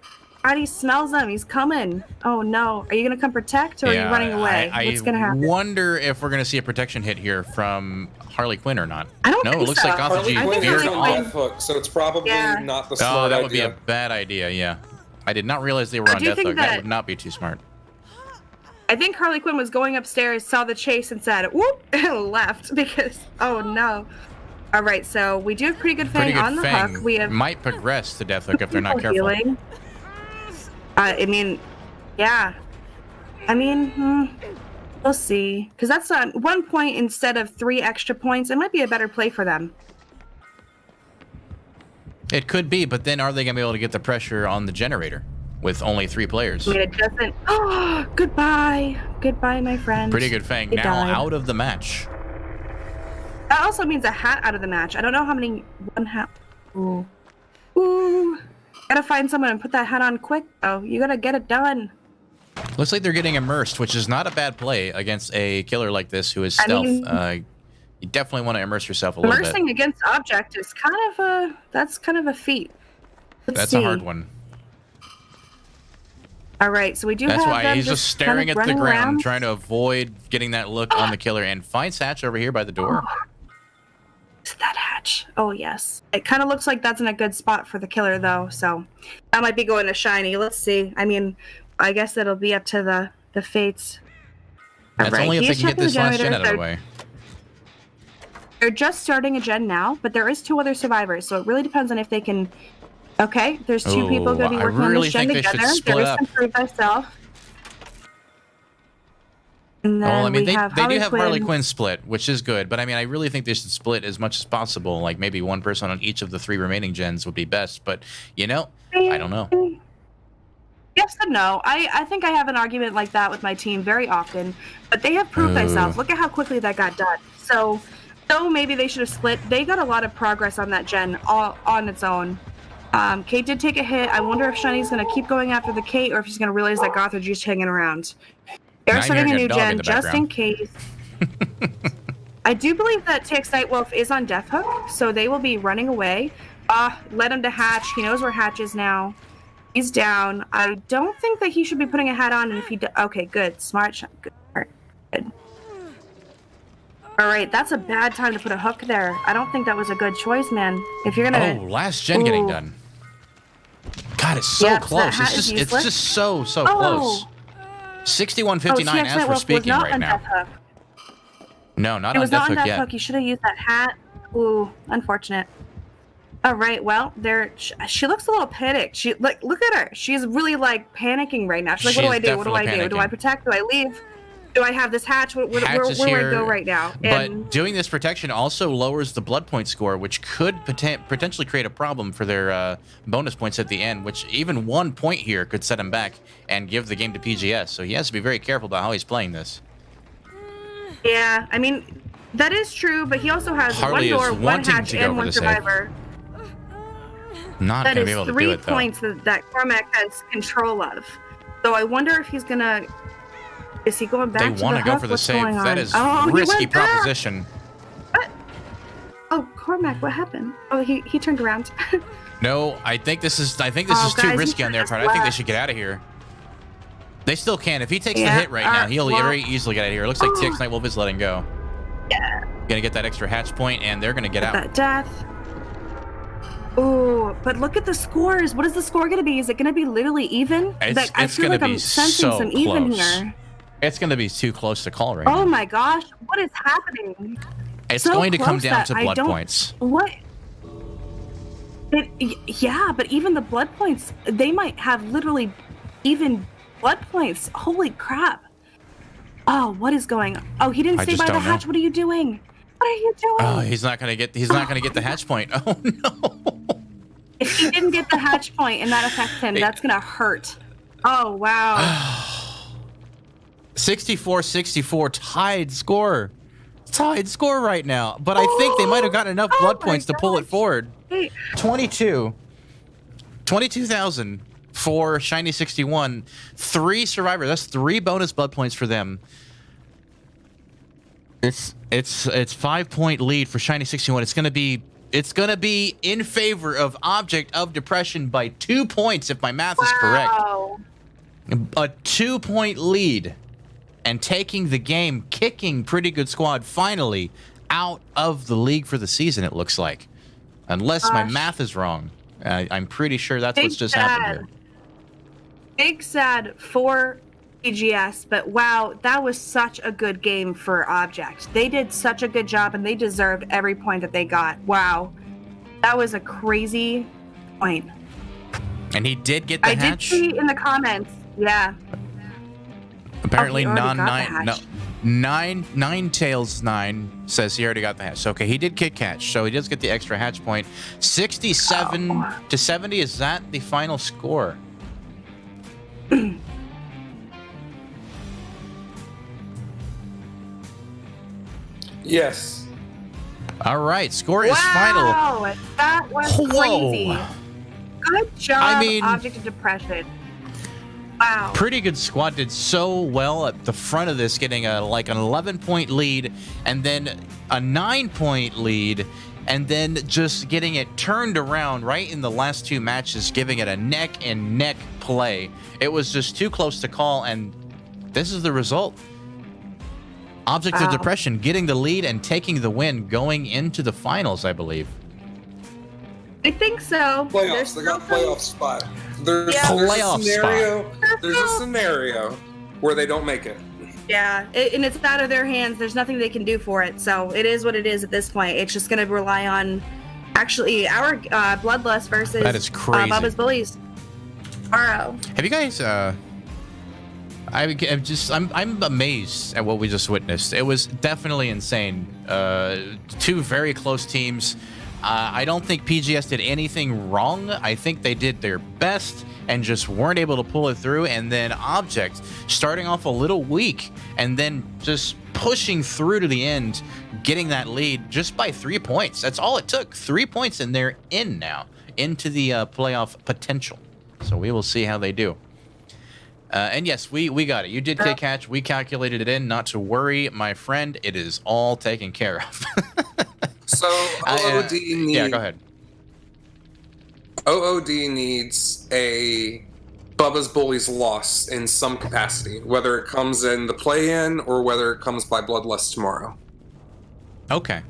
Artie smells him. He's coming. Oh, no. Are you going to come protect, or are you running away? What's going to happen? I wonder if we're going to see a protection hit here from Harley Quinn or not. I don't think it looks like Harley Gothy Quinn veered is on off. death hook, so it's probably not the smart idea. Oh, that would be a bad idea, yeah. I did not realize they were on death hook. That would not be too smart. I think Harley Quinn was going upstairs, saw the chase, and said, whoop, and left because, oh no. All right, so we do have pretty good Fang on the hook. We have might progress to death hook if they're not careful. I mean, yeah. I mean, we'll see. Because that's on 1 point instead of 3 extra points. It might be a better play for them. It could be, but then are they going to be able to get the pressure on the generator with only 3 players? I mean, it doesn't. Oh, goodbye. Goodbye, my friend. Pretty good Fang. Now out of the match. That also means a hat out of the match. I don't know how many. One hat. Ooh. Ooh. Gotta find someone and put that hat on quick, though. You gotta get it done. Looks like they're getting immersed, which is not a bad play against a killer like this who is stealth. You definitely want to immerse yourself a little bit. Immersing against object is that's kind of a feat. That's a hard one. All right, so we do have That's why them he's just staring kind of at the ground, around. trying to avoid getting that look on the killer, and finds Hatch over here by the door. Is that Hatch? Oh, yes. It kind of looks like that's in a good spot for the killer, though, so that might be going to Shiny. Let's see. I mean, I guess it'll be up to the fates. That's only if they can get this last gen out of the way. They're just starting a gen now, but there is 2 other survivors, so it really depends on if they can... Okay, there's 2 people going to be working on this gen together. There is some prove thyself. And then well, I mean, they do have Quinn. Harley Quinn split, which is good, but I mean, I really think they should split as much as possible. Like maybe 1 person on each of the 3 remaining gens would be best, but you know, I don't know. Yes and no. I think I have an argument like that with my team very often, but they have proved themselves. Look at how quickly that got done. So maybe they should have split. They got a lot of progress on that gen all on its own. Kate did take a hit. I wonder if Shiny's going to keep going after the Kate or if she's going to realize that Goth are just hanging around. They're starting a new gen just in case. I do believe that TX Nightwolf is on Death Hook, so they will be running away. Led him to Hatch. He knows where Hatch is now. He's down. I don't think that he should be putting a hat on. And if he okay, good, smart shot, good. All right, that's a bad time to put a hook there. I don't think that was a good choice, man. If you're gonna. Oh, last gen getting Ooh. done. God, it's so Yep, so that close. hat It's is just useless. so Oh. close. 61:59 as for speaking not right on now. Death Hook. No, not It on was Death not on Hook Death yet. Hook. You should have used that hat. Ooh, unfortunate. All right, well, she looks a little panicked. Look at her. She's really like panicking right now. She's like, She what do is I do? What do I definitely do? Do I panicking. protect? Do I leave? Do I have this hatch? Where do I go right now? But doing this protection also lowers the blood point score, which could potentially create a problem for their bonus points at the end, which even 1 point here could set him back and give the game to PGS. So he has to be very careful about how he's playing this. Yeah, I mean, that is true, but he also has Harley one is door, one wanting hatch, to go and for one the save. survivor. Not That going to is be able to do 3 it, though. points that Cormac has control of. So I wonder if he's gonna. Is he going back They to the want to go hook? for the What's save. going on? That is Oh, he risky went back! proposition. Oh, Cormac, what happened? Oh, he turned around. No, I think this is too guys, risky he on their just part. I think they left. should get out of here. They still can. If he takes the Yeah, hit right now, he'll well- very easily get out of here. It looks like Oh. TX Nightwolf is letting go. Yeah. Gonna get that extra hatch point, and they're gonna get out. That death. Ooh, but look at the scores. What is the score gonna be? Is it gonna be literally even? I It's feel gonna like be I'm sensing so some even close. here. It's gonna be too close to call right Oh now. my gosh, what is happening? It's so going to come close down that to I blood don't- points. What? Yeah, but even the blood points, they might have literally even blood points. Holy crap. Oh, what is going on? Oh, he didn't I stay just by the don't know. hatch. What are you doing? What are you doing? Oh, he's not gonna get the hatch point. Oh no. If he didn't get the hatch point and that affects him, that's gonna hurt. Oh, wow. 64-64 tied score. Tied score right now. But I think they might have gotten enough blood my points to pull it gosh. forward. Hey, 22,000 for Shiny 61. 3 survivors. That's 3 bonus blood points for them. It's 5-point lead for Shiny 61. It's gonna be in favor of Object of Depression by 2 points if my math is correct. wow. A 2-point lead and taking the game, kicking Pretty Good Squad finally out of the league for the season, it looks like. Unless my Gosh. math is wrong. I'm pretty sure that's Big what's just sad. happened here. Big sad for PGS, but wow, that was such a good game for Object. They did such a good job and they deserved every point that they got. Wow. That was a crazy point. And he did get the I did hatch. see in the comments. Yeah. Apparently, Oh, he already got the hatch. Nine Tails 9 says he already got the hatch. So, okay, he did kick catch, so he does get the extra hatch point. 67 to 70. Is that the final score? Yes. All right, score is final. Wow, that was Whoa. crazy. Good job, I mean- Object of Depression. Wow. Pretty Good Squad did so well at the front of this, getting an 11-point lead, and then a 9-point lead, and then just getting it turned around right in the last 2 matches, giving it a neck and neck play. It was just too close to call, and this is the result. Object of Wow. Depression getting the lead and taking the win, going into the finals, I believe. I think so. Playoffs. They got a playoff spot. There's, Yeah. there's Playoff a scenario. There's a scenario where they don't make it. Yeah, and it's out of their hands. There's nothing they can do for it. So it is what it is at this point. It's just going to rely on actually our Bloodlust versus That is crazy. Bubba's Bullies. Tomorrow. Have you guys? I'm amazed at what we just witnessed. It was definitely insane. 2 very close teams. I don't think PGS did anything wrong. I think they did their best and just weren't able to pull it through. And then Object starting off a little weak and then just pushing through to the end, getting that lead just by 3 points. That's all it took. 3 points, and they're in now into the playoff potential. So we will see how they do. And yes, we got it. You did kick catch. We calculated it in. Not to worry, my friend. It is all taken care of. So OOD needs yeah, go ahead. OOD needs a Bubba's Bullies loss in some capacity, whether it comes in the play-in or whether it comes by Bloodlust tomorrow. Okay.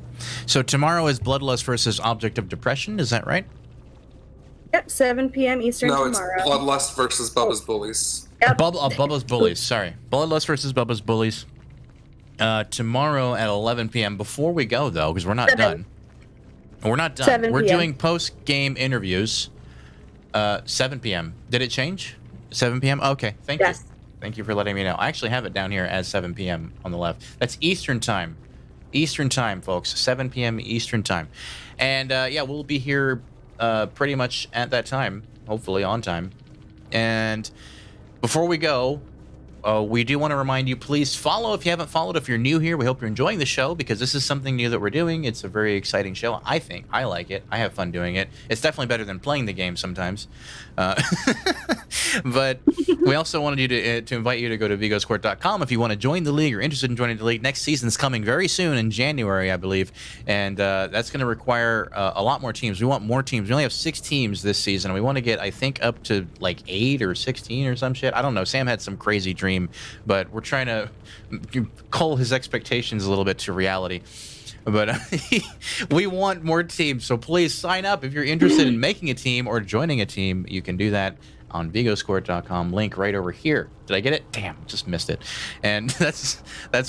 So tomorrow is Bloodlust versus Object of Depression, is that right? Yep, 7 p.m. Eastern No, tomorrow. it's Bloodlust versus Bubba's Bullies. Yep. Bubba's Bullies, sorry. Bloodlust versus Bubba's Bullies. Tomorrow at 11 p.m. Before we go, though, because we're not 7. done. We're not done. 7 We're p.m. doing post-game interviews. 7 p.m. Did it change? 7 p.m.? Okay, thank you. Thank you for letting me know. I actually have it down here as 7 p.m. on the left. That's Eastern time. Eastern time, folks. 7 p.m. Eastern time. And, yeah, we'll be here pretty much at that time, hopefully on time. And before we go, we do want to remind you, please follow if you haven't followed. If you're new here, we hope you're enjoying the show because this is something new that we're doing. It's a very exciting show. I think. I like it. I have fun doing it. It's definitely better than playing the game sometimes. But we also wanted you to invite you to go to vigoscourt.com if you want to join the league or interested in joining the league. Next season's coming very soon in January, I believe. And that's going to require a lot more teams. We want more teams. We only have 6 teams this season. We want to get, I think, up to like 8 or 16 or some shit. I don't know. Sam had some crazy dream, but we're trying to cull his expectations a little bit to reality. But we want more teams, so please sign up if you're interested in making a team or joining a team. You can do that on vigoscourt.com, link right over here. Did I get it? Damn, just missed it. And that's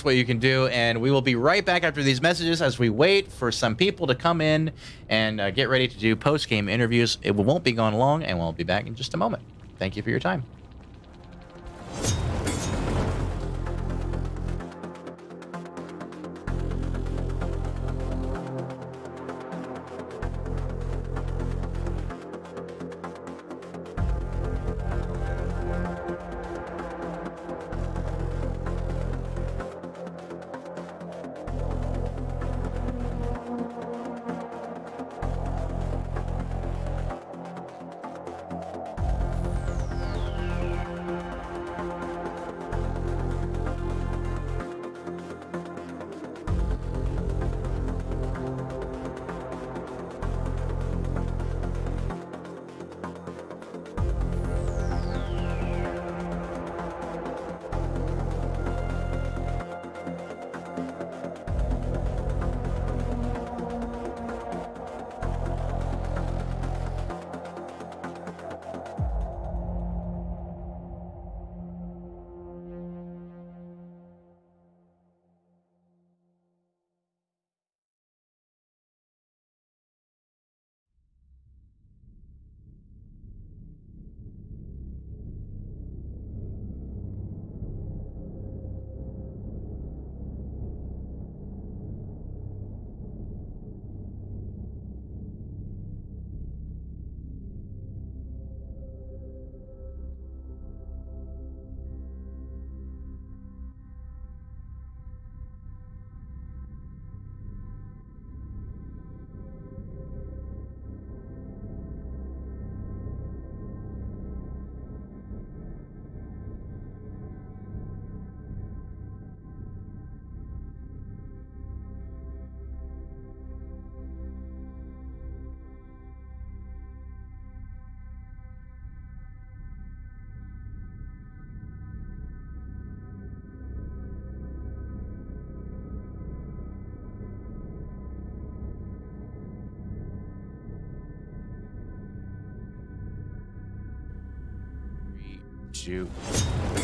what you can do. And we will be right back after these messages as we wait for some people to come in and get ready to do post-game interviews. It won't be gone long, and we'll be back in just a moment. Thank you for your time.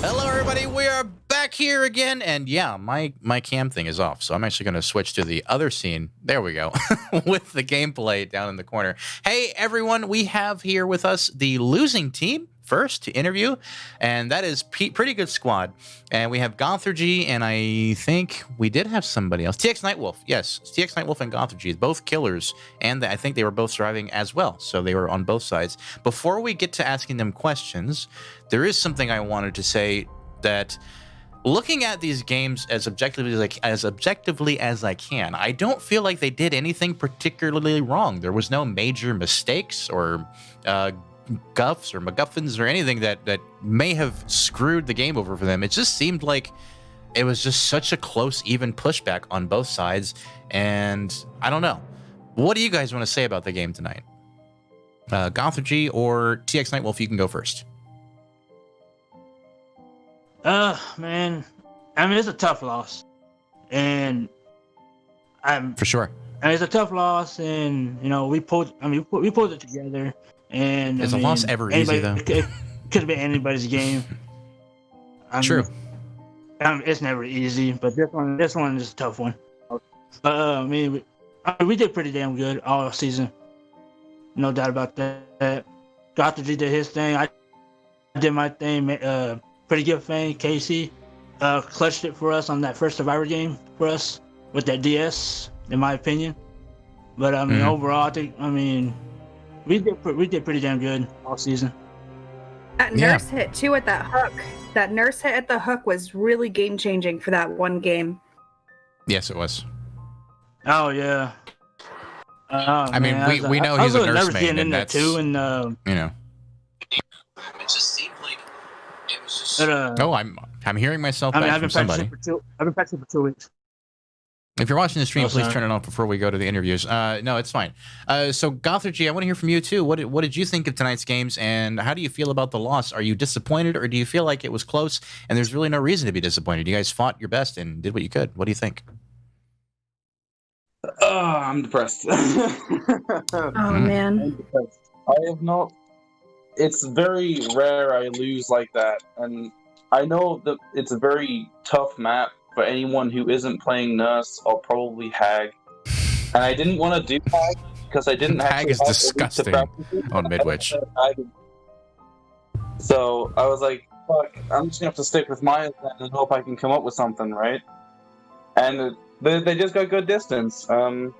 Hello, everybody. We are back here again, and yeah, my cam thing is off, so I'm actually going to switch to the other scene. There we go, with the gameplay down in the corner. Hey, everyone, we have here with us the losing team first to interview, and that is Pretty Good Squad. And we have Gothergy, and I think we did have somebody else. TX Nightwolf, yes, TX Nightwolf and Gothergy, both killers, and I think they were both surviving as well, so they were on both sides. Before we get to asking them questions, there is something I wanted to say that looking at these games as objectively as I can, I don't feel like they did anything particularly wrong. There was no major mistakes or guffs or MacGuffins or anything that may have screwed the game over for them. It just seemed like it was just such a close, even pushback on both sides. And I don't know. What do you guys want to say about the game tonight? Gothergy or TX Nightwolf, you can go first. Man, I mean, it's a tough loss, and For sure. and it's a tough loss, and we pulled it together, and Is a loss ever easy though? It could have been anybody's game. True. It's never easy, but this one is a tough one. We did pretty damn good all season, no doubt about that. Gothergy did his thing. I did my thing. Pretty good thing. Casey clutched it for us on that first Survivor game for us with that DS, in my opinion. But overall, I think we did pretty damn good all season. That nurse hit too at that hook. That nurse hit at the hook was really game changing for that one game. Yes, it was. Oh yeah. I mean, we know he's a nurse main, and that's too, and It just seemed like it was just. I'm hearing myself back from somebody. I've been practicing for 2 weeks. If you're watching the stream, please turn it off before we go to the interviews. No, it's fine. So Gothergy, I want to hear from you too. What did you think of tonight's games, and how do you feel about the loss? Are you disappointed, or do you feel like it was close and there's really no reason to be disappointed? You guys fought your best and did what you could. What do you think? I'm depressed. Oh man. I'm depressed. I have not. It's very rare I lose like that, and I know that it's a very tough map for anyone who isn't playing Nurse or probably Hag. And I didn't want to do Hag because I didn't Hag is disgusting on Midwich. So I was like, fuck, I'm just going to have to stick with Maya and hope I can come up with something, right? And they just got good distance. I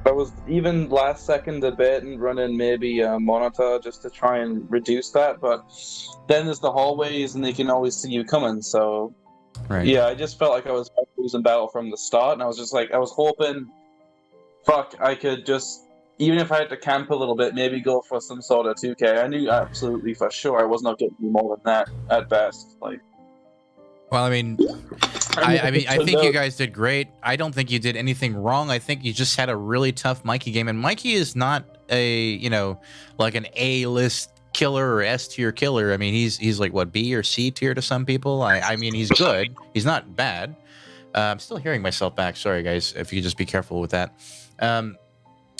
was even last second a bit and running maybe a monitor just to try and reduce that, but then there's the hallways and they can always see you coming, so... Right. Yeah, I just felt like I was losing battle from the start, and I was just like, I was hoping, I could just, even if I had to camp a little bit, maybe go for some sort of 2K. I knew absolutely for sure I was not getting more than that at best. Like, well, I mean, I think you guys did great. I don't think you did anything wrong. I think you just had a really tough Mikey game, and Mikey is not a like an A-list killer or S tier killer. I mean, he's like what, B or C tier to some people. I mean, he's good. He's not bad. I'm still hearing myself back. Sorry, guys. If you just be careful with that.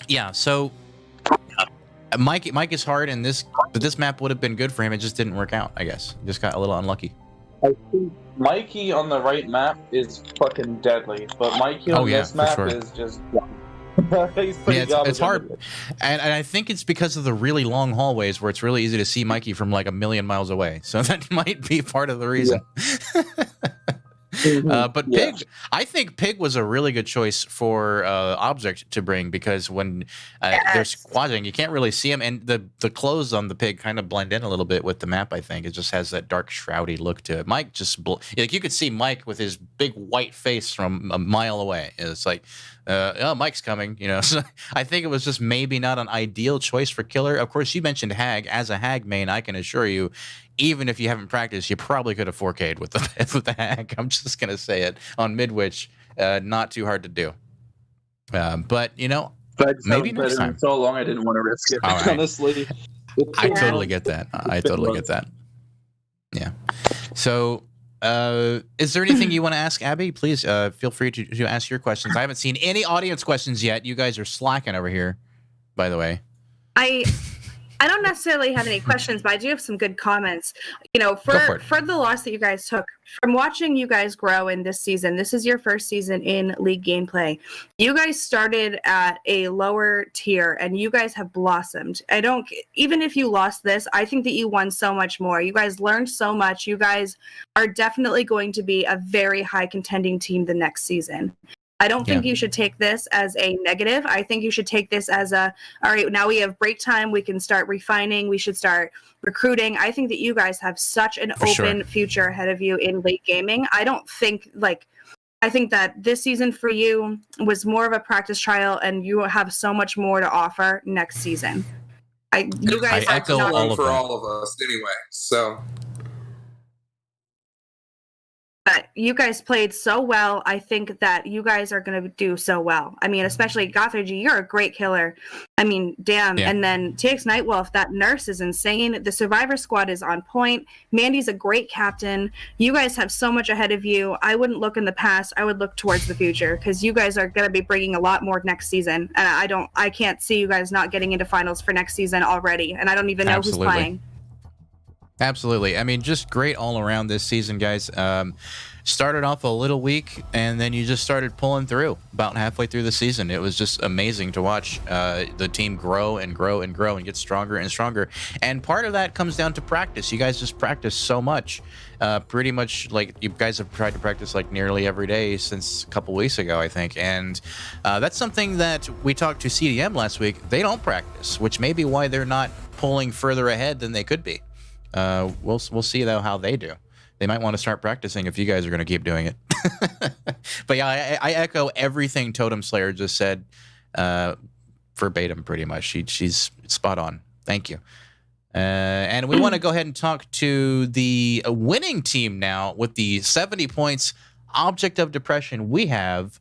Yeah. So Mike is hard, and this map would have been good for him. It just didn't work out. I guess just got a little unlucky. I think Mikey on the right map is fucking deadly, but Mikey on this map is just. It's hard, and I think it's because of the really long hallways where it's really easy to see Mikey from like a million miles away. So that might be part of the reason. Yeah. But Pig, I think Pig was a really good choice for Object to bring, because when they're squatting, you can't really see him, and the clothes on the Pig kind of blend in a little bit with the map. I think it just has that dark, shroudy look to it. Mike just like you could see Mike with his big white face from a mile away. It's like, oh, Mike's coming. So I think it was just maybe not an ideal choice for killer. Of course, you mentioned Hag. As a Hag main, I can assure you, even if you haven't practiced, you probably could have 4K'd with the Hag. I'm just gonna say it on Midwich, not too hard to do. But maybe next time. So long, I didn't want to risk it. Right. Honestly, I totally get that. I totally get that. Yeah. So, is there anything you want to ask, Abby? Please feel free to ask your questions. I haven't seen any audience questions yet. You guys are slacking over here, by the way. I don't necessarily have any questions, but I do have some good comments. For the loss that you guys took, from watching you guys grow in this season, this is your first season in League gameplay. You guys started at a lower tier, and you guys have blossomed. Even if you lost this, I think that you won so much more. You guys learned so much. You guys are definitely going to be a very high contending team the next season. I don't think you should take this as a negative. I think you should take this as all right, now we have break time. We can start refining. We should start recruiting. I think that you guys have such an open future ahead of you in late gaming. I think that this season for you was more of a practice trial, and you have so much more to offer next season. You guys I echo all of for all of us anyway. So. But that you guys played so well. I think that you guys are going to do so well. I mean, especially Gothard, you're a great killer. I mean, damn. Yeah. And then TX Nightwolf, that nurse is insane. The Survivor Squad is on point. Mandy's a great captain. You guys have so much ahead of you. I wouldn't look in the past. I would look towards the future because you guys are going to be bringing a lot more next season. And I can't see you guys not getting into finals for next season already. And I don't even know Absolutely. who's playing. Absolutely. I mean, just great all around this season, guys. Started off a little weak, and then you just started pulling through about halfway through the season. It was just amazing to watch the team grow and grow and grow and get stronger and stronger. And part of that comes down to practice. You guys just practice so much. Pretty much like you guys have tried to practice like nearly every day since a couple weeks ago, I think. And that's something that we talked to CDM last week. They don't practice, which may be why they're not pulling further ahead than they could be. We'll see though how they do. They might want to start practicing if you guys are going to keep doing it. But yeah, I echo everything Totem Slayer just said, verbatim pretty much. She's spot on. Thank you. And we want to go ahead and talk to the winning team now with the 70 points. Object of Depression. We have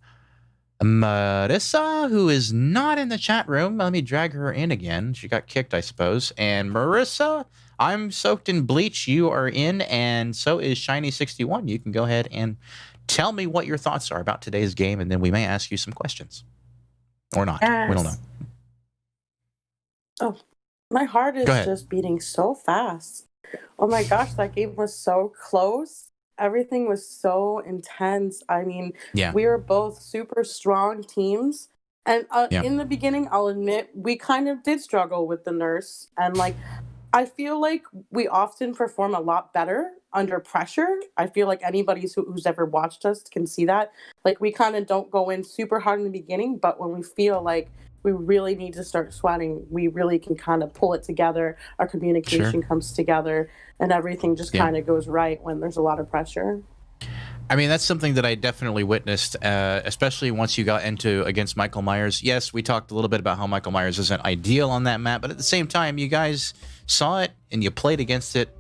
Marissa, who is not in the chat room. Let me drag her in again. She got kicked, I suppose. And Marissa, I'm soaked in bleach. You are in, and so is Shiny61. You can go ahead and tell me what your thoughts are about today's game, and then we may ask you some questions. Or not. Yes. We don't know. Oh, my heart is Go ahead. just beating so fast. Oh my gosh, that game was so close. Everything was so intense. I mean, Yeah. we were both super strong teams. And Yeah. in the beginning, I'll admit, we kind of did struggle with the nurse. And like, I feel like we often perform a lot better under pressure. I feel like anybody who's ever watched us can see that. Like, we kind of don't go in super hard in the beginning, but when we feel like we really need to start sweating, we really can kind of pull it together. Our communication comes together, and everything just kind of goes right when there's a lot of pressure. I mean, that's something that I definitely witnessed, especially once you got into against Michael Myers. Yes, we talked a little bit about how Michael Myers isn't ideal on that map, but at the same time, you guys saw it and you played against it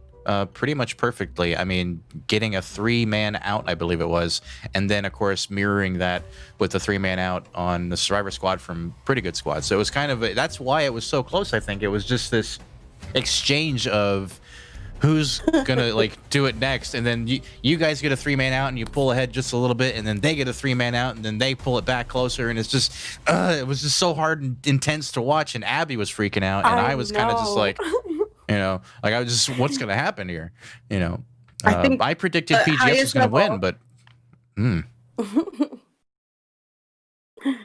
pretty much perfectly. I mean, getting a 3-man out, I believe it was, and then, of course, mirroring that with the 3-man out on the Survivor Squad from Pretty Good Squad. So it was kind of, that's why it was so close, I think. It was just this exchange of who's gonna like do it next, and then you guys get a 3-man out and you pull ahead just a little bit, and then they get a 3-man out and then they pull it back closer, and it's just it was just so hard and intense to watch. And Abby was freaking out, and I was kind of just like, like I was just, what's gonna happen here? I predicted PGS was gonna win, but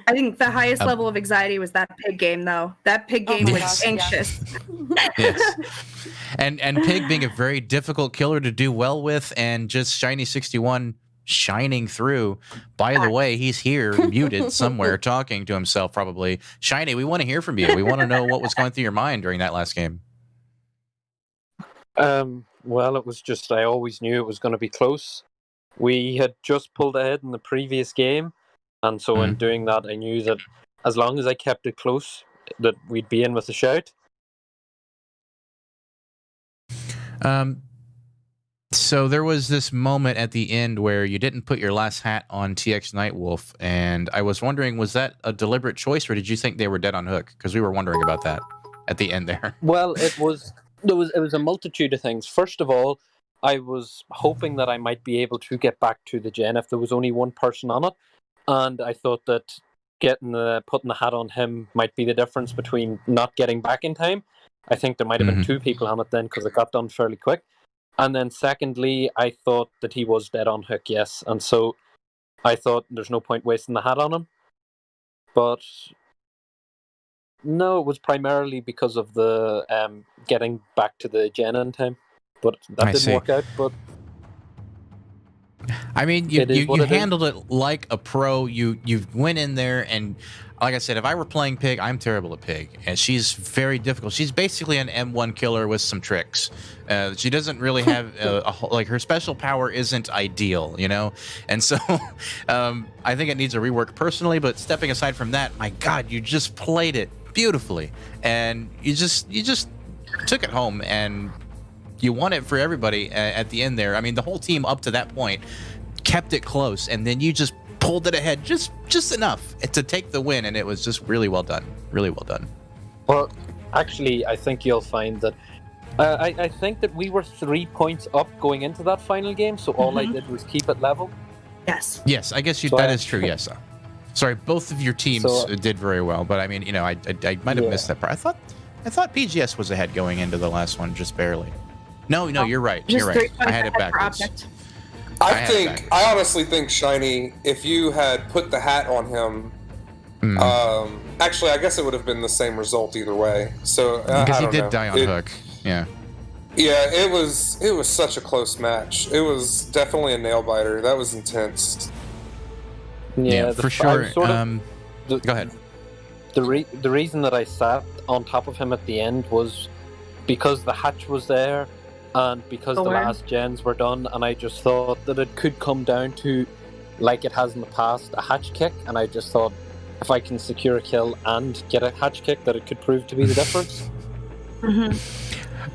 I think the highest level of anxiety was that pig game, though. That pig game was anxious. Yes. And Pig being a very difficult killer to do well with, and just Shiny61 shining through. By the way, he's here, muted somewhere, talking to himself probably. Shiny, we want to hear from you. We want to know what was going through your mind during that last game. Well, it was just, I always knew it was going to be close. We had just pulled ahead in the previous game, and so in doing that, I knew that as long as I kept it close, that we'd be in with a shout. So there was this moment at the end where you didn't put your last hat on TX Nightwolf, and I was wondering, was that a deliberate choice, or did you think they were dead on hook? Because we were wondering about that at the end there. Well, it was a multitude of things. First of all, I was hoping that I might be able to get back to the gen if there was only one person on it, and I thought that putting the hat on him might be the difference between not getting back in time. I think there might have been 2 people on it then, because it got done fairly quick. And then secondly, I thought that he was dead on hook, yes. And so I thought there's no point wasting the hat on him. But no, it was primarily because of the getting back to the gen in time. But that didn't work out. But I mean, you handled it like a pro. You went in there, and like I said, if I were playing Pig, I'm terrible at Pig, and she's very difficult. She's basically an M1 killer with some tricks. She doesn't really have like, her special power isn't ideal, And so I think it needs a rework personally. But stepping aside from that, my God, you just played it beautifully, and you just took it home, and you won it for everybody at the end there. I mean, the whole team up to that point kept it close, and then you just pulled it ahead just enough to take the win, and it was just really well done. Really well done. Well, actually, I think you'll find that. I think that we were 3 points up going into that final game, so all I did was keep it level. Yes. Yes, I guess So that is true. Yes. Sorry, both of your teams So- did very well, but I mean, you know, I might have missed that part. I thought PGS was ahead going into the last one, just barely. No, you're right. Just You're 3 right. points I had it ahead for backwards. Object. I had it backwards. I honestly think Shiny, if you had put the hat on him, actually, I guess it would have been the same result either way. So Because I he don't did know. die on Hook. Yeah. Yeah, it was such a close match. It was definitely a nail biter. That was intense. Yeah, for sure. Go ahead. The reason that I sat on top of him at the end was because the hatch was there, and because the last gens were done, and I just thought that it could come down to, like it has in the past, a hatch kick, and I just thought if I can secure a kill and get a hatch kick, that it could prove to be the difference.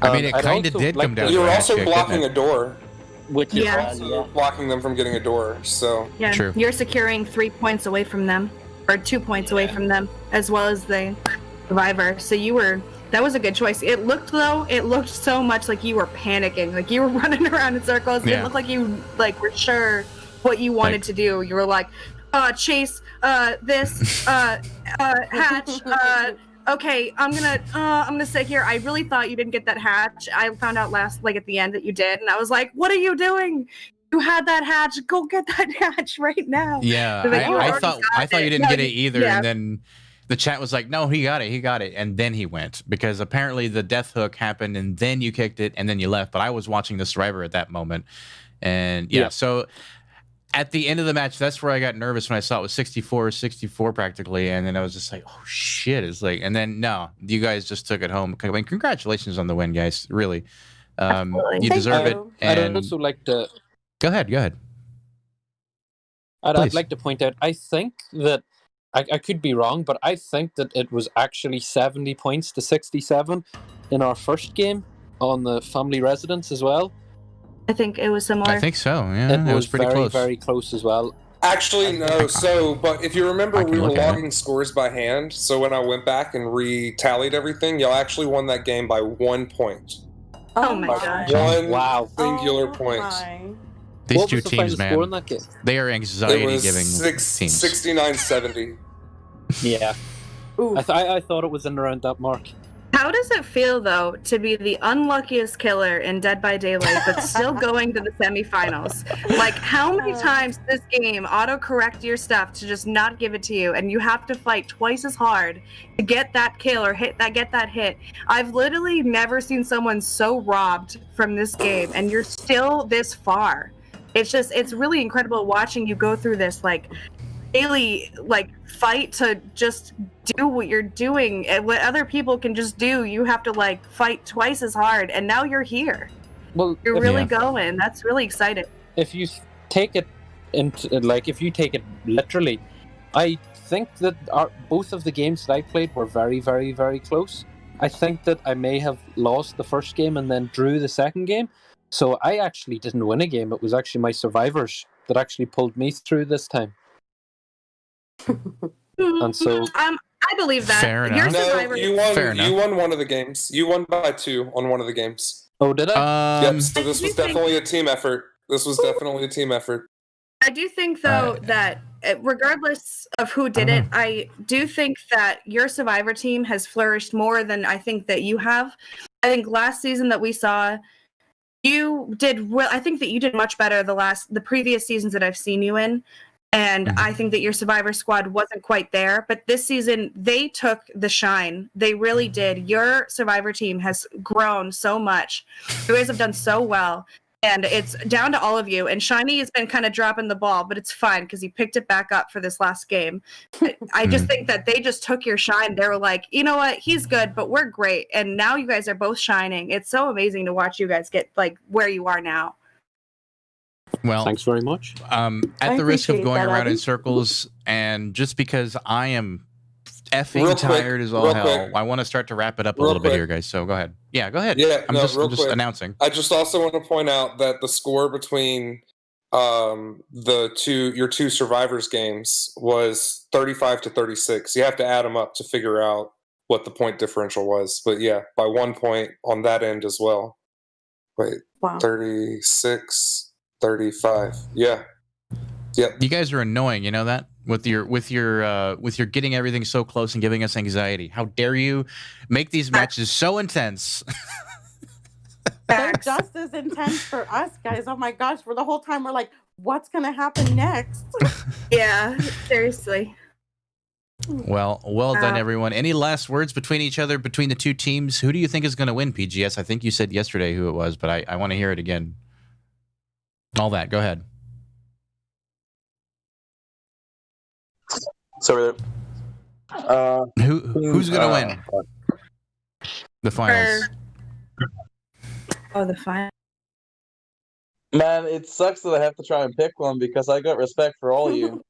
I mean, it I'd kind of also did like come down to- to You were a hatch also kick, blocking didn't a door. Which You is were also blocking them from getting a door. So Yeah, True. you're securing 3 points away from them, or 2 points away from them, as well as the survivor. So that was a good choice. It looked so much like you were panicking, like you were running around in circles. It Yeah. didn't look like you were sure what you wanted to do. You were like, chase, this, hatch, okay, I'm gonna sit here. I really thought you didn't get that hatch. I found out at the end that you did, and I was like, what are you doing? You had that hatch. Go get that hatch right now. Yeah, They're like, "You I already thought got you it." didn't No, get it either, yeah. and then the chat was like, "No, he got it," and then he went because apparently the death hook happened, and then you kicked it, and then you left. But I was watching the survivor at that moment, and yeah. So at the end of the match, that's where I got nervous when I saw it was 64 practically, and then I was just like, "Oh shit!" It's like, and then no, you guys just took it home. I mean, congratulations on the win, guys. Really, you deserve it. I'd And also like to. Go ahead. I'd Please. like to point out, I think that I could be wrong, but I think that it was actually 70 points to 67 in our first game on the family residence as well. I think it was similar. I think so. Yeah, it was pretty very, close. very close as well. actually, no. So, but if you remember, I can we were look at it. logging scores by hand. So when I went back and re-tallied everything, y'all actually won that game by 1 point. Oh my gosh. One Wow. singular point. These What two was the teams, final score in man, that game? they are It anxiety-giving was teams. 69-70. Yeah. Ooh. I thought it was in around that mark. How does it feel, though, to be the unluckiest killer in Dead by Daylight, but still going to the semifinals? Like, how many times this game autocorrect your stuff to just not give it to you, and you have to fight twice as hard to get that kill or get that hit? I've literally never seen someone so robbed from this game, and you're still this far. It's really incredible watching you go through this, like, daily, like, fight to just do what you're doing and what other people can just do. You have to, like, fight twice as hard, and now you're here. Well, You're if, really going. That's really exciting. if you take it into, like, if you take it literally, I think that both of the games that I played were very, very, very close. I think that I may have lost the first game and then drew the second game. So I actually didn't win a game. It was actually my survivors that actually pulled me through this time. And so, I believe that. Fair Your enough. No, survivor. you won. Fair enough. You won one of the games. You won by 2 on one of the games. oh, did I? Yep. So this I was do think- definitely a team effort. This was definitely a team effort. I do think, though, that regardless of who did it, I do think that your survivor team has flourished more than I think that you have. I think last season that we saw, you did well. I think that you did much better the previous seasons that I've seen you in. And I think that your survivor squad wasn't quite there. But this season, they took the shine. They really did. Your survivor team has grown so much. You guys have done so well. And it's down to all of you. And Shiny has been kind of dropping the ball, but it's fine because he picked it back up for this last game. I just think that they just took your shine. They were like, you know what? He's good, but we're great. And now you guys are both shining. It's so amazing to watch you guys get, like, where you are now. Well, Thanks very much. At the risk of appreciate going that, around in Abby. circles, and just because I am effing Real quick, tired as all real hell, quick. I want to start to wrap it up a Real little bit quick. here, guys. So go ahead. Yeah, go ahead. Yeah, I'm no, just real quick. announcing. I just also want to point out that the score between your two survivors games was 35 to 36. You have to add them up to figure out what the point differential was. But yeah, by 1 point on that end as well. Wait, Wow. 36, 35. Yeah. Yep. You guys are annoying, you know that? With your getting everything so close and giving us anxiety. How dare you make these matches so intense? They're just as intense for us, guys. Oh my gosh, for the whole time we're like, what's gonna happen next? Yeah, seriously. Well done, everyone. Any last words between each other, between the two teams? Who do you think is going to win, PGS? I think you said yesterday who it was, but I want to hear it again. All that. Go ahead. So, Who's going to win the finals? Oh, the final. man, it sucks that I have to try and pick one because I got respect for all of you.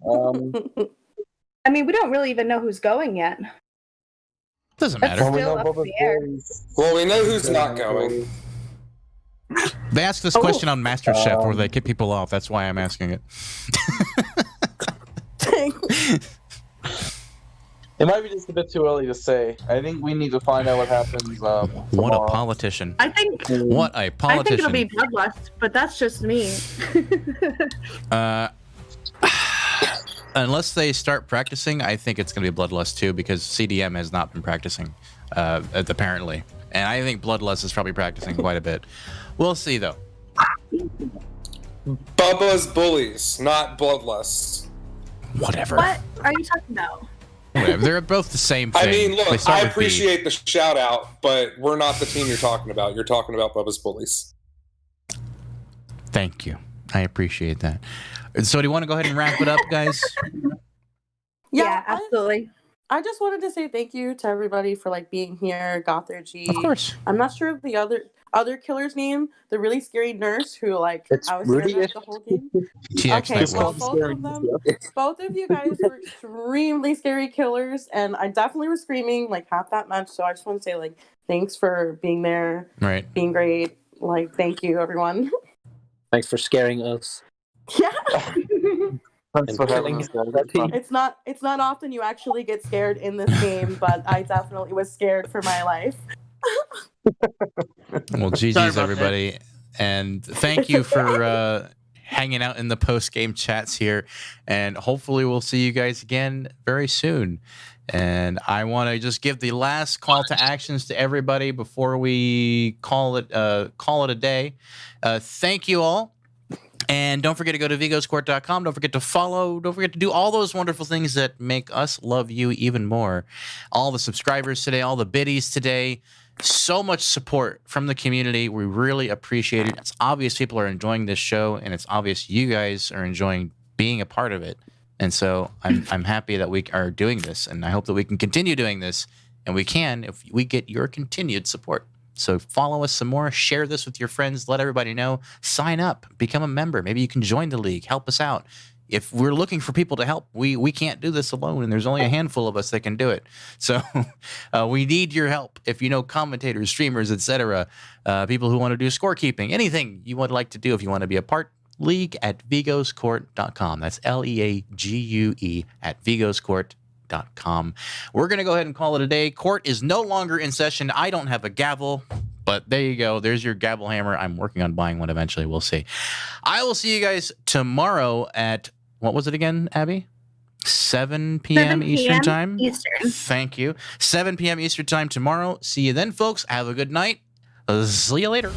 I mean, we don't really even know who's going yet. Doesn't That's matter. still up in the air. Well, we know who's not going. They asked this question on MasterChef where they kick people off. That's why I'm asking it. It might be just a bit too early to say. I think we need to find out what happens. What tomorrow. a politician. I think What a politician. it'll be bloodlust, but that's just me. Unless they start practicing, I think it's going to be Bloodlust too, because CDM has not been practicing, apparently. And I think Bloodlust is probably practicing quite a bit. We'll see, though. Bubba's Bullies, not Bloodlust. Whatever. What are you talking about? Whatever. They're both the same thing. I mean, They look, start I with B. appreciate the shout out, but we're not the team you're talking about. You're talking about Bubba's Bullies. Thank you. I appreciate that. So do you want to go ahead and wrap it up, guys? Yeah, absolutely. I just wanted to say thank you to everybody for like being here, Gothergy. Of course. I'm not sure of the other killer's name, the really scary nurse who like It's I was Rudy. scared of the whole game. TX Okay, Night well, Wolf. both of you guys were extremely scary killers, and I definitely was screaming like half that much. So I just want to say like thanks for being there, Right. being great. Like thank you, everyone. Thanks for scaring us. Yeah. Thanks for having us, guys. It's not often you actually get scared in this game, but I definitely was scared for my life. Well, GG's, everybody. And thank you for hanging out in the post-game chats here. And hopefully we'll see you guys again very soon. And I want to just give the last call to actions to everybody before we call it a day. Thank you all. And don't forget to go to vigoscourt.com. Don't forget to follow. Don't forget to do all those wonderful things that make us love you even more. All the subscribers today, all the biddies today. So much support from the community. We really appreciate it. It's obvious people are enjoying this show, and it's obvious you guys are enjoying being a part of it. And so I'm happy that we are doing this, and I hope that we can continue doing this, and we can if we get your continued support. So follow us some more, share this with your friends, let everybody know, sign up, become a member. Maybe you can join the league, help us out. If we're looking for people to help, we can't do this alone, and there's only a handful of us that can do it. So we need your help. If you know commentators, streamers, etc., people who want to do scorekeeping, anything you would like to do if you want to be a part, league at vigoscourt.com. That's LEAGUE at vigoscourt.com. We're going to go ahead and call it a day. Court is no longer in session. I don't have a gavel, but there you go. There's your gavel hammer. I'm working on buying one eventually. We'll see. I will see you guys tomorrow at, what was it again, Abby? 7 p.m. Eastern Time? Eastern. Thank you. 7 p.m. Eastern Time tomorrow. See you then, folks. Have a good night. See you later.